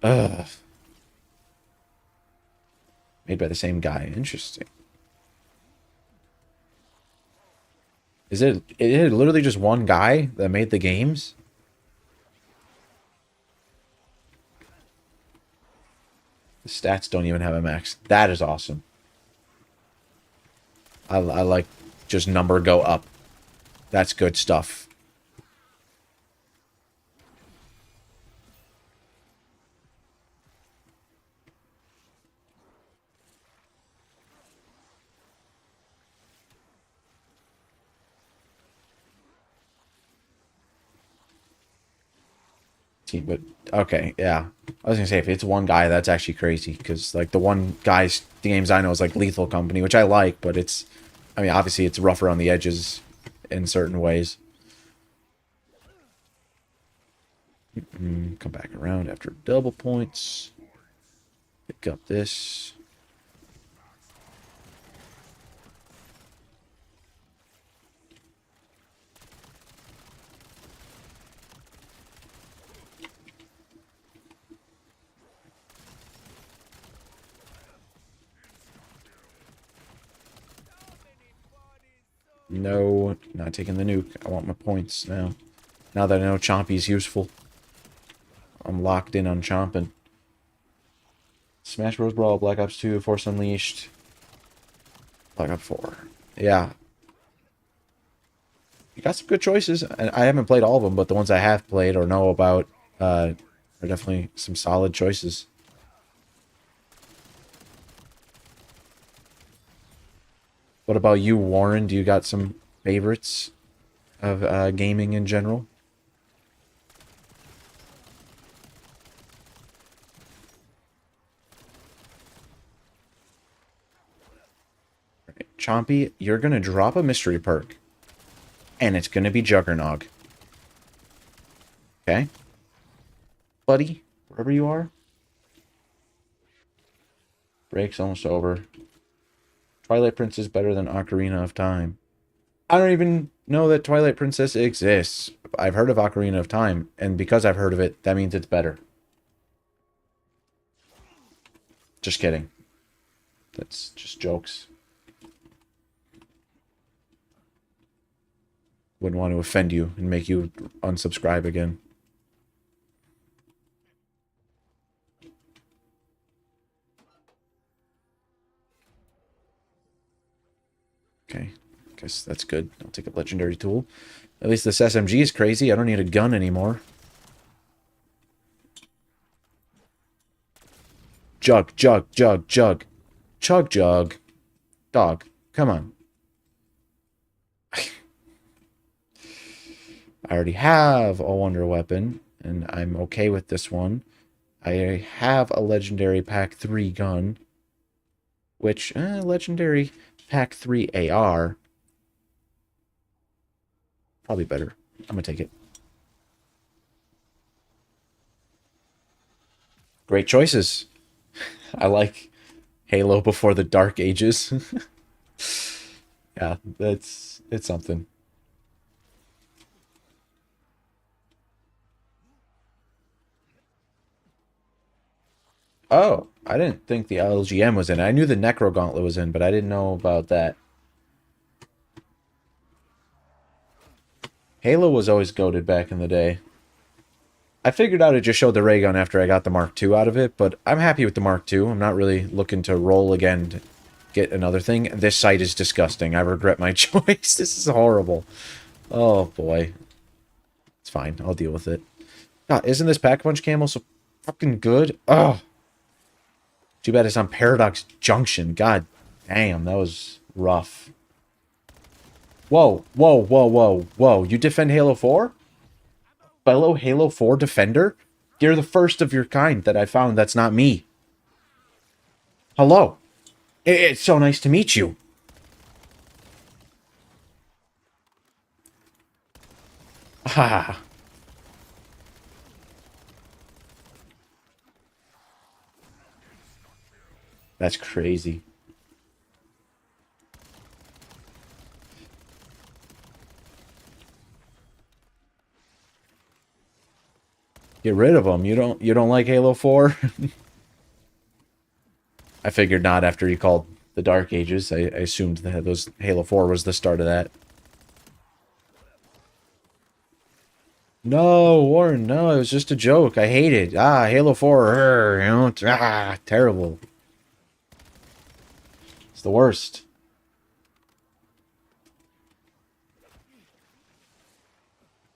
Ugh. Made by the same guy. Interesting. Is it literally just one guy that made the games? The stats don't even have a max. That is awesome. I like just number go up. That's good stuff. But okay, yeah. I was gonna say if it's one guy, that's actually crazy because like the one guy's the games I know is like Lethal Company, which I like, but it's, I mean, obviously it's rougher on the edges in certain ways. Come back around after double points. Pick up this. No, not taking the nuke. I want my points now. Now that I know Chompy's useful. I'm locked in on chomping. Smash Bros. Brawl, Black Ops 2, Force Unleashed. Black Ops 4. Yeah. You got some good choices. And I haven't played all of them, but the ones I have played or know about are definitely some solid choices. What about you, Warren? Do you got some favorites of gaming in general? Right. Chompy, you're going to drop a mystery perk. And it's going to be Juggernog. Okay? Buddy, wherever you are. Break's almost over. Twilight Princess better than Ocarina of Time. I don't even know that Twilight Princess exists. I've heard of Ocarina of Time, and because I've heard of it, that means it's better. Just kidding. That's just jokes. Wouldn't want to offend you and make you unsubscribe again. Okay, guess that's good. I'll take a legendary tool. At least this SMG is crazy. I don't need a gun anymore. Jug, jug, jug, jug. Chug, jug. Dog, come on. I already have a wonder weapon, and I'm okay with this one. I have a legendary pack 3 gun, which, legendary pack 3 AR. Probably better. I'm gonna take it. Great choices. I like Halo before the Dark Ages. Yeah, it's something. Oh, I didn't think the LGM was in. I knew the Necro Gauntlet was in, but I didn't know about that. Halo was always goated back in the day. I figured out it just showed the ray gun after I got the Mark II out of it, but I'm happy with the Mark II. I'm not really looking to roll again to get another thing. This site is disgusting. I regret my choice. This is horrible. Oh, boy. It's fine. I'll deal with it. God, isn't this Pack-a-Punch camo so fucking good? Oh, too bad it's on Paradox Junction. God damn, that was rough. Whoa, whoa, whoa, whoa, whoa. You defend Halo 4? Fellow Halo 4 defender? You're the first of your kind that I found that's not me. Hello. It's so nice to meet you. Ah. That's crazy. Get rid of them. You don't like Halo 4? I figured not after you called the Dark Ages. I assumed that those Halo 4 was the start of that. No, Warren, no, it was just a joke. I hate it. Ah, Halo 4, terrible. It's the worst.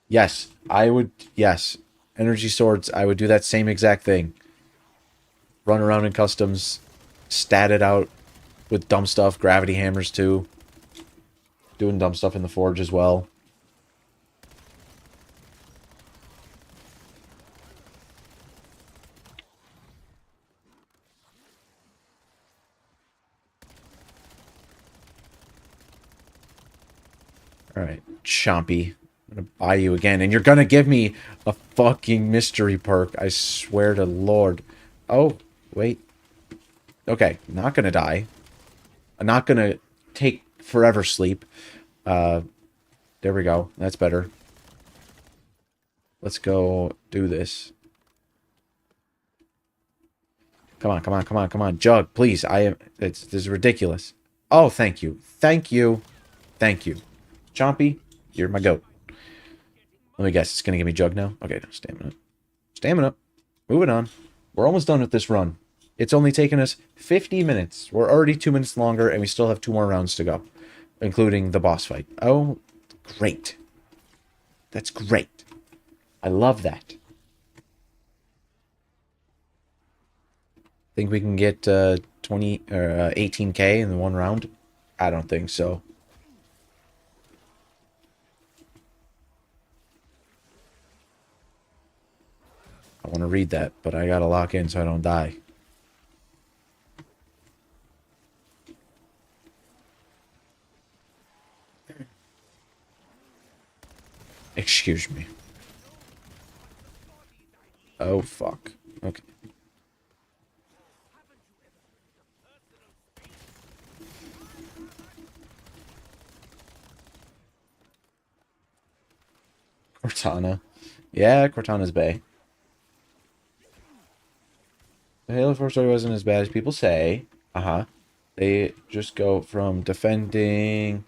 Yes, I would, yes. Energy swords, I would do that same exact thing. Run around in customs, stat it out with dumb stuff, gravity hammers too. Doing dumb stuff in the forge as well. Alright, Chompy. I'm gonna buy you again, and you're gonna give me a fucking mystery perk. I swear to Lord. Oh, wait. Okay, not gonna die. I'm not gonna take forever sleep. There we go. That's better. Let's go do this. Come on, come on, come on, come on. Jug, please. This is ridiculous. Oh, thank you. Thank you. Thank you. Chompy, you're my goat. Let me guess, it's going to give me Jug now? Okay, no, stamina. Stamina. Moving on. We're almost done with this run. It's only taken us 50 minutes. We're already 2 minutes longer, and we still have 2 more rounds to go, including the boss fight. Oh, great. That's great. I love that. Think we can get 20 or 18k in the one round? I don't think so. I want to read that, but I gotta lock in so I don't die. Excuse me. Oh, fuck. Okay. Cortana. Yeah, Cortana's bae. The Halo 4 story wasn't as bad as people say. Uh-huh. They just go from defending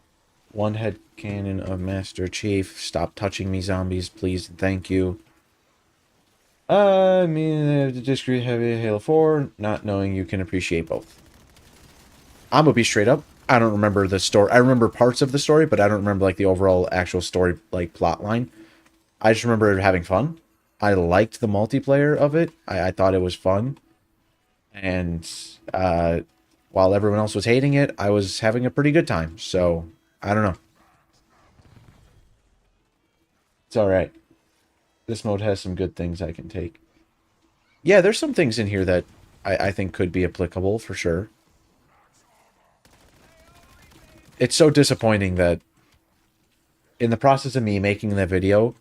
one head cannon of Master Chief. Stop touching me, zombies, please. Thank you. I mean, I have to disagree heavy Halo 4, not knowing you can appreciate both. I'm gonna be straight up. I don't remember the story. I remember parts of the story, but I don't remember like the overall actual story, like plot line. I just remember having fun. I liked the multiplayer of it. I thought it was fun. And while everyone else was hating it, I was having a pretty good time. So, I don't know. It's alright. This mode has some good things I can take. Yeah, there's some things in here that I think could be applicable for sure. It's so disappointing that in the process of me making the video,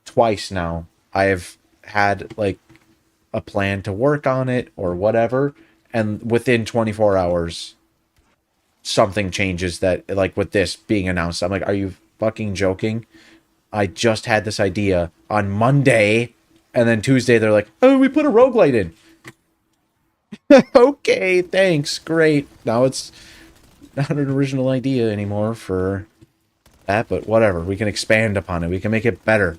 twice now, I've had like a plan to work on it or whatever, and within 24 hours, something changes that, like with this being announced. I'm like, are you fucking joking? I just had this idea on Monday, and then Tuesday they're like, oh, we put a roguelite in. Okay, thanks, great. Now it's not an original idea anymore for that, but whatever. We can expand upon it. We can make it better.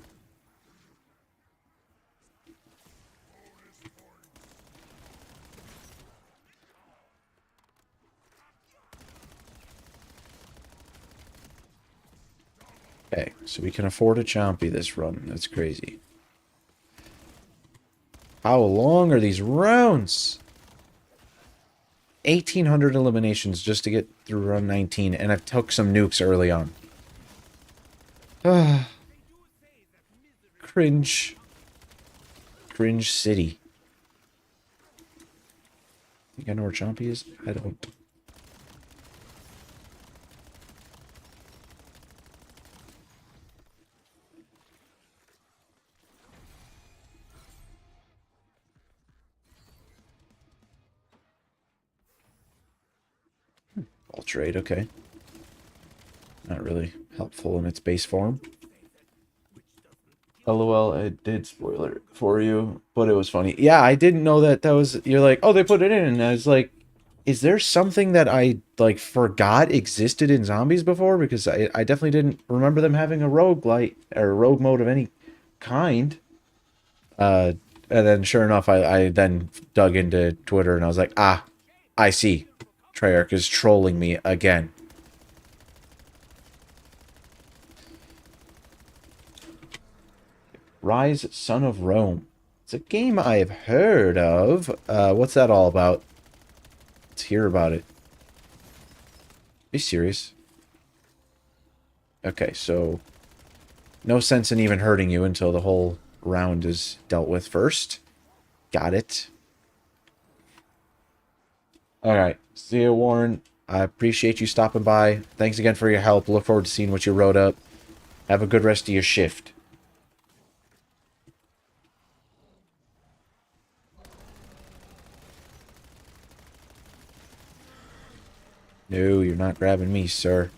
Okay, so we can afford a chompy this run. That's crazy. How long are these rounds? 1,800 eliminations just to get through run 19, and I've took some nukes early on. Cringe. Cringe City. Think I know where Chompy is? I don't. Ultrade, okay. Not really helpful in its base form. LOL, I did spoil it for you, but it was funny. Yeah, I didn't know that was... You're like, oh, they put it in, and I was like, is there something that I, like, forgot existed in zombies before? Because I definitely didn't remember them having a roguelite, or a rogue mode of any kind. And then, sure enough, I then dug into Twitter, and I was like, ah, I see. Treyarch is trolling me again. Rise, Son of Rome. It's a game I've heard of. What's that all about? Let's hear about it. Be serious. Okay, so no sense in even hurting you until the whole round is dealt with first. Got it. Alright, see you, Warren. I appreciate you stopping by. Thanks again for your help. Look forward to seeing what you wrote up. Have a good rest of your shift. No, you're not grabbing me, sir.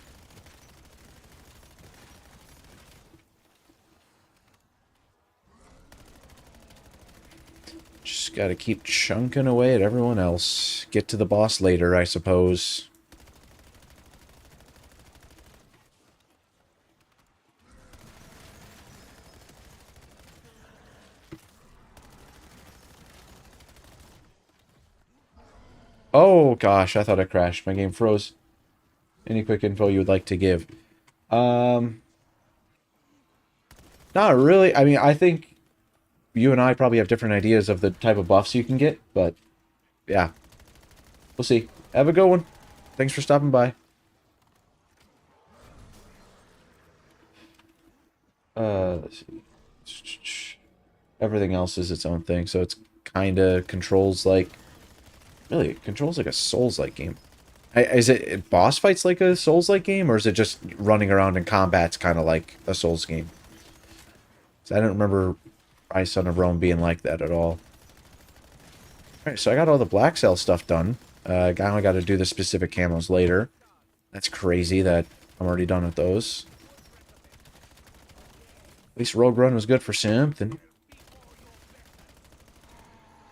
Just gotta keep chunking away at everyone else. Get to the boss later, I suppose. Oh, gosh, I thought I crashed. My game froze. Any quick info you would like to give? Not really. I mean, I think you and I probably have different ideas of the type of buffs you can get, but yeah. We'll see. Have a good one. Thanks for stopping by. Let's see. Everything else is its own thing, so it's kind of controls like... Really, it controls like a Souls-like game. Is it boss fights like a Souls-like game, or is it just running around in combat's kind of like a Souls game? I don't remember Rise, Son of Rome being like that at all. Alright, so I got all the Black Cell stuff done. I only got to do the specific camos later. That's crazy that I'm already done with those. At least Rogue Run was good for something.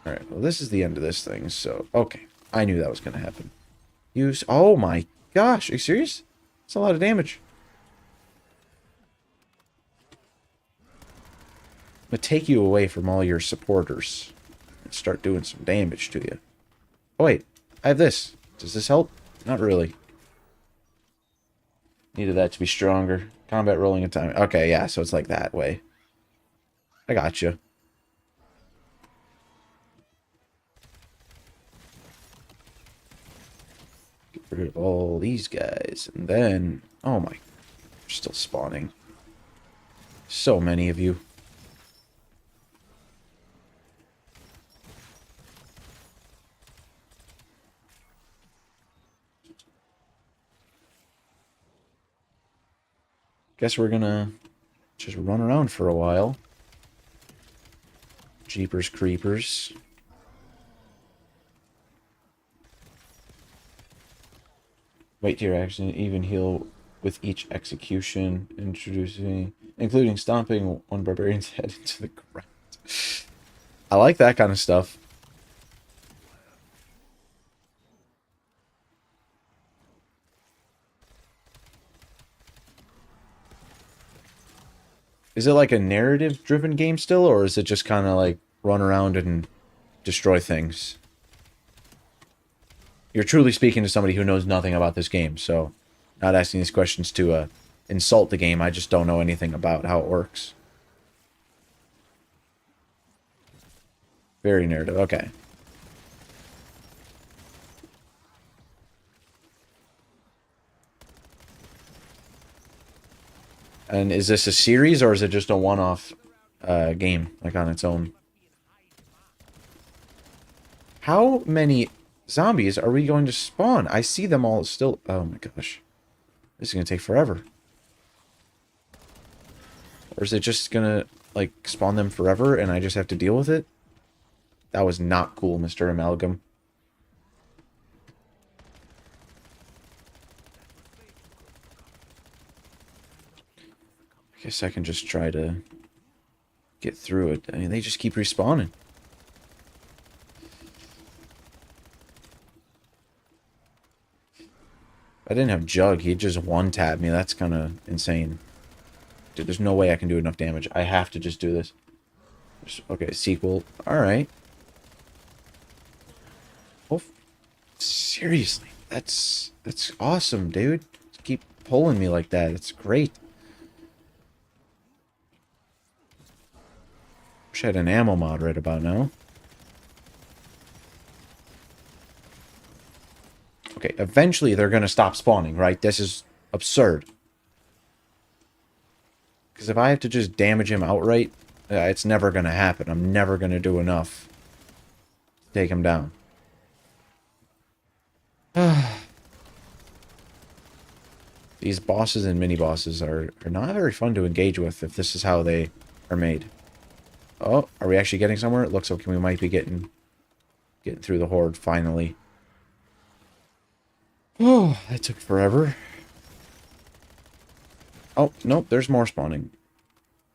Alright, well this is the end of this thing, so... Okay, I knew that was going to happen. Use... Oh my gosh, are you serious? That's a lot of damage. I'm going to take you away from all your supporters. And start doing some damage to you. Oh wait, I have this. Does this help? Not really. Needed that to be stronger. Combat rolling and time. Okay, yeah, so it's like that way. I got you. Get rid of all these guys. And then... Oh my... They're still spawning. So many of you. Guess we're gonna just run around for a while. Jeepers creepers. Wait to your action, even heal with each execution, including stomping one barbarian's head into the ground. I like that kind of stuff. Is it like a narrative-driven game still, or is it just kind of like run around and destroy things? You're truly speaking to somebody who knows nothing about this game, so not asking these questions to insult the game. I just don't know anything about how it works. Very narrative. Okay. And is this a series, or is it just a one-off game, like on its own? How many zombies are we going to spawn? I see them all still. Oh my gosh. This is going to take forever. Or is it just going to, like, spawn them forever and I just have to deal with it? That was not cool, Mr. Amalgam. I guess I can just try to get through it. I mean, they just keep respawning. If I didn't have Jug, he'd just one-tap me. That's kind of insane. Dude, there's no way I can do enough damage. I have to just do this. Okay, sequel. Alright. Oh, seriously. That's awesome, dude. Just keep pulling me like that. It's great. Wish I had an ammo mod right about now. Okay, eventually they're going to stop spawning, right? This is absurd. Because if I have to just damage him outright, it's never going to happen. I'm never going to do enough to take him down. These bosses and mini-bosses are not very fun to engage with if this is how they are made. Oh, are we actually getting somewhere? It looks like we might be getting through the horde finally. Oh, that took forever. Oh, nope, there's more spawning.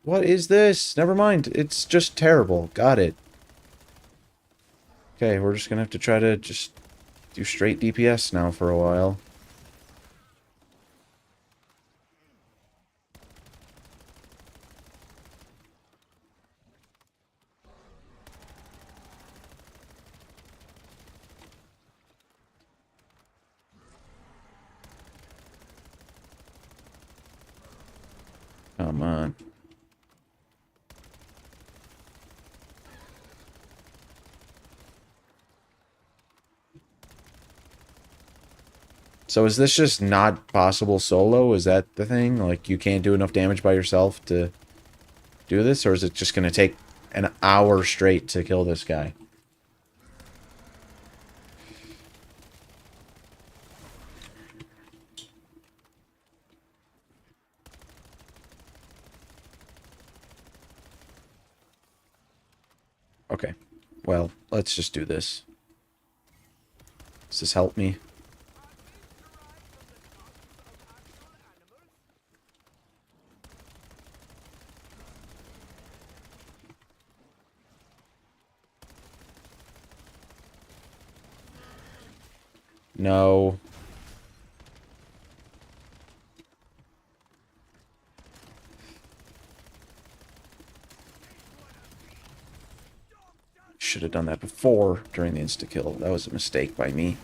What is this? Never mind. It's just terrible. Got it. Okay, we're just gonna have to try to just do straight DPS now for a while. Come on. So is this just not possible solo? Is that the thing? Like, you can't do enough damage by yourself to do this? Or is it just going to take an hour straight to kill this guy? Okay. Well, let's just do this. Does this help me? No. Should have done that before during the insta-kill. That was a mistake by me.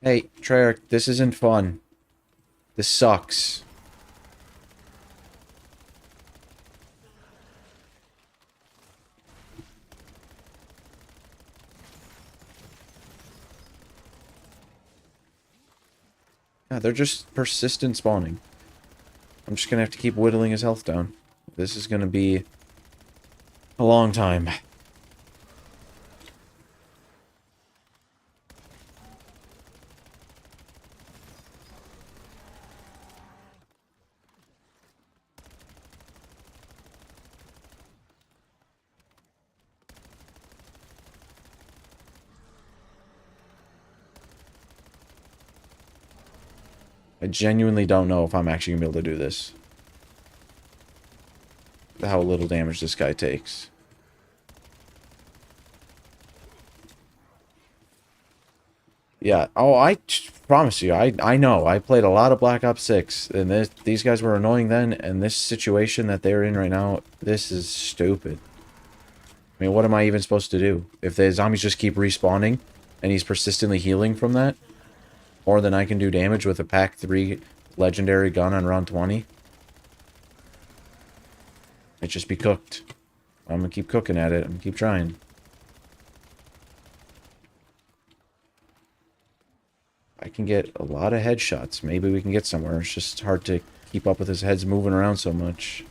Hey, Treyarch, this isn't fun. This sucks. Yeah, they're just persistent spawning. I'm just gonna have to keep whittling his health down. This is going to be a long time. I genuinely don't know if I'm actually going to be able to do this. How little damage this guy takes. Yeah. Oh, promise you, I know. I played a lot of Black Ops 6, and these guys were annoying then, and this situation that they're in right now, this is stupid. I mean, what am I even supposed to do? If the zombies just keep respawning, and he's persistently healing from that, more than I can do damage with a Pack 3 legendary gun on round 20, it'd just be cooked. I'm gonna keep cooking at it. I'm gonna keep trying. I can get a lot of headshots. Maybe we can get somewhere. It's just hard to keep up with his heads moving around so much.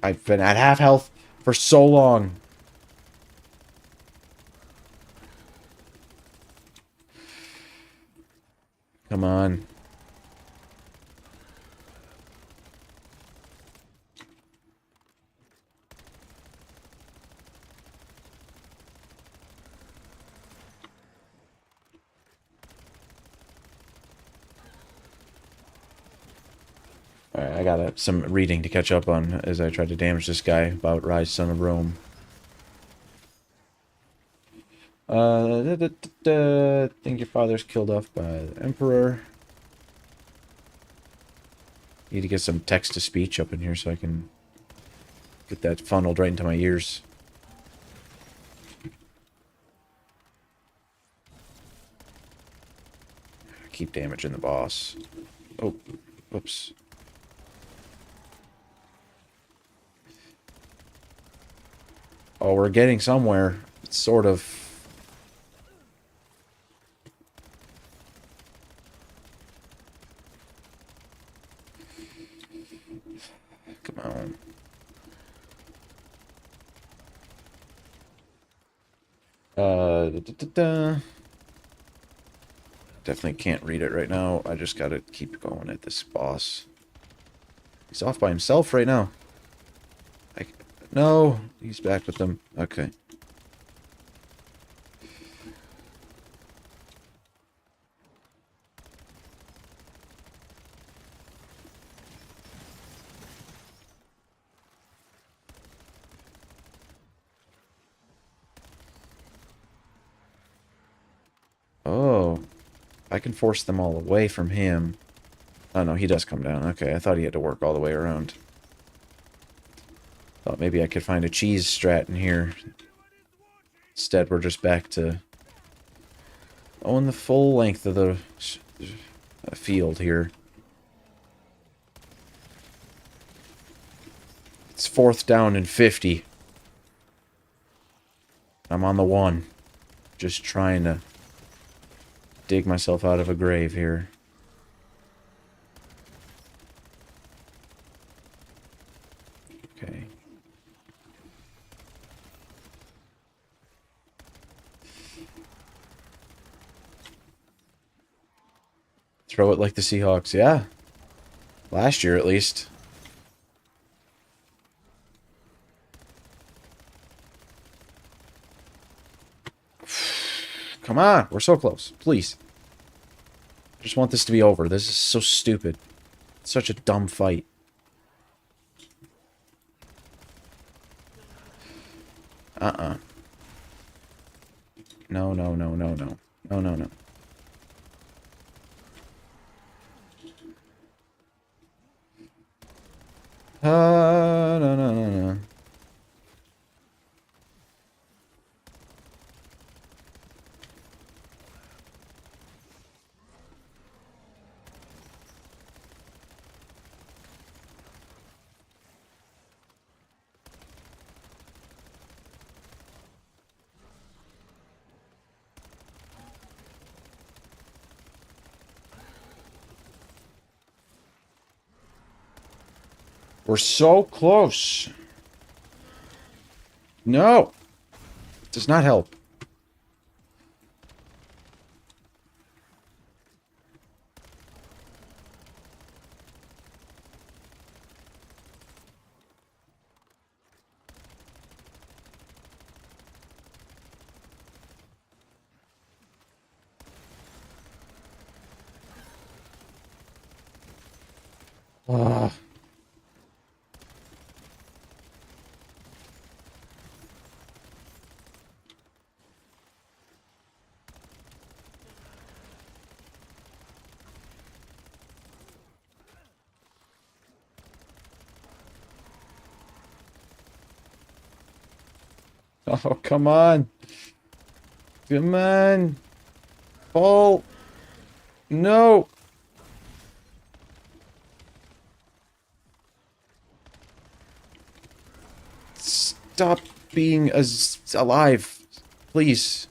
I've been at half health for so long. Come on. Alright, I got some reading to catch up on as I try to damage this guy about Rise, Son of Rome. Think your father's killed off by the Emperor. Need to get some text-to-speech up in here so I can get that funneled right into my ears. Keep damaging the boss. Oh, whoops. Oh, we're getting somewhere. It's sort of... Come on. Definitely can't read it right now. I just gotta keep going at this boss. He's off by himself right now. No, he's back with them. Okay. Oh, I can force them all away from him. Oh no, he does come down. Okay, I thought he had to work all the way around. Thought maybe I could find a cheese strat in here. Instead, we're just back to going the full length of the field here. It's 4th down and 50. I'm on the 1. Just trying to dig myself out of a grave here. Okay. Throw it like the Seahawks. Yeah. Last year, at least. Come on. We're so close. Please. I just want this to be over. This is so stupid. It's such a dumb fight. No, no, no, no, no. No, no, no. No, no, no, no. We're so close. No. It does not help. Ah. Oh, come on. Come on. Oh. No. Stop being alive. Please.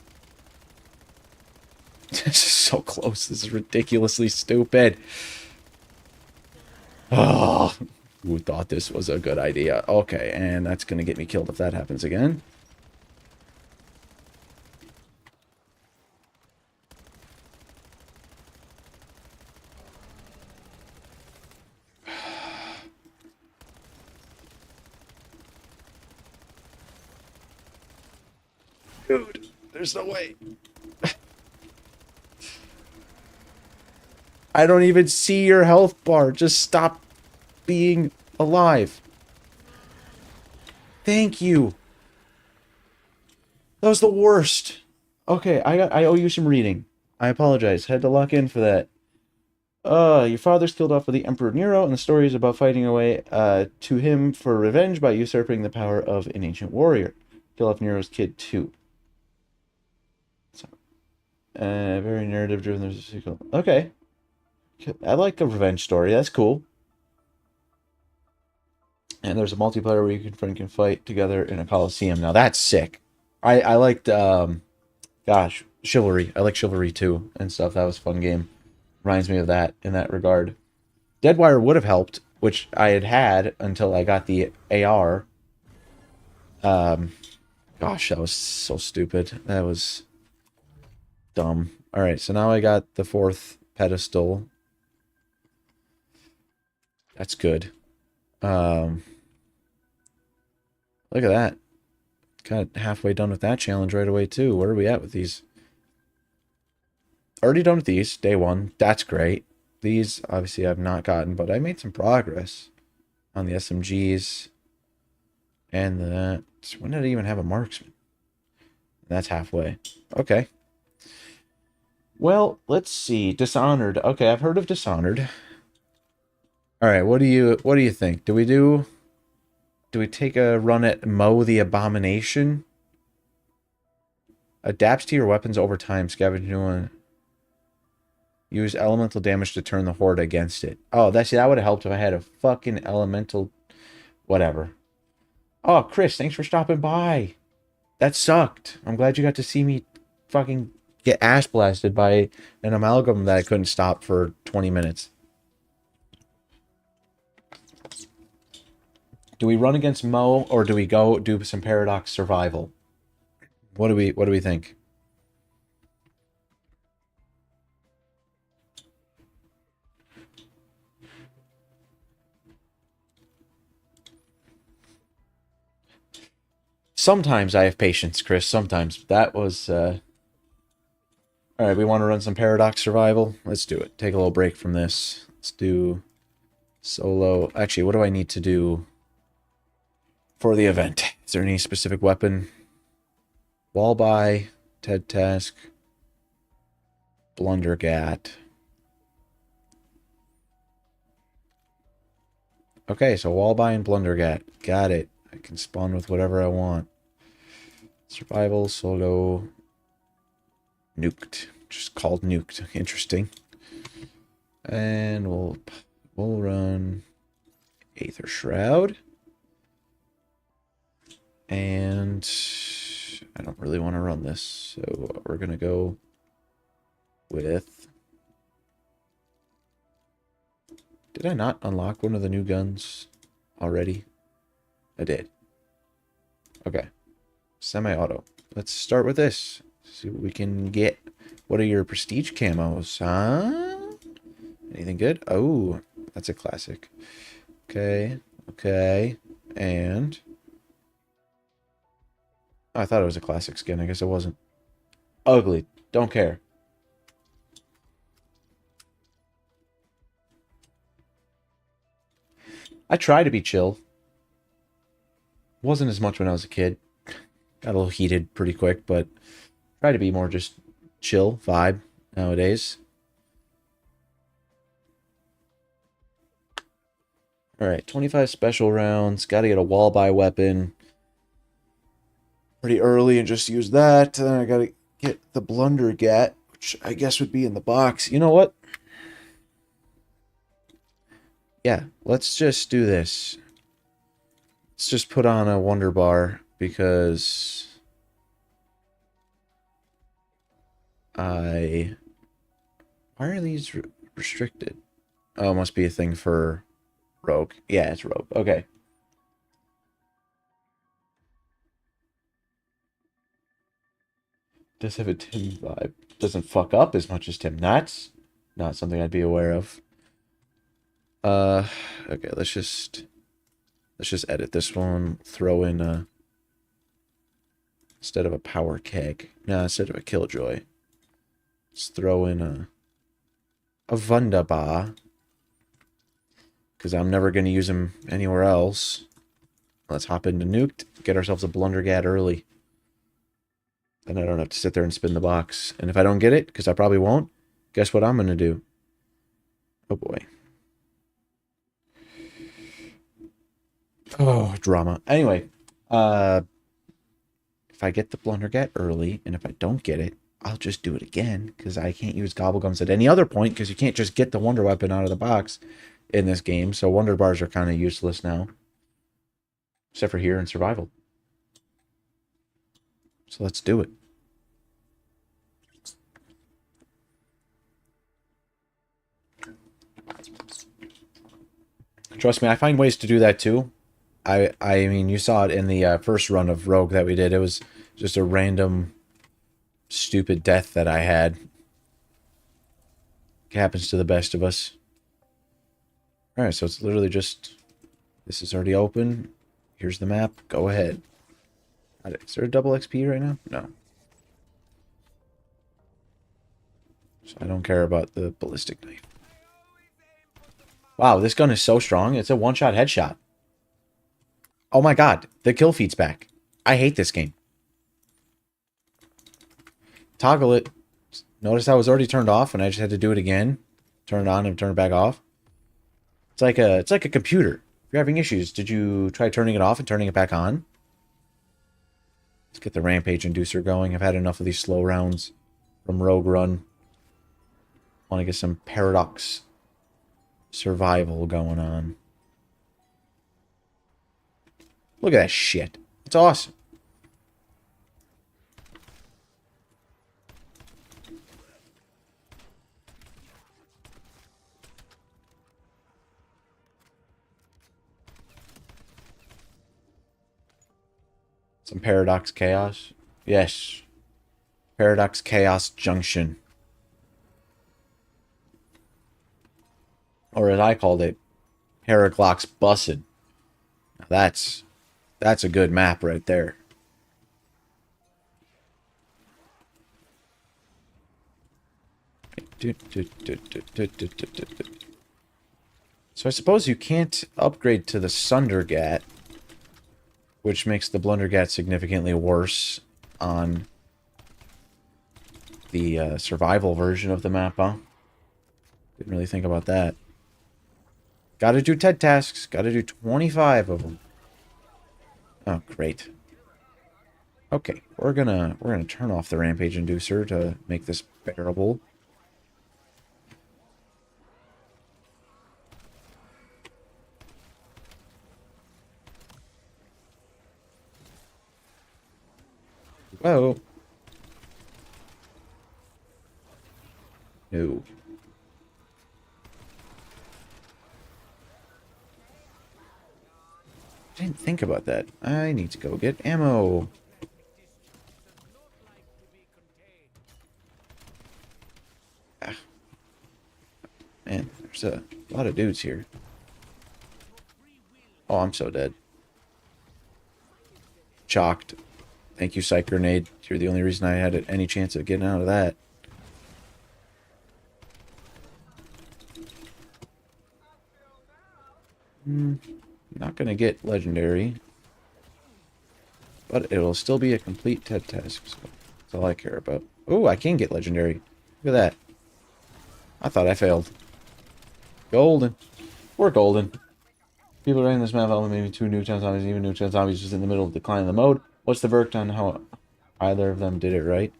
This is so close. This is ridiculously stupid. Oh. Who thought this was a good idea? Okay, and that's going to get me killed if that happens again. Dude, there's no way. I don't even see your health bar. Just stop being alive. Thank you. That was the worst. Okay, I owe you some reading. I apologize. Had to lock in for that. Your father's killed off with the Emperor Nero, and the story is about fighting away to him for revenge by usurping the power of an ancient warrior. Kill off Nero's kid too. So, very narrative driven. There's a sequel. Okay. I like a revenge story. That's cool. And there's a multiplayer where you can fight together in a coliseum. Now that's sick. I liked gosh, Chivalry. I like Chivalry too and stuff. That was a fun game. Reminds me of that in that regard. Deadwire would have helped, which I had until I got the AR. Gosh, that was so stupid. That was dumb. All right, so now I got the 4th pedestal. That's good. Look at that. Got halfway done with that challenge right away, too. Where are we at with these? Already done with these. Day 1. That's great. These, obviously, I've not gotten, but I made some progress on the SMGs. And that. When did I even have a marksman? That's halfway. Okay. Well, let's see. Dishonored. Okay, I've heard of Dishonored. All right, what do you think? Do we take a run at Mow the Abomination? Adapts to your weapons over time, scavenge new one. Use elemental damage to turn the horde against it. Oh, that would have helped if I had a fucking elemental whatever. Oh, Chris, thanks for stopping by. That sucked. I'm glad you got to see me fucking get ass blasted by an amalgam that I couldn't stop for 20 minutes. Do we run against Mo or do we go do some Paradox survival? What do we think? Sometimes I have patience, Chris. Sometimes. That was Alright, we want to run some Paradox survival. Let's do it. Take a little break from this. Let's do solo. Actually, what do I need to do for the event? Is there any specific weapon? Wall by, Ted Task, Blundergat. Okay, so wall by and Blundergat. Got it. I can spawn with whatever I want. Survival, solo, nuked. Just called nuked. Interesting. And we'll run Aether Shroud. And I don't really want to run this, so we're going to go with... Did I not unlock one of the new guns? already? I did. Okay. Semi-auto. Let's start with this. See what we can get. What are your prestige camos, huh? Anything good? Oh, that's a classic. Okay. Okay. And... I thought it was a classic skin. I guess it wasn't. Ugly. Don't care. I try to be chill. Wasn't as much when I was a kid. Got a little heated pretty quick, but try to be more just chill vibe nowadays. Alright, 25 special rounds. Gotta get a wall-by weapon pretty early and just use that. Then I gotta get the Blundergat, which I guess would be in the box. You know what? Yeah, let's just do this. Let's just put on a Wonder Bar because why are these restricted? Oh, it must be a thing for Rogue. Yeah, it's Rogue. Okay. Does have a Tim vibe. Doesn't fuck up as much as Tim. That's not something I'd be aware of. Okay, let's just edit this one. Throw in a instead of a power keg. No, instead of a killjoy. Let's throw in a Wunderbar. Because I'm never going to use him anywhere else. Let's hop into Nuked. Get ourselves a Blundergat early. Then I don't have to sit there and spin the box. And if I don't get it, because I probably won't, guess what I'm going to do? Oh boy. Oh, drama. Anyway, if I get the Blundergat early, and if I don't get it, I'll just do it again, because I can't use Gobblegums at any other point, because you can't just get the Wonder Weapon out of the box in this game, so Wonder Bars are kind of useless now. Except for here in Survival. So let's do it. Trust me, I find ways to do that too. I mean, you saw it in the first run of Rogue that we did. It was just a random, stupid death that I had. It happens to the best of us. Alright, so it's literally just... This is already open. Here's the map. Go ahead. Is there a double XP right now? No. So I don't care about the ballistic knife. Wow, this gun is so strong. It's a one-shot headshot. Oh my god, the kill feed's back. I hate this game. Toggle it. Notice I was already turned off and I just had to do it again. Turn it on and turn it back off. It's like a computer. If you're having issues, did you try turning it off and turning it back on? Let's get the Rampage Inducer going. I've had enough of these slow rounds from Rogue Run. Want to get some Paradox survival going on. Look at that shit. It's awesome. Some Paradox Chaos. Yes. Paradox Chaos Junction. Or as I called it, Heraclox Busted. Now that's a good map right there. So I suppose you can't upgrade to the Sundergat, which makes the Blundergat significantly worse on the survival version of the map, huh? Didn't really think about that. Gotta do TED tasks. Gotta do 25 of them. Oh, great. Okay, we're gonna turn off the Rampage Inducer to make this bearable. Whoa. No. I didn't think about that. I need to go get ammo. Ah, man, there's a lot of dudes here. Oh, I'm so dead. Chalked. Thank you, Psych Grenade. You're the only reason I had any chance of getting out of that. Not gonna get legendary. But it'll still be a complete TED task, so that's all I care about. Oh, I can get legendary. Look at that. I thought I failed. Golden. We're golden. People running this map have maybe 2 Nuketown zombies, even Nuketown zombies just in the middle of declining the mode. What's the verdict on how either of them did it right?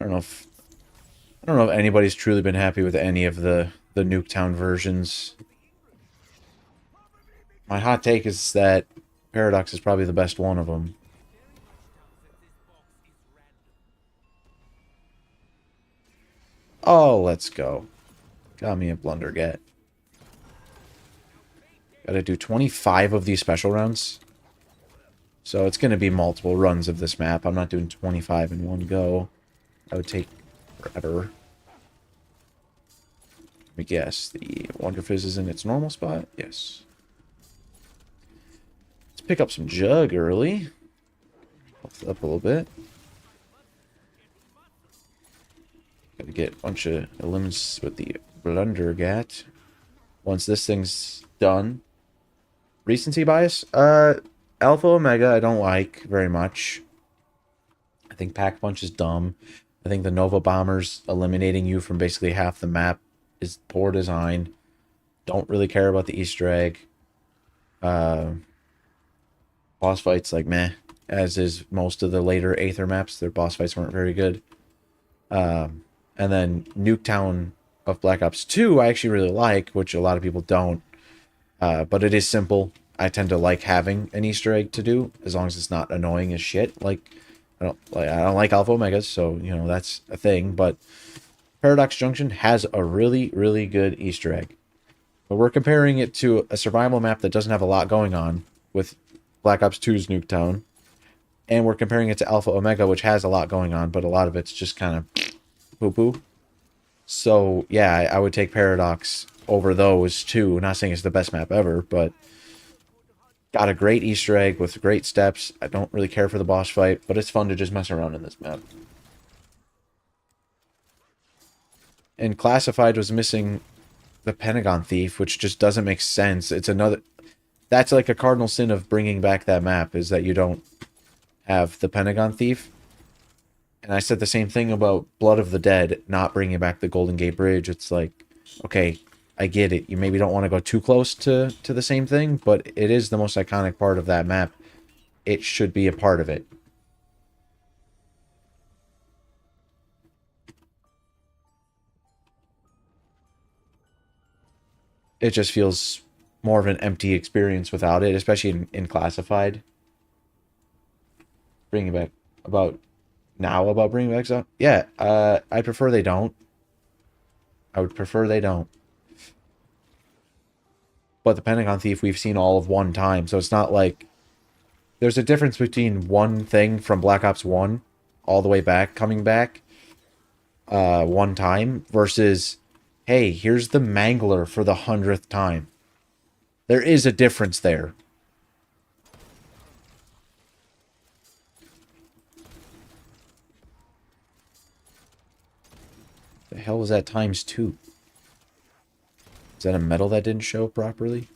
I don't know if anybody's truly been happy with any of the Nuketown versions. My hot take is that Paradox is probably the best one of them. Oh, let's go. Got me a Blundergat. Gotta do 25 of these special rounds. So it's gonna be multiple runs of this map. I'm not doing 25 in one go. That would take forever. Let me guess. The Wonder Fizz is in its normal spot? Yes. Let's pick up some Jug early. Buff up a little bit. Gotta get a bunch of elims with the Blundergat. Once this thing's done. Recency bias? Alpha Omega I don't like very much. I think Pack Punch is dumb. I think the Nova Bombers eliminating you from basically half the map is poor design. Don't really care about the Easter egg. Boss fights, like, meh. As is most of the later Aether maps. Their boss fights weren't very good. And then Nuketown of Black Ops 2 I actually really like, which a lot of people don't. But it is simple. I tend to like having an Easter egg to do, as long as it's not annoying as shit. Like I don't like Alpha Omegas, so you know that's a thing. But Paradox Junction has a really, really good Easter egg. But we're comparing it to a survival map that doesn't have a lot going on with Black Ops 2's Nuketown, and we're comparing it to Alpha Omega, which has a lot going on, but a lot of it's just kind of poo-poo. So yeah, I would take Paradox over those two. Not saying it's the best map ever, but got a great Easter egg with great steps. I don't really care for the boss fight, but it's fun to just mess around in this map. And Classified was missing the Pentagon Thief, which just doesn't make sense. It's another... That's like a cardinal sin of bringing back that map, is that you don't have the Pentagon Thief. And I said the same thing about Blood of the Dead, not bringing back the Golden Gate Bridge. It's like, okay, I get it. You maybe don't want to go too close to the same thing, but it is the most iconic part of that map. It should be a part of it. It just feels more of an empty experience without it, especially in Classified. Bringing back about bringing back stuff. Yeah, I prefer they don't. I would prefer they don't. But the Pentagon Thief we've seen all of one time, so it's not like... There's a difference between one thing from Black Ops 1 all the way back, coming back one time, versus, hey, here's the Mangler for the 100th time. There is a difference there. The hell was that ×2? Is that a medal that didn't show properly?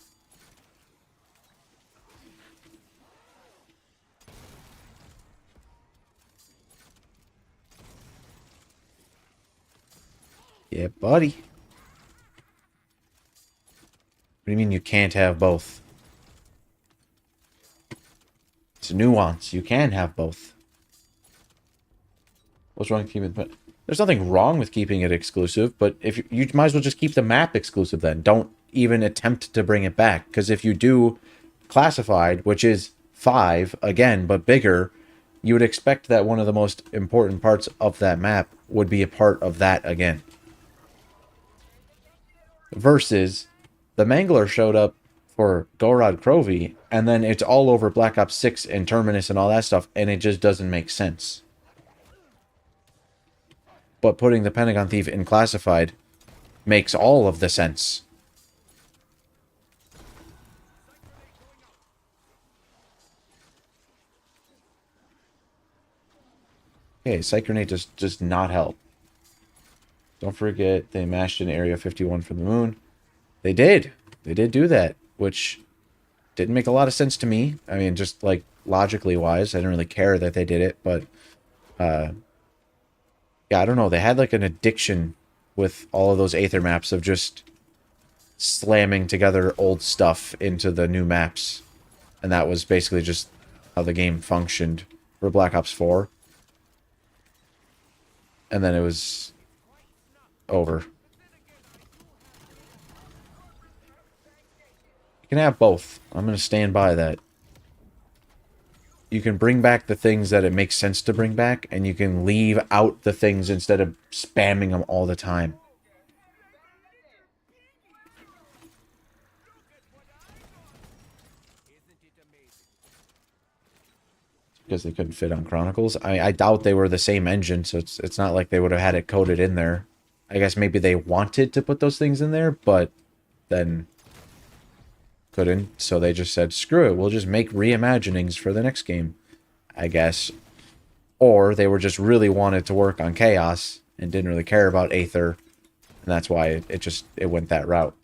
Yeah, buddy. What do you mean you can't have both? It's a nuance. You can have both. What's wrong with keeping it? There's nothing wrong with keeping it exclusive, but if you might as well just keep the map exclusive then. Don't even attempt to bring it back, because if you do Classified, which is 5 again but bigger, you would expect that one of the most important parts of that map would be a part of that again. Versus the Mangler showed up for Gorod Krovi And then it's all over Black Ops 6 and Terminus and all that stuff, and it just doesn't make sense. But putting the Pentagon Thief in Classified makes all of the sense. Okay, Psych Grenade does not help. Don't forget, they mashed in Area 51 from the moon. They did. They did do that, which didn't make a lot of sense to me. I mean, just, like, logically wise, I didn't really care that they did it, but, yeah, I don't know. They had, like, an addiction with all of those Aether maps of just slamming together old stuff into the new maps. And that was basically just how the game functioned for Black Ops 4. And then it was over. You can have both. I'm going to stand by that. You can bring back the things that it makes sense to bring back, and you can leave out the things instead of spamming them all the time. Because they couldn't fit on Chronicles. I doubt they were the same engine, so it's not like they would have had it coded in there. I guess maybe they wanted to put those things in there, but then couldn't, so they just said, screw it, we'll just make reimaginings for the next game, I guess. Or they were just really wanted to work on Chaos and didn't really care about Aether, and that's why it went that route.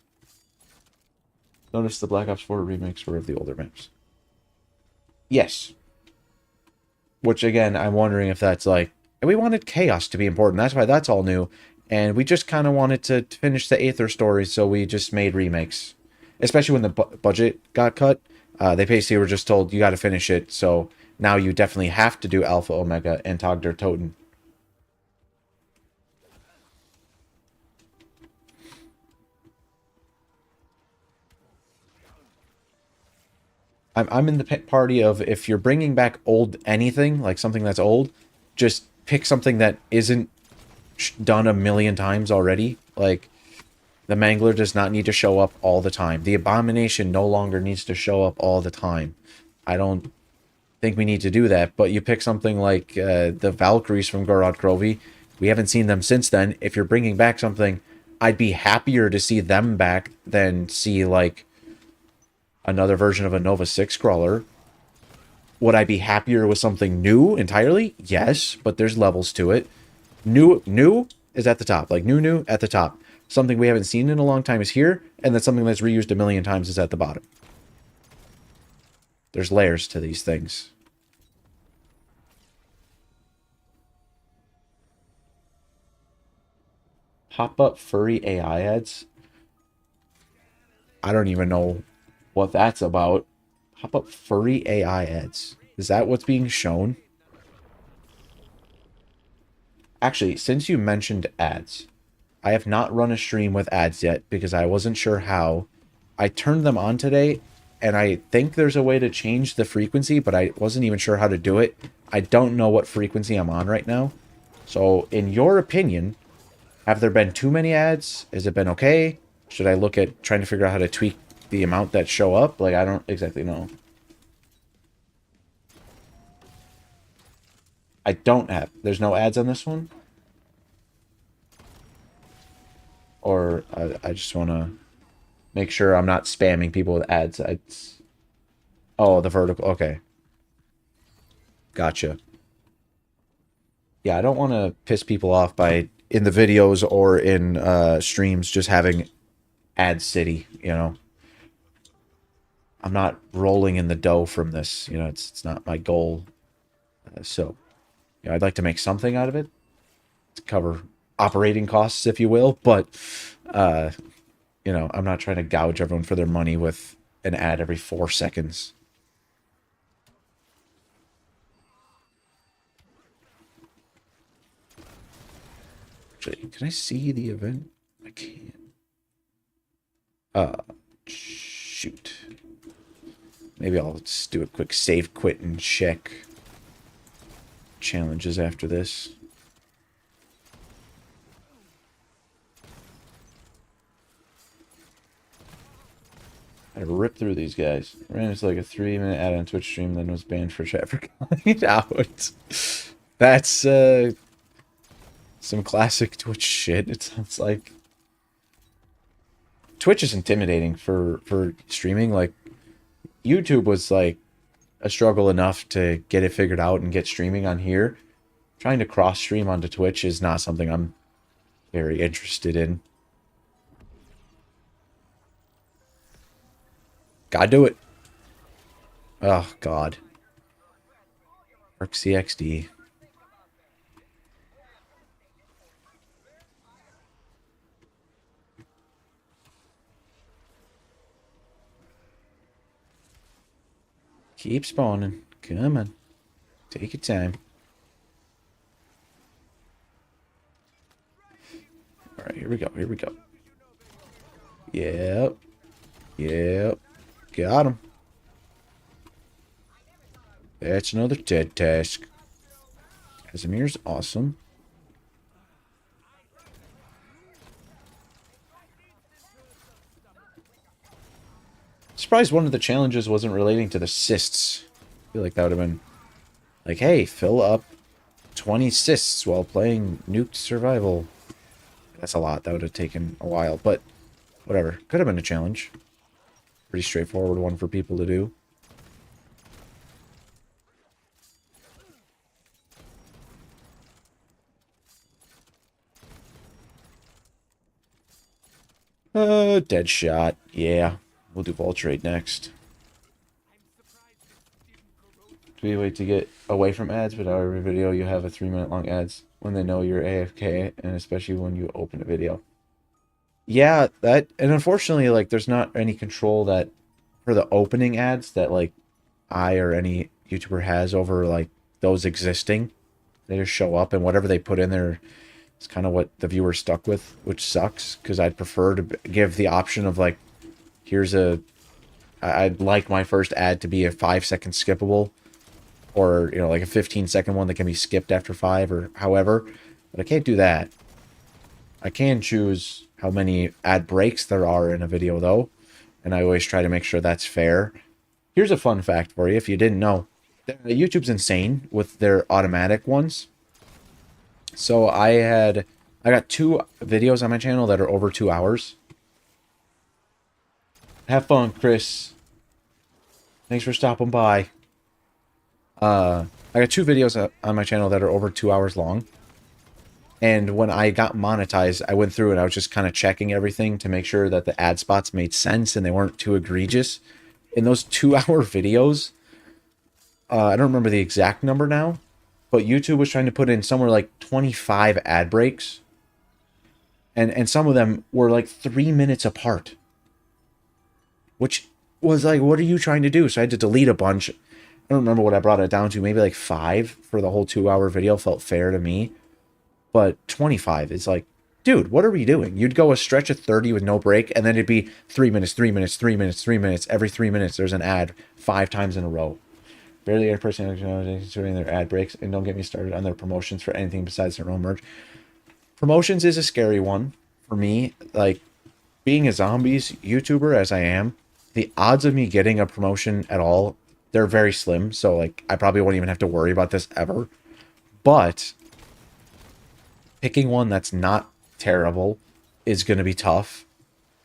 Notice the Black Ops 4 remakes were of the older maps. Yes. Which, again, I'm wondering if that's like... And we wanted Chaos to be important. That's why that's all new. And we just kind of wanted to finish the Aether story, so we just made remakes. Especially when the budget got cut. They basically were just told, you got to finish it. So now you definitely have to do Alpha Omega and Tag der Toten. I'm in the party of, if you're bringing back old anything, like something that's old, just pick something that isn't done a million times already. Like, the Mangler does not need to show up all the time. The Abomination no longer needs to show up all the time. I don't think we need to do that, but you pick something like the Valkyries from Gorod Krovi. We haven't seen them since then. If you're bringing back something, I'd be happier to see them back than see, like, another version of a Nova 6 crawler. Would I be happier with something new entirely? Yes, but there's levels to it. New is at the top. Like, new at the top. Something we haven't seen in a long time is here, and then something that's reused a million times is at the bottom. There's layers to these things. Pop-up furry AI ads? I don't even know what that's about. Pop-up furry AI ads. Is that what's being shown? Actually, since you mentioned ads, I have not run a stream with ads yet because I wasn't sure how. I turned them on today, and I think there's a way to change the frequency, but I wasn't even sure how to do it. I don't know what frequency I'm on right now. So, in your opinion, have there been too many ads? Has it been okay? Should I look at trying to figure out how to tweak the amount that show up? Like, I don't exactly know. I don't have. There's no ads on this one? Or I just want to make sure I'm not spamming people with ads. Oh, the vertical. Okay. Gotcha. Yeah, I don't want to piss people off by, in the videos or in streams, just having ad city, you know. I'm not rolling in the dough from this. You know, it's not my goal. So, you know, I'd like to make something out of it to cover operating costs, if you will. But, you know, I'm not trying to gouge everyone for their money with an ad every 4 seconds. Actually, can I see the event? I can't. Shoot. Maybe I'll just do a quick save, quit, and check challenges after this. I rip through these guys. Ran into like a 3-minute ad on Twitch stream, then was banned for chat for calling it out. That's some classic Twitch shit. It sounds like Twitch is intimidating for streaming. Like YouTube was like a struggle enough to get it figured out and get streaming on here. Trying to cross stream onto Twitch is not something I'm very interested in. Gotta do it. Oh, God. Arc CXD. Keep spawning. Come on. Take your time. Alright, here we go. Here we go. Yep. Yep. Got him. That's another TED task. Casimir's awesome. Surprised one of the challenges wasn't relating to the cysts. I feel like that would have been like, hey, fill up 20 cysts while playing Nuked Survival. That's a lot. That would have taken a while, but whatever. Could have been a challenge. Pretty straightforward one for people to do. Dead shot. Yeah. We'll do Ball Trade next. Do we wait to get away from ads, but every video you have a 3-minute long ads when they know you're AFK, and especially when you open a video. Yeah, that, and unfortunately, like, there's not any control that for the opening ads that, like, I or any YouTuber has over, like, those existing. They just show up, and whatever they put in there is kind of what the viewer's stuck with, which sucks, because I'd prefer to give the option of, like, here's a... I'd like my first ad to be a 5-second skippable, or, you know, like a 15-second one that can be skipped after 5, or however. But I can't do that. I can choose how many ad breaks there are in a video, though. And I always try to make sure that's fair. Here's a fun fact for you, if you didn't know. YouTube's insane with their automatic ones. So I got 2 videos on my channel that are over 2 hours. Have fun, Chris. Thanks for stopping by. I got 2 videos on my channel that are over 2 hours long. And when I got monetized, I went through and I was just kind of checking everything to make sure that the ad spots made sense and they weren't too egregious. In those 2-hour videos, I don't remember the exact number now, but YouTube was trying to put in somewhere like 25 ad breaks. And some of them were like 3 minutes apart. Which was like, what are you trying to do? So I had to delete a bunch. I don't remember what I brought it down to. Maybe like 5 for the whole 2-hour video felt fair to me. But 25 is like, dude, what are we doing? You'd go a stretch of 30 with no break, and then it'd be 3 minutes, 3 minutes, 3 minutes, 3 minutes. Every 3 minutes, there's an ad 5 times in a row. Barely every person considering their ad breaks, and don't get me started on their promotions for anything besides their own merch. Promotions is a scary one for me. Like, being a zombies YouTuber as I am, the odds of me getting a promotion at all, they're very slim. So, like, I probably won't even have to worry about this ever. But picking one that's not terrible is going to be tough,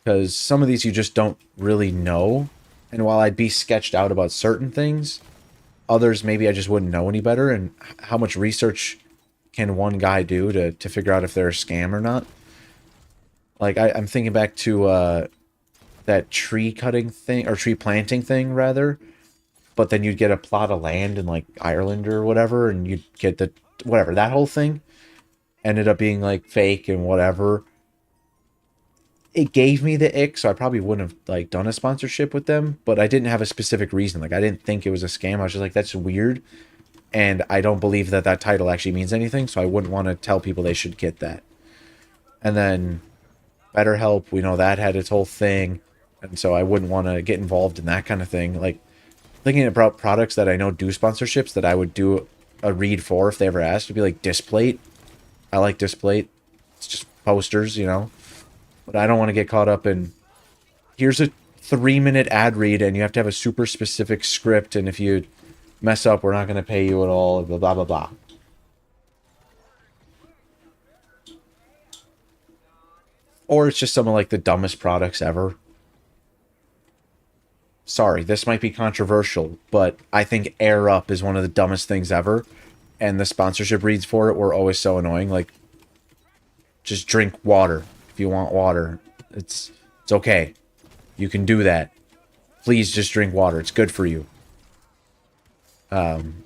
because some of these you just don't really know. And while I'd be sketched out about certain things, others maybe I just wouldn't know any better. And how much research can one guy do to figure out if they're a scam or not? Like, I'm thinking back to that tree cutting thing, or tree planting thing rather, but then you'd get a plot of land in like Ireland or whatever, and you'd get the whatever, that whole thing ended up being like fake and whatever. It gave me the ick, so I probably wouldn't have like done a sponsorship with them, but I didn't have a specific reason. Like, I didn't think it was a scam. I was just like, that's weird, and I don't believe that that title actually means anything, so I wouldn't want to tell people they should get that. And then BetterHelp, we know that had its whole thing, and so I wouldn't want to get involved in that kind of thing. Like, thinking about products that I know do sponsorships that I would do a read for if they ever asked would be like Displate. I like Displate. It's just posters, you know. But I don't want to get caught up in, here's a 3-minute ad read, and you have to have a super specific script, and if you mess up, we're not going to pay you at all, blah, blah, blah, blah. Or it's just some of, like, the dumbest products ever. Sorry, this might be controversial, but I think Air Up is one of the dumbest things ever, and the sponsorship reads for it were always so annoying. Like, just drink water if you want water. It's okay. You can do that. Please just drink water. It's good for you. And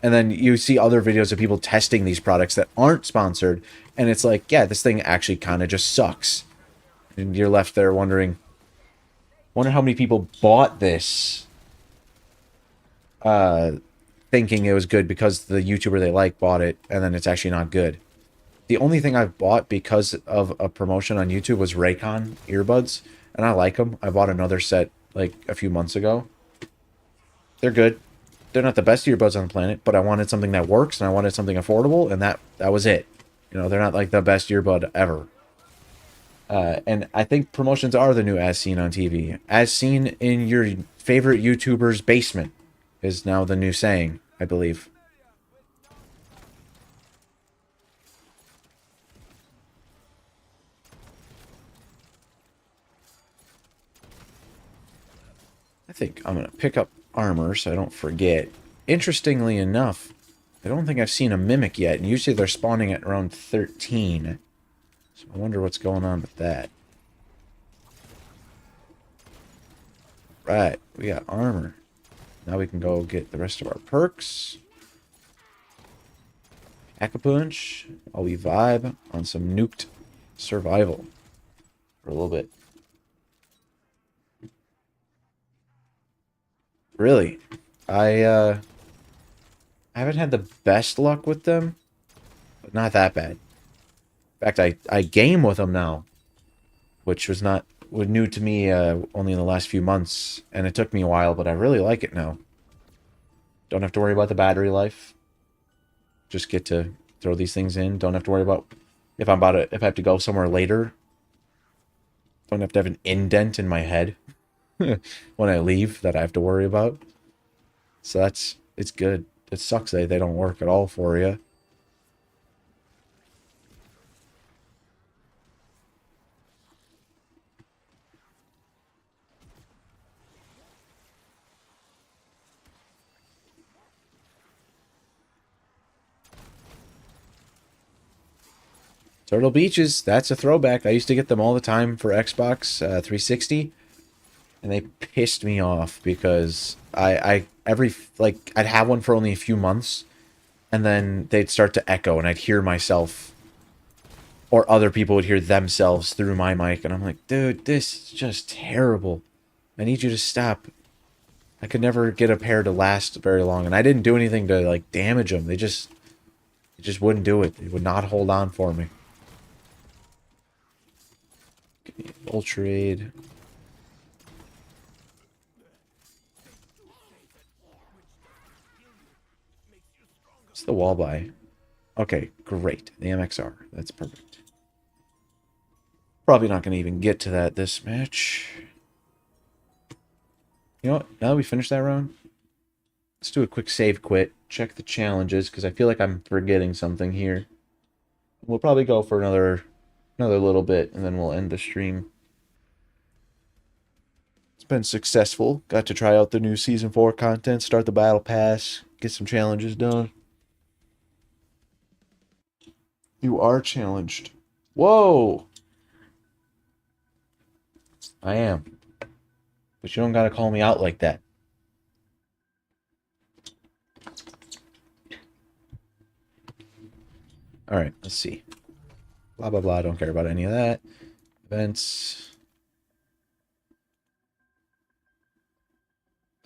then you see other videos of people testing these products that aren't sponsored, and it's like, yeah, this thing actually kind of just sucks. And you're left there wondering, wonder how many people bought this thinking it was good because the YouTuber they like bought it, and then it's actually not good. The only thing I've bought because of a promotion on YouTube was Raycon earbuds, and I like them. I bought another set like a few months ago. They're good. They're not the best earbuds on the planet, but I wanted something that works, and I wanted something affordable, and that was it. You know, they're not like the best earbud ever. And I think promotions are the new as seen on TV. As seen in your favorite YouTuber's basement is now the new saying, I believe. I think I'm going to pick up armor so I don't forget. Interestingly enough, I don't think I've seen a mimic yet, and usually they're spawning at around 13. So I wonder what's going on with that. Right, we got armor. Now we can go get the rest of our perks. Pack-a-punch. While we vibe on some nuked survival for a little bit. Really, I haven't had the best luck with them, but not that bad. In fact, I game with them now, which was new to me only in the last few months, and it took me a while, but I really like it now. Don't have to worry about the battery life. Just get to throw these things in. Don't have to worry about if I have to go somewhere later. Don't have to have an indent in my head when I leave that I have to worry about. So it's good. It sucks that they don't work at all for you. Turtle Beaches, that's a throwback. I used to get them all the time for Xbox 360, and they pissed me off because I'd have one for only a few months, and then they'd start to echo, and I'd hear myself, or other people would hear themselves through my mic, and I'm like, dude, this is just terrible. I need you to stop. I could never get a pair to last very long, and I didn't do anything to like damage them. They just wouldn't do it. They would not hold on for me. Ultra Aid. What's the wall buy? Okay, great. The MXR. That's perfect. Probably not going to even get to that this match. You know what? Now that we finished that round, let's do a quick save quit. Check the challenges, because I feel like I'm forgetting something here. We'll probably go for another little bit, and then we'll end the stream. It's been successful. Got to try out the new Season 4 content, start the Battle Pass, get some challenges done. You are challenged. Whoa! I am. But you don't gotta call me out like that. Alright, let's see. Blah, blah, blah. Don't care about any of that. Events.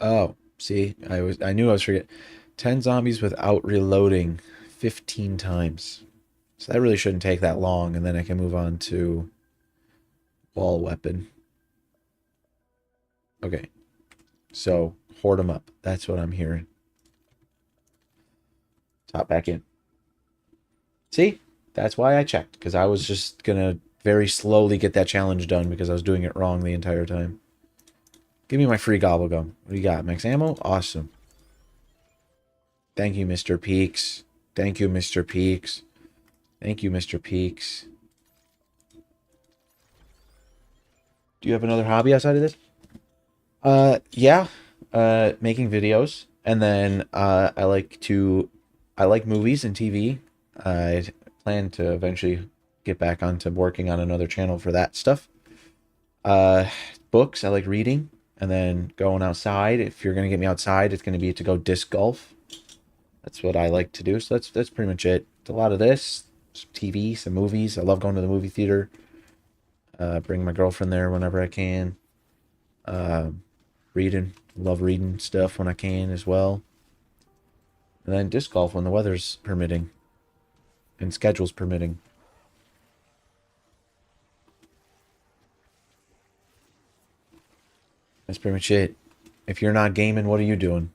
Oh, see, I knew I was forgetting. 10 zombies without reloading 15 times. So that really shouldn't take that long, and then I can move on to wall weapon. Okay. So, hoard them up. That's what I'm hearing. Top back in. See? That's why I checked, because I was just going to very slowly get that challenge done because I was doing it wrong the entire time. Give me my free gobblegum. What do you got? Max ammo? Awesome. Thank you, Mr. Peaks. Thank you, Mr. Peaks. Thank you, Mr. Peaks. Do you have another hobby outside of this? Yeah. Making videos. And then, I like movies and TV. I plan to eventually get back onto working on another channel for that stuff. Uh, Books. I like reading. And then going outside. If you're going to get me outside, it's going to be to go disc golf. That's what I like to do. So that's pretty much it. It's a lot of this. Some TV, some movies. I love going to the movie theater. Bring my girlfriend there whenever I can. Reading. Love reading stuff when I can as well. And then disc golf when the weather's permitting. And schedule's permitting. That's pretty much it. If you're not gaming, what are you doing?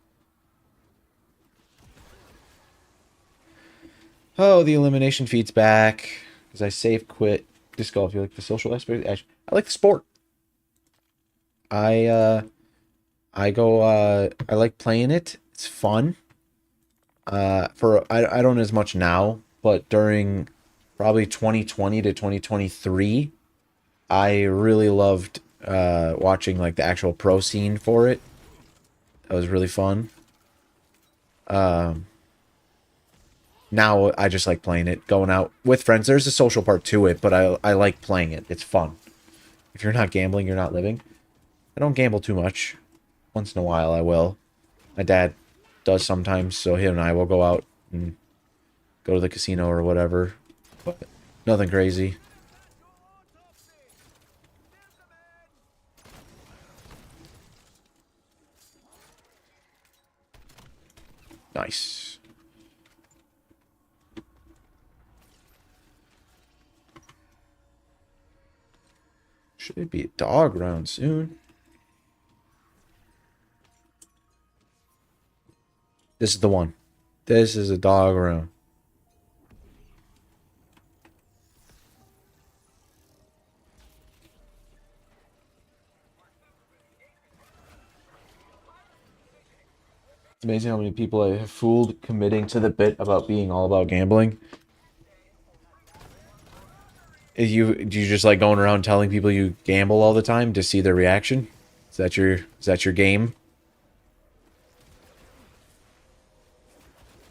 Oh, the elimination feed's back. Because I save quit disc golf. You like the social aspect? I like the sport. I like playing it. It's fun. I don't as much now, but during probably 2020 to 2023, I really loved watching like the actual pro scene for it. That was really fun. Now I just like playing it, going out with friends. There's a social part to it, but I like playing it. It's fun. If you're not gambling, you're not living. I don't gamble too much. Once in a while I will. My dad does sometimes, so him and I will go out and go to the casino or whatever. But nothing crazy. Nice. Should be a dog round soon. This is the one. This is a dog round. It's amazing how many people I have fooled committing to the bit about being all about gambling. Do you just like going around telling people you gamble all the time to see their reaction? Is that your game?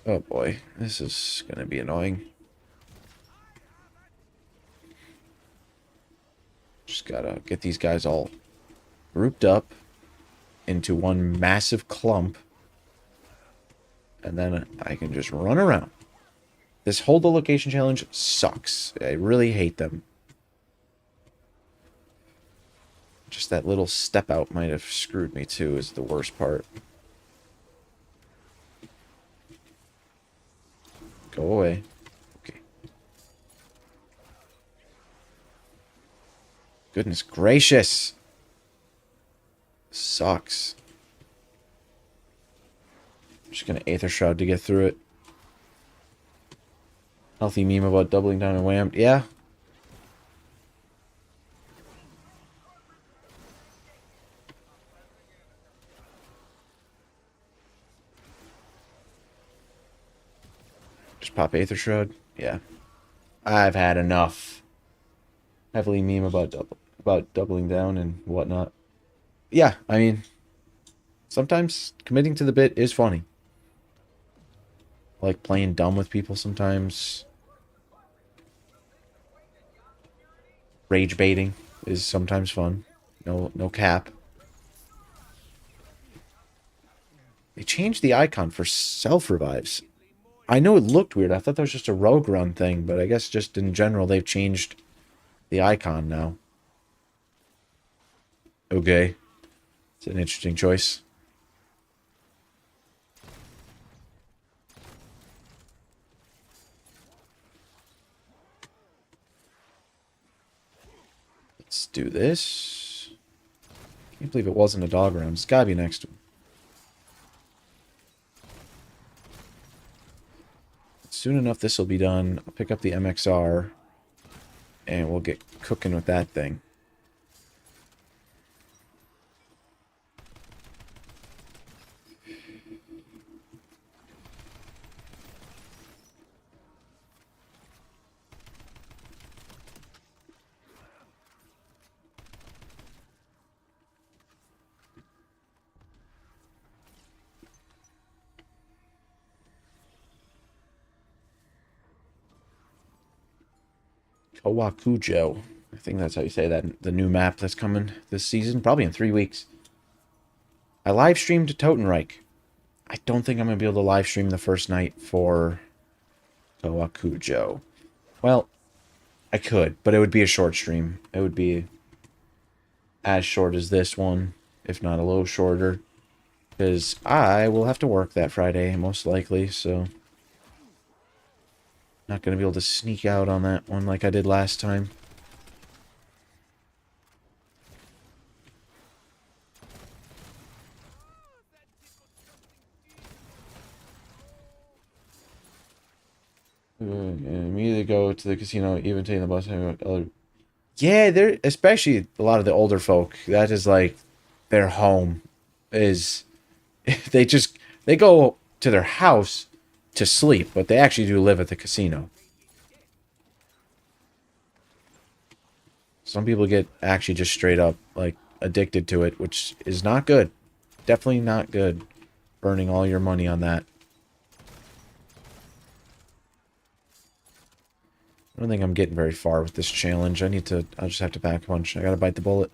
Oh boy, this is gonna be annoying. Just gotta get these guys all grouped up into one massive clump. And then I can just run around. This hold the location challenge sucks. I really hate them. Just that little step out might have screwed me too, is the worst part. Go away. Okay. Goodness gracious. Sucks. I'm just gonna Aether Shroud to get through it. Healthy meme about doubling down and wham. Yeah. Just pop Aether Shroud. Yeah. I've had enough. Heavily meme about doubling down and whatnot. Yeah, I mean, sometimes committing to the bit is funny. I like playing dumb with people sometimes. Rage baiting is sometimes fun. No cap. They changed the icon for self-revives. I know it looked weird. I thought that was just a rogue run thing, but I guess just in general they've changed the icon now. Okay. It's an interesting choice. Let's do this. Can't believe it wasn't a dog round. It's gotta be next to him. Soon enough this will be done. I'll pick up the MXR and we'll get cooking with that thing. Kawakujo. I think that's how you say that. The new map that's coming this season, probably in 3 weeks. I live streamed Totenreich. I don't think I'm going to be able to live stream the first night for Kawakujo. Well, I could, but it would be a short stream. It would be as short as this one, if not a little shorter. Because I will have to work that Friday, most likely, so... Not going to be able to sneak out on that one like I did last time. Immediately go to the casino, even taking the bus. Yeah, they're especially a lot of the older folk. That is like their home. Is they go to their house to sleep, but they actually do live at the casino. Some people get actually just straight up like addicted to it, which is not good. Definitely not good. Burning all your money on that. I don't think I'm getting very far with this challenge. I'll just have to back punch. I gotta bite the bullet.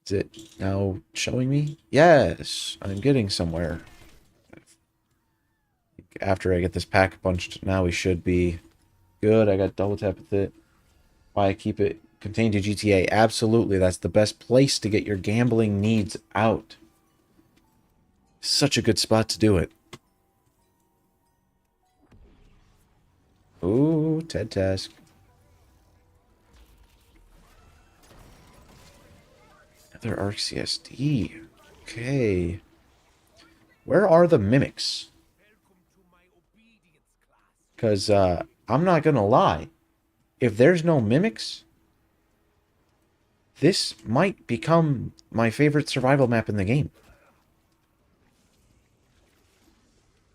Is it now showing me? Yes, I'm getting somewhere. After I get this pack punched, now we should be good. I got double tap with it. Why I keep it contained to GTA? Absolutely, that's the best place to get your gambling needs out. Such a good spot to do it. Ooh, TED task. Another ARC CSD. Okay. Where are the mimics? Because, I'm not gonna lie. If there's no mimics, this might become my favorite survival map in the game.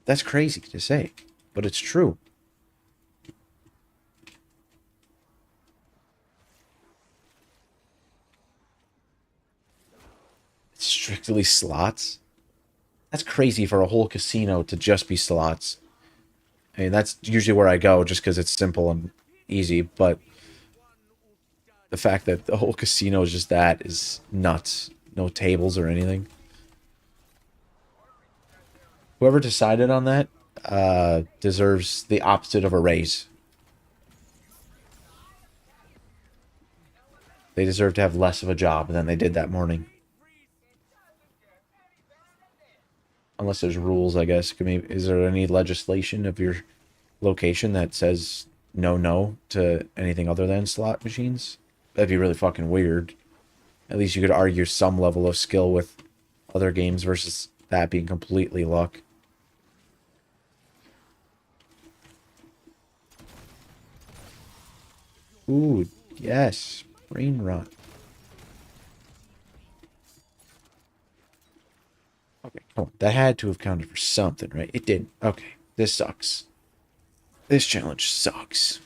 That's crazy to say, but it's true. It's strictly slots? That's crazy for a whole casino to just be slots. I mean, that's usually where I go just because it's simple and easy, but the fact that the whole casino is just that is nuts. No tables or anything. Whoever decided on that deserves the opposite of a raise. They deserve to have less of a job than they did that morning. Unless there's rules, I guess. Is there any legislation of your location that says no to anything other than slot machines? That'd be really fucking weird. At least you could argue some level of skill with other games versus that being completely luck. Ooh, yes. Brain rot. Okay, come on. That had to have counted for something, right? It didn't. Okay, this sucks. This challenge sucks.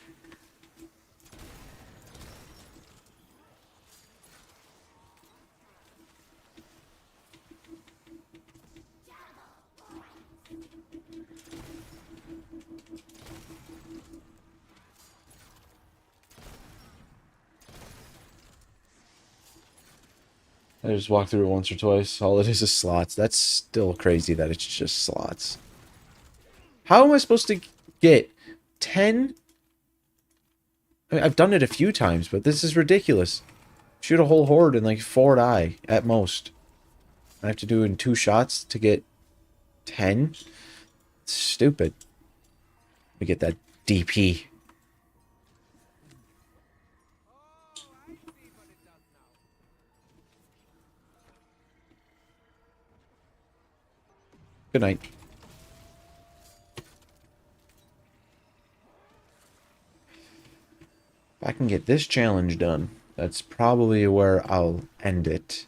I just walked through it once or twice. All it is slots. That's still crazy that it's just slots. How am I supposed to get 10? I mean, I've done it a few times, but this is ridiculous. Shoot a whole horde in like 4 die at most. I have to do it in 2 shots to get 10? It's stupid. We get that DP. Good night. If I can get this challenge done, that's probably where I'll end it.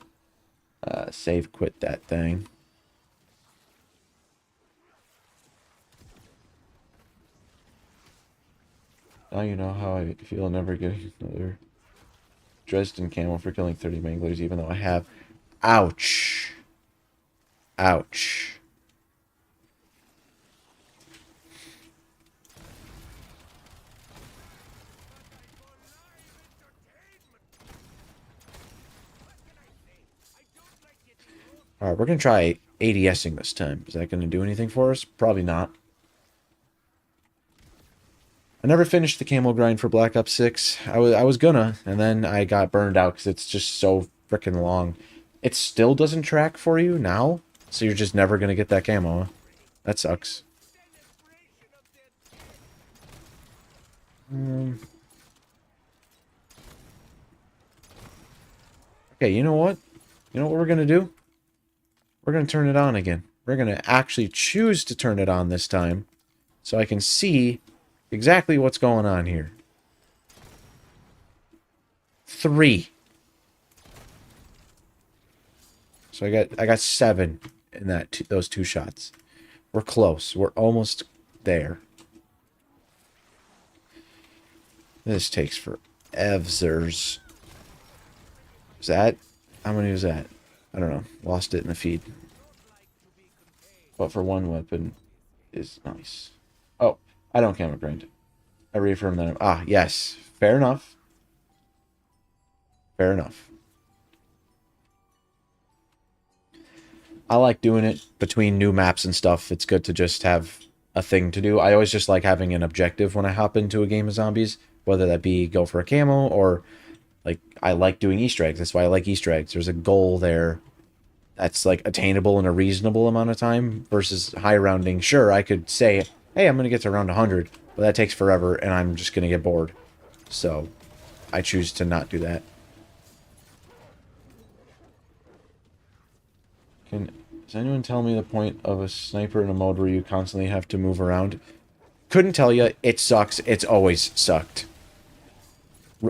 Save quit that thing. Now you know how I feel never getting another Dresden camel for killing 30 manglers, even though I have. Ouch. Ouch. Alright, we're going to try ADSing this time. Is that going to do anything for us? Probably not. I never finished the camo grind for Black Ops 6. I was gonna, and then I got burned out because it's just so freaking long. It still doesn't track for you now, so you're just never going to get that camo. That sucks. Okay, you know what? You know what we're going to do? We're going to turn it on again. We're going to actually choose to turn it on this time so I can see exactly what's going on here. 3. So I got 7 in those 2 shots. We're close. We're almost there. This takes forevers. Is that? How many was that? I don't know. Lost it in the feed. But for one weapon is nice. Oh, I don't camo grind. I reaffirm that. Ah, yes. Fair enough. Fair enough. I like doing it between new maps and stuff. It's good to just have a thing to do. I always just like having an objective when I hop into a game of zombies. Whether that be go for a camo or... Like, I like doing Easter eggs. That's why I like Easter eggs. There's a goal there that's, like, attainable in a reasonable amount of time versus high rounding. Sure, I could say, hey, I'm going to get to around 100, but that takes forever, and I'm just going to get bored. So, I choose to not do that. Does anyone tell me the point of a sniper in a mode where you constantly have to move around? Couldn't tell you. It sucks. It's always sucked.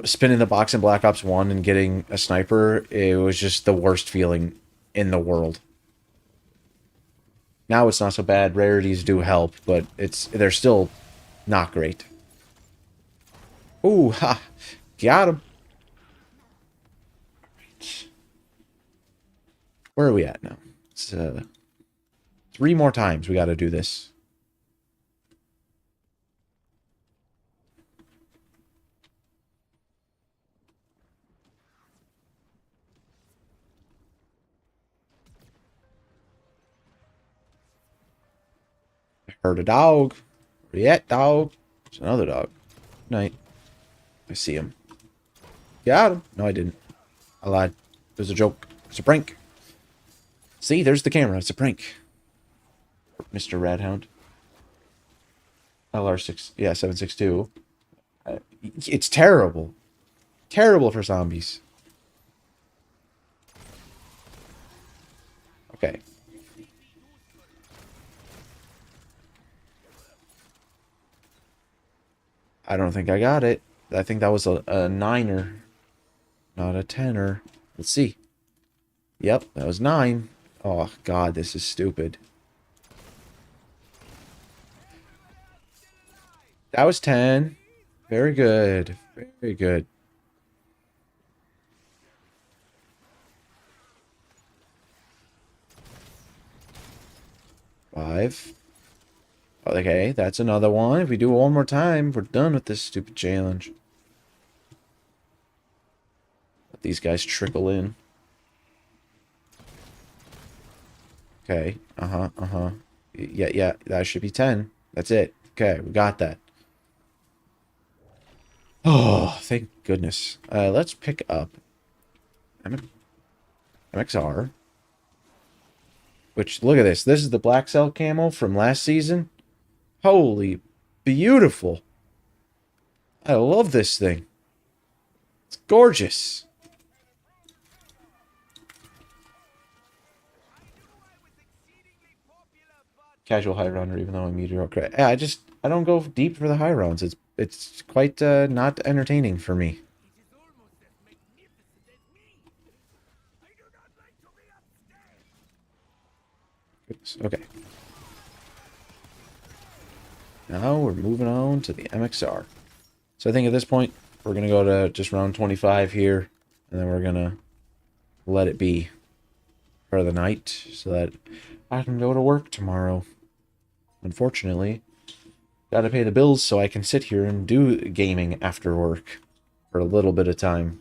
Spinning the box in Black Ops 1 and getting a sniper, it was just the worst feeling in the world. Now it's not so bad. Rarities do help, but they're still not great. Ooh, ha! Got him! Right. Where are we at now? It's 3 more times we gotta do this. Heard a dog. Where you at, dog? There's another dog. Night. I see him. Got him. No, I didn't. I lied. It was a joke. It's a prank. See, there's the camera. It's a prank. Mr. Radhound. LR6. Yeah, 762. It's terrible. Terrible for zombies. Okay. I don't think I got it. I think that was a 9er, not a 10er. Let's see. Yep, that was 9. Oh, God, this is stupid. That was 10. Very good. Very good. Five. Okay, that's another one. If we do it one more time, we're done with this stupid challenge. Let these guys trickle in. Okay. Yeah, that should be 10. That's it. Okay, we got that. Oh, thank goodness. Let's pick up MXR. Which, look at this. This is the Black Cell camo from last season. Holy, beautiful. I love this thing. It's gorgeous. Casual high rounder, even though I'm meteor. Yeah, I don't go deep for the high rounds. It's quite not entertaining for me. Goodness. Okay. Now we're moving on to the MXR. So I think at this point, we're going to go to just round 25 here. And then we're going to let it be for the night so that I can go to work tomorrow. Unfortunately, got to pay the bills so I can sit here and do gaming after work for a little bit of time.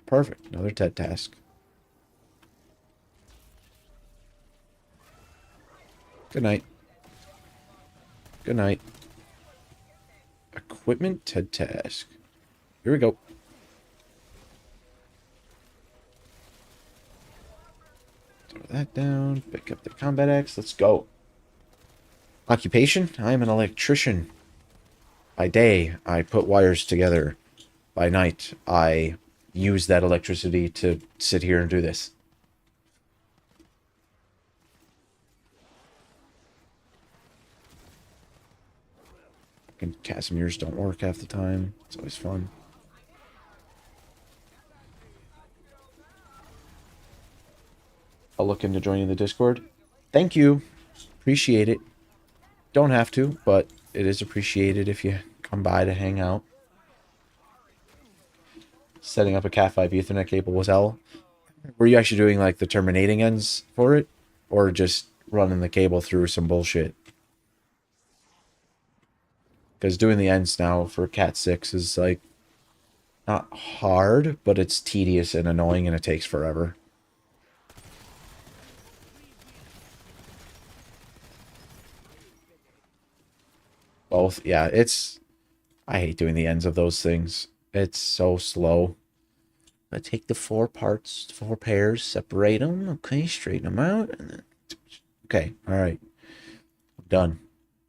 Perfect. Another TED task. Good night. Good night. Equipment to task. Here we go. Throw that down. Pick up the combat axe. Let's go. Occupation? I am an electrician. By day, I put wires together. By night, I use that electricity to sit here and do this. Fucking Casimirs don't work half the time. It's always fun. I'll look into joining the Discord. Thank you. Appreciate it. Don't have to, but it is appreciated if you come by to hang out. Setting up a Cat5 Ethernet cable was hell. Were you actually doing like the terminating ends for it? Or just running the cable through some bullshit? Because doing the ends now for Cat6 is like not hard, but it's tedious and annoying and it takes forever. Both, yeah, it's... I hate doing the ends of those things. It's so slow. I take the 4 parts, 4 pairs, separate them, okay, straighten them out, and then... Okay, alright. Done.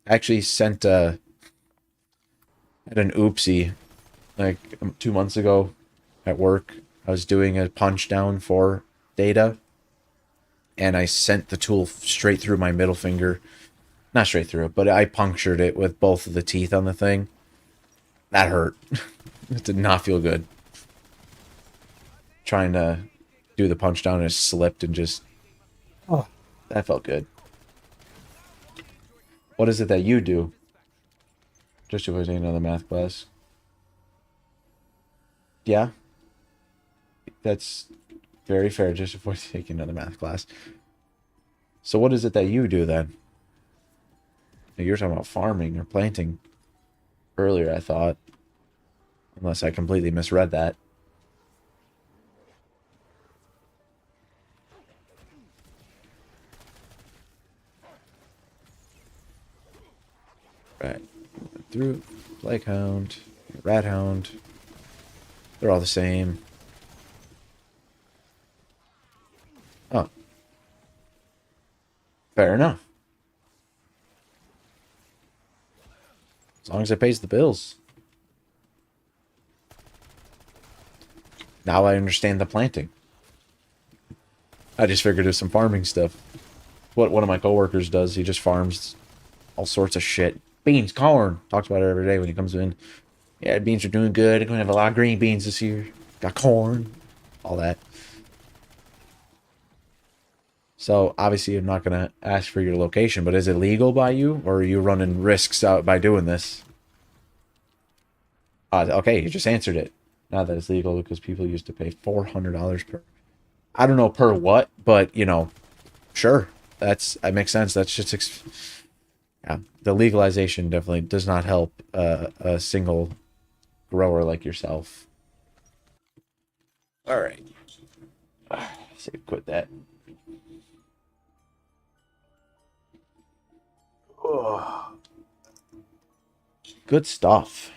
I actually sent, had an oopsie, like, 2 months ago at work. I was doing a punch down for data, and I sent the tool straight through my middle finger. Not straight through it, but I punctured it with both of the teeth on the thing. That hurt. It did not feel good. Trying to do the punch down and it slipped and just... Oh, that felt good. What is it that you do? Just to take another math class. Yeah. That's very fair, just before taking another math class. So what is it that you do then? You're talking about farming or planting earlier, I thought. Unless I completely misread that. Right. Through Plague Hound, Rat Hound. They're all the same. Oh. Fair enough. As long as it pays the bills. Now I understand the planting. I just figured it was some farming stuff. What one of my coworkers does, he just farms all sorts of shit. Beans, corn. Talks about it every day when he comes in. Yeah, beans are doing good. I'm going to have a lot of green beans this year. Got corn. All that. So, obviously, I'm not going to ask for your location, but is it legal by you? Or are you running risks out by doing this? Okay, you just answered it. Not that it's legal because people used to pay $400 per... I don't know per what, but, you know, sure. That makes sense. That's just... Yeah, the legalization definitely does not help a single grower like yourself. All right. Say quit that. Oh. Good stuff.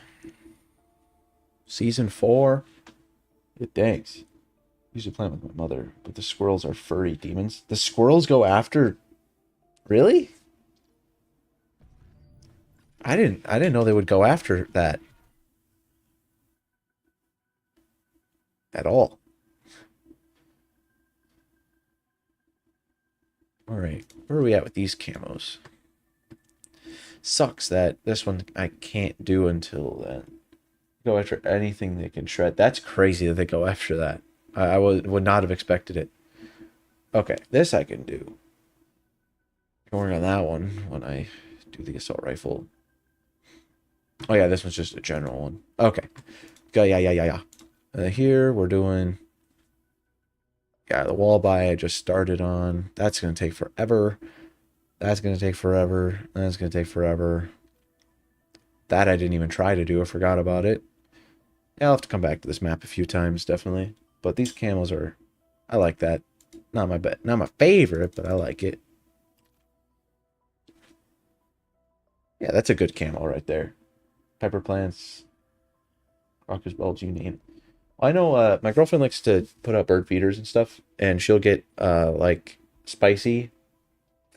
Season 4. Good thanks. Usually playing with my mother, but the squirrels are furry demons. The squirrels go after... Really? I didn't know they would go after that. At all. Alright, where are we at with these camos? Sucks that this one I can't do until then. Go after anything they can shred. That's crazy that they go after that. I would not have expected it. Okay, this I can do. Going on that one when I do the assault rifle. Oh yeah, this one's just a general one. Okay. Go, yeah. Here we're doing... Yeah, the wall buy I just started on. That's going to take forever. That's going to take forever. That's going to take forever. That I didn't even try to do. I forgot about it. Yeah, I'll have to come back to this map a few times, definitely. But these camos are... I like that. Not my favorite, but I like it. Yeah, that's a good camo right there. Pepper plants, crocus bulbs, you name it. I know my girlfriend likes to put up bird feeders and stuff, and she'll get like spicy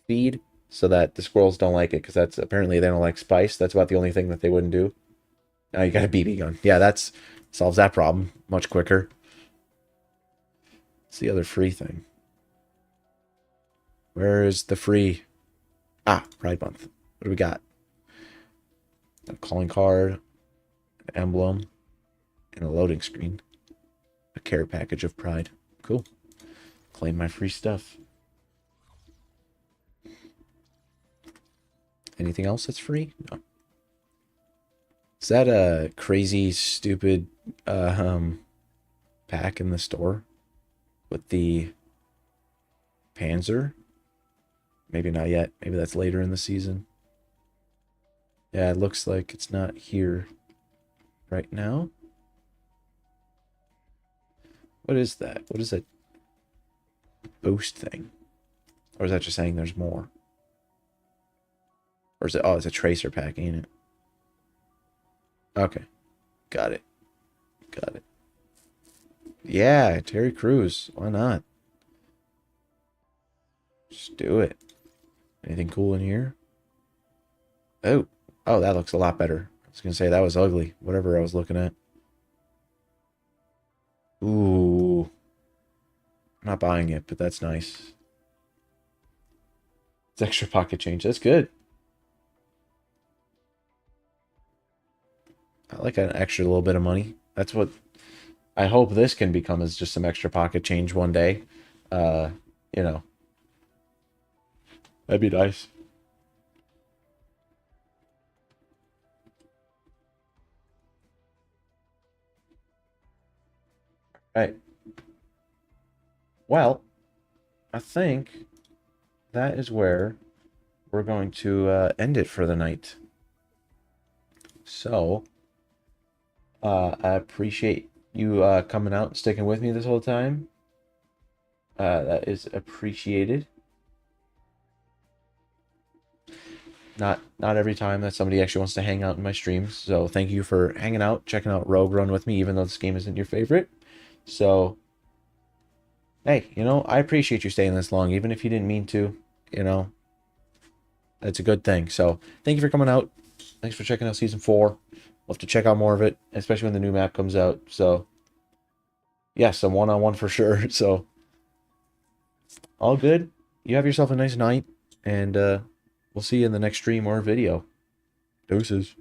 feed so that the squirrels don't like it because that's apparently they don't like spice. That's about the only thing that they wouldn't do. Now you got a BB gun. Yeah, that's solves that problem much quicker. It's the other free thing. Where is the free? Ah, Pride Month. What do we got? A calling card, an emblem, and a loading screen. A care package of Pride. Cool. Claim my free stuff. Anything else that's free? No. Is that a crazy, stupid pack in the store with the Panzer? Maybe not yet. Maybe that's later in the season. Yeah, it looks like it's not here right now. What is that? What is that boost thing? Or is that just saying there's more? Or is it? Oh, it's a tracer pack, ain't it? Okay. Got it. Got it. Yeah, Terry Crews. Why not? Just do it. Anything cool in here? Oh. Oh, that looks a lot better. I was going to say that was ugly. Whatever I was looking at. Ooh. I'm not buying it, but that's nice. It's extra pocket change. That's good. I like an extra little bit of money. That's what I hope this can become, is just some extra pocket change one day. Uh, you know, that'd be nice. Right. Well, I think that is where we're going to end it for the night. So, I appreciate you coming out and sticking with me this whole time. That is appreciated. Not every time that somebody actually wants to hang out in my streams. So thank you for hanging out, checking out Rogue Run with me, even though this game isn't your favorite. So, hey, I appreciate you staying this long, even if you didn't mean to. You know, that's a good thing. So thank you for coming out. Thanks for checking out Season 4. We'll have to check out more of it, especially when the new map comes out. So, yeah, some one-on-one for sure. So, all good. You have yourself a nice night, and we'll see you in the next stream or video. Deuces.